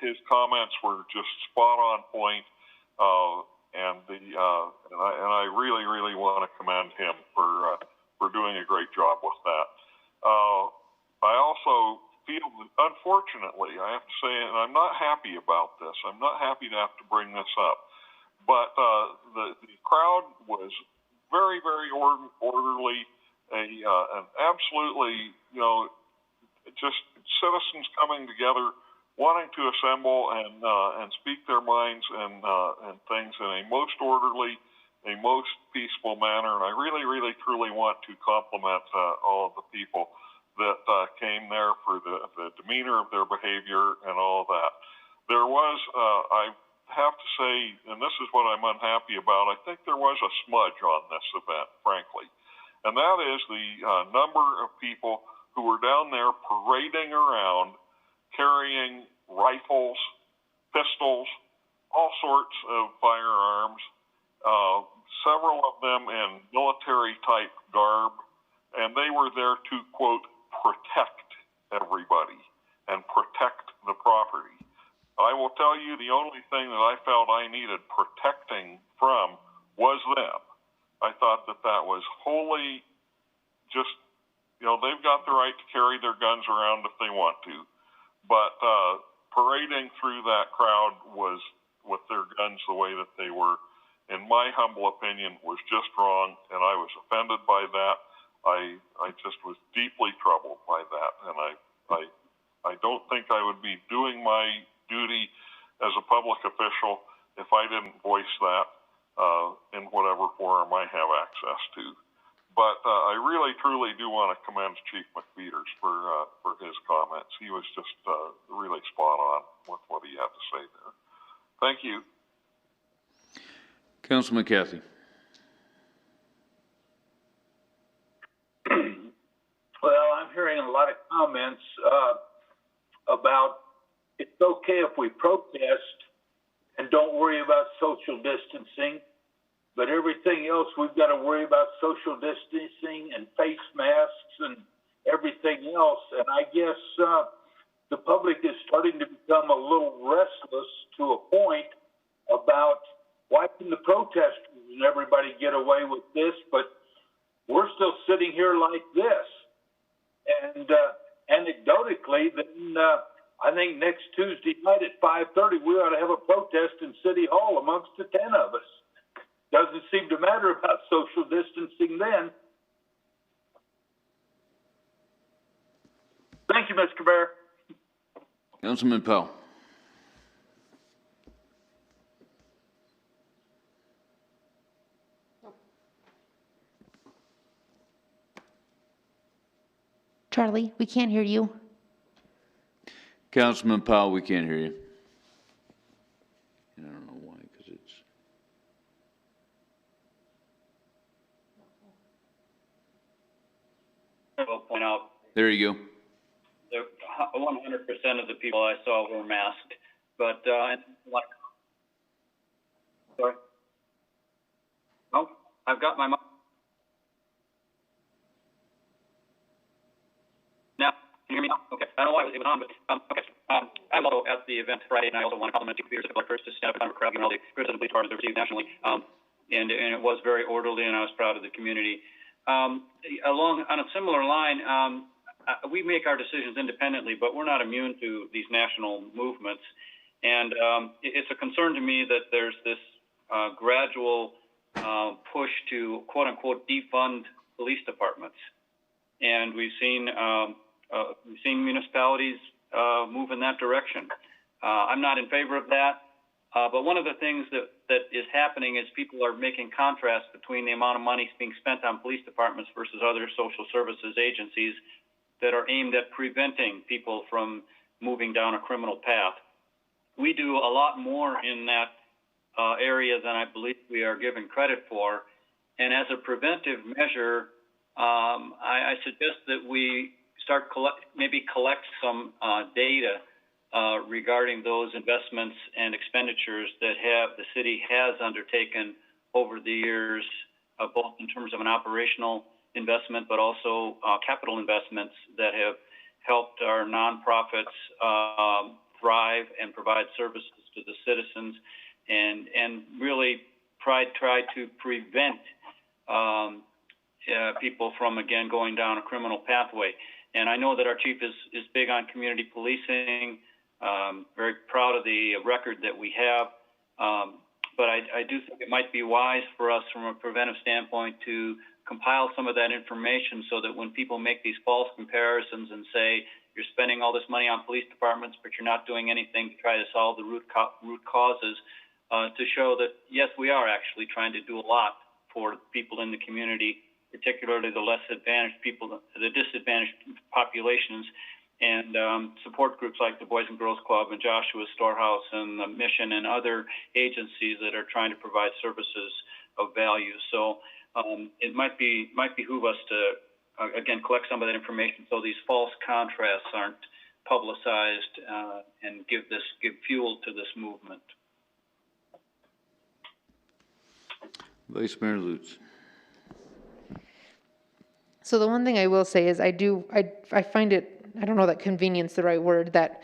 His comments were just spot on point. And I really, really want to commend him for doing a great job with that. I also feel that, unfortunately, I have to say, and I'm not happy about this. I'm not happy to have to bring this up, but the crowd was very, very orderly. An absolutely, just citizens coming together, wanting to assemble and speak their minds and things in a most orderly, a most peaceful manner. And I really, really, truly want to compliment all of the people that came there for the demeanor of their behavior and all of that. There was, I have to say, and this is what I'm unhappy about, I think there was a smudge on this event, frankly. And that is the number of people who were down there parading around carrying rifles, pistols, all sorts of firearms, several of them in military-type garb, and they were there to, quote, protect everybody and protect the property. I will tell you the only thing that I felt I needed protecting from was them. I thought that that was wholly just, they've got the right to carry their guns around if they want to, but parading through that crowd was with their guns the way that they were, in my humble opinion, was just wrong, and I was offended by that. I just was deeply troubled by that, and I don't think I would be doing my duty as a public official if I didn't voice that in whatever forum I have access to. But I really, truly do want to commend Chief McPeters for his comments. He was just really spot on with what he had to say there. Thank you. Councilman Cathy. Well, I'm hearing a lot of comments about it's okay if we protest and don't worry about social distancing, but everything else we've got to worry about social distancing and face masks and everything else. And I guess the public is starting to become a little restless to a point about why can the protesters and everybody get away with this, but we're still sitting here like this. And anecdotally, then I think next Tuesday night at 5:30, we ought to have a protest in City Hall amongst the 10 of us. Doesn't seem to matter about social distancing then. Thank you, Mr. Mayor. Councilman Powell. Charlie, we can't hear you. Councilman Powell, we can't hear you. I don't know why, because it's... I will point out. There you go. 100% of the people I saw were masked, but sorry. Oh, I've got my mic. Now, can you hear me now? Okay. I don't know why it was on, but okay. I was also at the event Friday, and I also want to compliment Chief McPeters for first to stand up in front of a crowd, given all the criticism police departments received nationally. And it was very orderly, and I was proud of the community. On a similar line, we make our decisions independently, but we're not immune to these national movements. And it's a concern to me that there's this gradual push to quote unquote defund police departments. And we've seen municipalities move in that direction. I'm not in favor of that. But one of the things that is happening is people are making contrast between the amount of money being spent on police departments versus other social services agencies that are aimed at preventing people from moving down a criminal path. We do a lot more in that area than I believe we are given credit for. And as a preventive measure, I suggest that we start collect some data regarding those investments and expenditures that the city has undertaken over the years, both in terms of an operational investment, but also capital investments that have helped our nonprofits thrive and provide services to the citizens, and really try to prevent people from, again, going down a criminal pathway. And I know that our chief is big on community policing, very proud of the record that we have. But I do think it might be wise for us from a preventive standpoint to compile some of that information so that when people make these false comparisons and say you're spending all this money on police departments, but you're not doing anything to try to solve the root causes, to show that, yes, we are actually trying to do a lot for people in the community, particularly the less advantaged people, the disadvantaged populations. and support groups like the Boys and Girls Club and Joshua's Storehouse and the Mission and other agencies that are trying to provide services of value. So it might behoove us to, again, collect some of that information so these false contrasts aren't publicized and give fuel to this movement. Vice Mayor Lutz. So the one thing I will say is I find it, I don't know that convenience the right word, that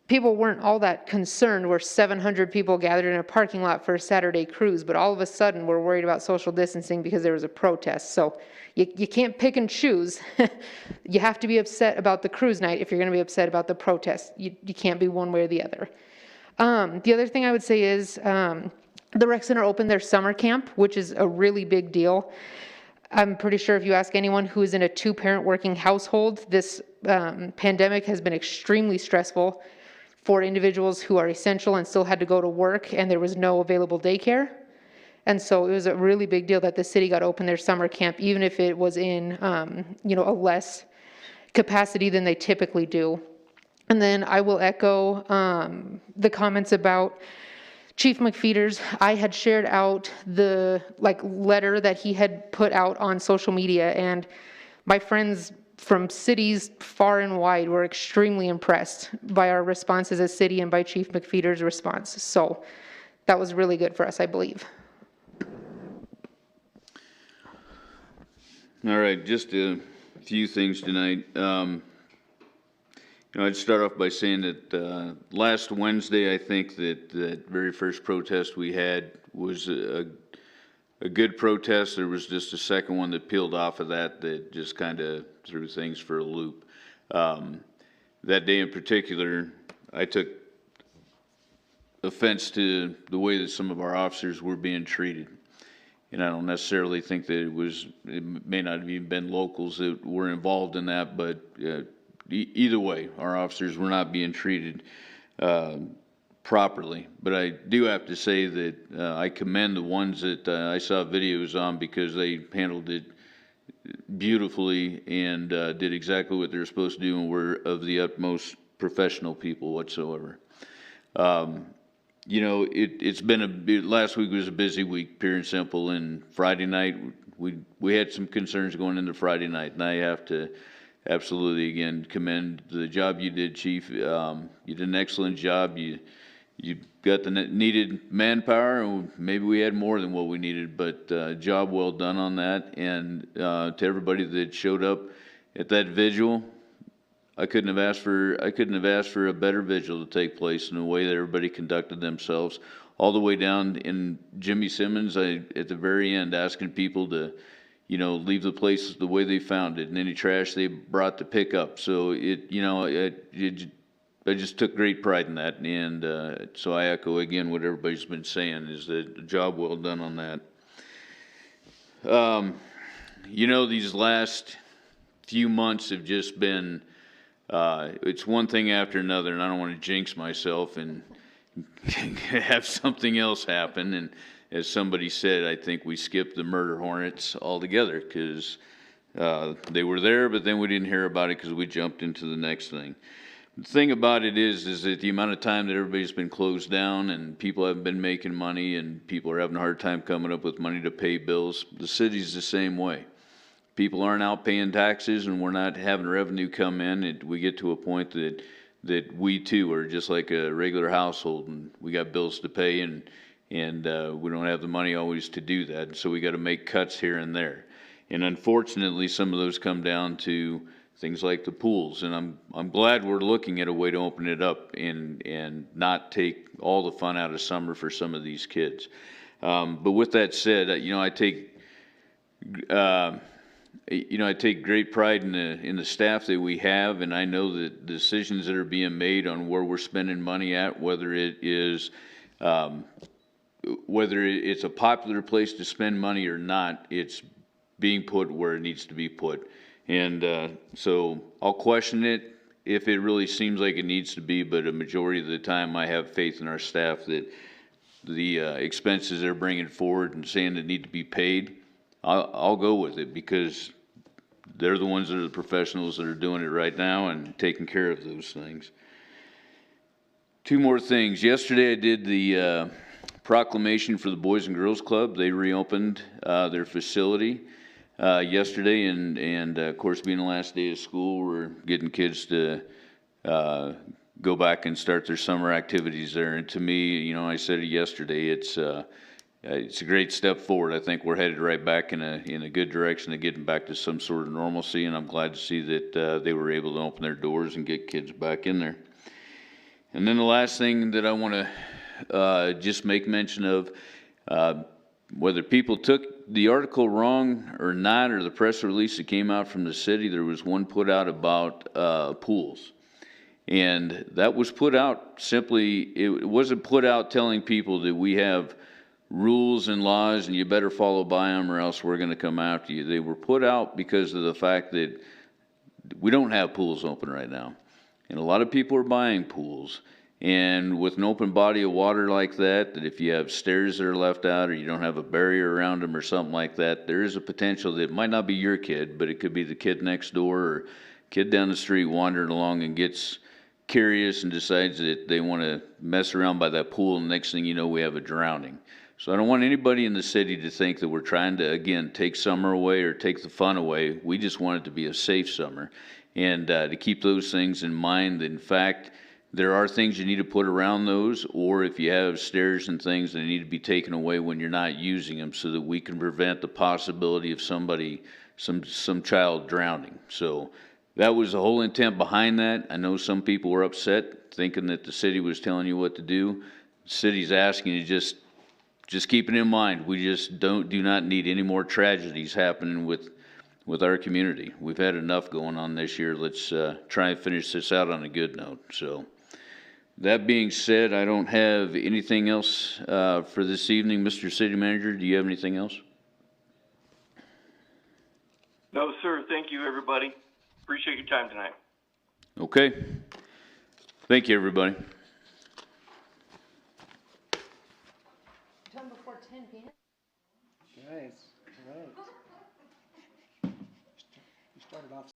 people weren't all that concerned where 700 people gathered in a parking lot for a Saturday cruise, but all of a sudden we're worried about social distancing because there was a protest. So you can't pick and choose. You have to be upset about the cruise night if you're going to be upset about the protest. You can't be one way or the other. The other thing I would say is the rec center opened their summer camp, which is a really big deal. I'm pretty sure if you ask anyone who is in a 2-parent working household, this pandemic has been extremely stressful for individuals who are essential and still had to go to work, and there was no available daycare. And so it was a really big deal that the city got to open their summer camp, even if it was in a less capacity than they typically do. And then I will echo the comments about Chief McFeeters. I had shared out the letter that he had put out on social media, and my friends from cities far and wide were extremely impressed by our response as a city and by Chief McFeeters' response. So that was really good for us, I believe. All right, just a few things tonight. I'd start off by saying that last Wednesday, I think that very first protest we had was a good protest. There was just a second one that peeled off of that just kind of threw things for a loop. That day in particular, I took offense to the way that some of our officers were being treated. And I don't necessarily think that it may not have even been locals that were involved in that, but either way, our officers were not being treated properly. But I do have to say that I commend the ones that I saw videos on, because they handled it beautifully and did exactly what they're supposed to do, and were of the utmost professional people whatsoever. It's been last week was a busy week, pure and simple, and Friday night we had some concerns going into Friday night, and I have to absolutely again commend the job you did, Chief. You did an excellent job. You got the needed manpower, and maybe we had more than what we needed, but job well done on that. And to everybody that showed up at that vigil, I couldn't have asked for a better vigil to take place in the way that everybody conducted themselves, all the way down in Jimmy Simmons. At the very end, asking people to, leave the place the way they found it, and any trash they brought to pick up. So I just took great pride in that, and so I echo again what everybody's been saying, is that a job well done on that. These last few months have just been, it's one thing after another, and I don't want to jinx myself and have something else happen. And as somebody said, I think we skipped the murder hornets altogether, because they were there, but then we didn't hear about it because we jumped into the next thing. The thing about it is that the amount of time that everybody's been closed down and people haven't been making money and people are having a hard time coming up with money to pay bills, the city's the same way. People aren't out paying taxes and we're not having revenue come in. We get to a point that we too are just like a regular household, and we got bills to pay, and we don't have the money always to do that. And so we got to make cuts here and there. And unfortunately, some of those come down to things like the pools, and I'm glad we're looking at a way to open it up and not take all the fun out of summer for some of these kids. But with that said, I take great pride in the staff that we have, and I know that the decisions that are being made on where we're spending money at, whether it's a popular place to spend money or not, it's being put where it needs to be put. And so I'll question it if it really seems like it needs to be, but a majority of the time I have faith in our staff that the expenses they're bringing forward and saying that need to be paid, I'll go with it, because they're the ones that are the professionals that are doing it right now and taking care of those things. Two more things. Yesterday I did the proclamation for the Boys and Girls Club. They reopened their facility yesterday, and of course, being the last day of school, we're getting kids to go back and start their summer activities there. And to me, you know, I said it yesterday, it's a great step forward. I think we're headed right back in a good direction of getting back to some sort of normalcy, and I'm glad to see that they were able to open their doors and get kids back in there. And then the last thing that I want to just make mention of, whether people took the article wrong or not, or the press release that came out from the city, there was one put out about pools. And that was put out simply, it wasn't put out telling people that we have rules and laws and you better follow by them or else we're going to come after you. They were put out because of the fact that we don't have pools open right now. And a lot of people are buying pools. And with an open body of water like that, that if you have stairs that are left out or you don't have a barrier around them or something like that, there is a potential that it might not be your kid, but it could be the kid next door or kid down the street wandering along and gets curious and decides that they want to mess around by that pool, and next thing you know, we have a drowning. So I don't want anybody in the city to think that we're trying to, again, take summer away or take the fun away. We just want it to be a safe summer. And to keep those things in mind. In fact, there are things you need to put around those, or if you have stairs and things, they need to be taken away when you're not using them so that we can prevent the possibility of somebody, some child drowning. So that was the whole intent behind that. I know some people were upset thinking that the city was telling you what to do. The city's asking you just keep it in mind. We just do not need any more tragedies happening with our community. We've had enough going on this year. Let's try and finish this out on a good note. So that being said, I don't have anything else for this evening. Mr. City Manager, do you have anything else? No, sir. Thank you, everybody. Appreciate your time tonight. Okay. Thank you, everybody. Done before 10 p.m. Nice, right. You started off